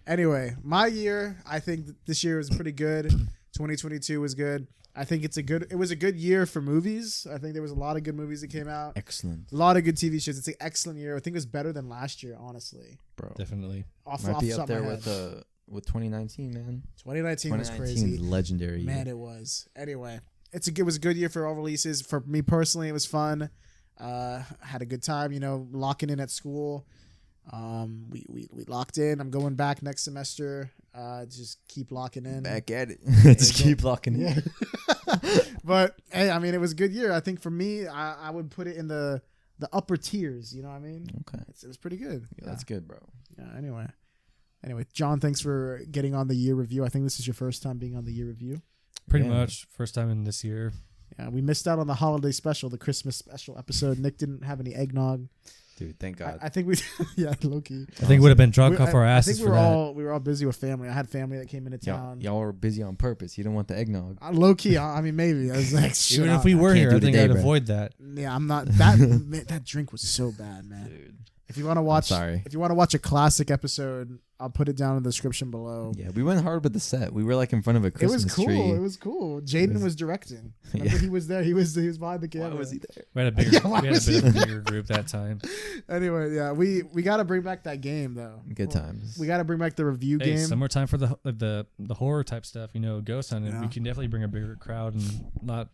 [SPEAKER 2] Anyway, my year, I think this year was pretty good. 2022 was good. I think it was a good year for movies. I think there was a lot of good movies that came out.
[SPEAKER 1] Excellent,
[SPEAKER 2] A lot of good TV shows. It's an excellent year. I think it was better than last year, honestly.
[SPEAKER 1] bro.
[SPEAKER 3] Definitely.
[SPEAKER 2] Off
[SPEAKER 1] Might be
[SPEAKER 2] the top
[SPEAKER 1] up
[SPEAKER 2] of
[SPEAKER 1] there
[SPEAKER 2] my head.
[SPEAKER 1] with 2019, man.
[SPEAKER 2] 2019 was
[SPEAKER 1] 2019
[SPEAKER 2] crazy.
[SPEAKER 1] is legendary. year.
[SPEAKER 2] Man, it was. Anyway, it was a good year for all releases. For me personally, it was fun. Had a good time, locking in at school. We locked in. I'm going back next semester. Just keep locking in.
[SPEAKER 1] Back at it. Just keep locking in.
[SPEAKER 2] But hey, I mean, it was a good year. I think for me, I would put it in the upper tiers. You know what I mean?
[SPEAKER 1] Okay.
[SPEAKER 2] It was pretty good.
[SPEAKER 1] Yeah, that's good, bro.
[SPEAKER 2] Yeah. Anyway, John, thanks for getting on the year review. I think this is your first time being on the year review.
[SPEAKER 3] Pretty
[SPEAKER 1] Yeah.
[SPEAKER 3] much first time in this year.
[SPEAKER 2] Yeah, we missed out on the holiday special, the Christmas special episode. Nick didn't have any eggnog.
[SPEAKER 1] Dude, thank God.
[SPEAKER 2] I think we, yeah, low-key.
[SPEAKER 3] I think would have been drunk off our
[SPEAKER 2] I
[SPEAKER 3] asses
[SPEAKER 2] think
[SPEAKER 3] for that.
[SPEAKER 2] we were all busy with family. I had family that came into
[SPEAKER 1] y'all,
[SPEAKER 2] town.
[SPEAKER 1] y'all were busy on purpose. You didn't want the eggnog.
[SPEAKER 2] Low key, I mean, maybe I was like, shit,
[SPEAKER 3] Even if we were
[SPEAKER 1] can't
[SPEAKER 3] here,
[SPEAKER 1] do
[SPEAKER 3] I think
[SPEAKER 1] today,
[SPEAKER 3] I'd
[SPEAKER 1] bro.
[SPEAKER 3] avoid that.
[SPEAKER 2] yeah, I'm not that. Man, that drink was so bad, man.
[SPEAKER 1] Dude.
[SPEAKER 2] If you want to watch,
[SPEAKER 1] sorry.
[SPEAKER 2] if you want to watch a classic episode, I'll put it down in the description below.
[SPEAKER 1] Yeah, we went hard with the set. We were like in front of a
[SPEAKER 2] It
[SPEAKER 1] Christmas
[SPEAKER 2] was cool.
[SPEAKER 1] tree.
[SPEAKER 2] It was cool. Jaden was directing. Remember,
[SPEAKER 1] Yeah.
[SPEAKER 2] he was there. He was behind the camera.
[SPEAKER 1] Why was he there?
[SPEAKER 3] We had a bigger,
[SPEAKER 2] Yeah, why
[SPEAKER 3] we had a
[SPEAKER 2] was
[SPEAKER 3] bit
[SPEAKER 2] he-
[SPEAKER 3] of a bigger group that time.
[SPEAKER 2] Anyway, yeah, we got to bring back that game though.
[SPEAKER 1] Good times.
[SPEAKER 2] We got to bring back the review
[SPEAKER 3] Hey,
[SPEAKER 2] game.
[SPEAKER 3] summertime for the horror type stuff. Ghost hunting.
[SPEAKER 2] Yeah.
[SPEAKER 3] We can definitely bring a bigger crowd and a lot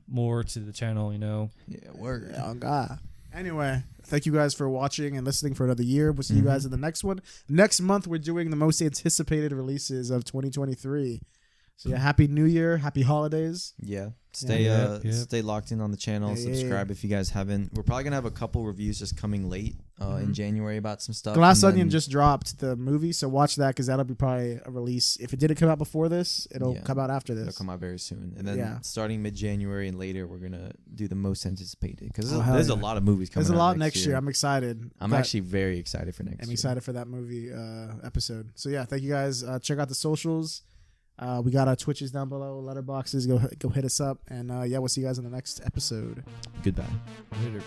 [SPEAKER 3] more to the channel.
[SPEAKER 1] Yeah, word.
[SPEAKER 2] Yeah, oh God. Anyway, thank you guys for watching and listening for another year. We'll see you guys in the next one. Next month, we're doing the most anticipated releases of 2023. So yeah, happy New Year, happy holidays.
[SPEAKER 1] Yeah. Stay
[SPEAKER 3] Yeah.
[SPEAKER 1] stay locked in on the channel.
[SPEAKER 2] Yeah, yeah,
[SPEAKER 1] Subscribe if you guys haven't. We're probably gonna have a couple reviews just coming late in January about some stuff.
[SPEAKER 2] Glass
[SPEAKER 1] and
[SPEAKER 2] Onion
[SPEAKER 1] then-
[SPEAKER 2] just dropped the movie, so watch that because that'll be probably a release. If it didn't come out before this, it'll
[SPEAKER 1] Yeah.
[SPEAKER 2] come out after
[SPEAKER 1] It'll
[SPEAKER 2] this.
[SPEAKER 1] come out very soon, and then
[SPEAKER 2] Yeah.
[SPEAKER 1] starting mid-January and later, we're gonna do the most anticipated because
[SPEAKER 2] Oh, hell
[SPEAKER 1] there's a
[SPEAKER 2] yeah.
[SPEAKER 1] lot of movies coming.
[SPEAKER 2] There's a
[SPEAKER 1] out
[SPEAKER 2] lot next year. I'm excited.
[SPEAKER 1] I'm actually very excited for next
[SPEAKER 2] I'm
[SPEAKER 1] year.
[SPEAKER 2] excited for that movie episode. So yeah, thank you guys. Check out the socials. We got our Twitches down below, letterboxes. Go hit us up, and yeah, we'll see you guys in the next episode.
[SPEAKER 1] Goodbye.
[SPEAKER 3] Later.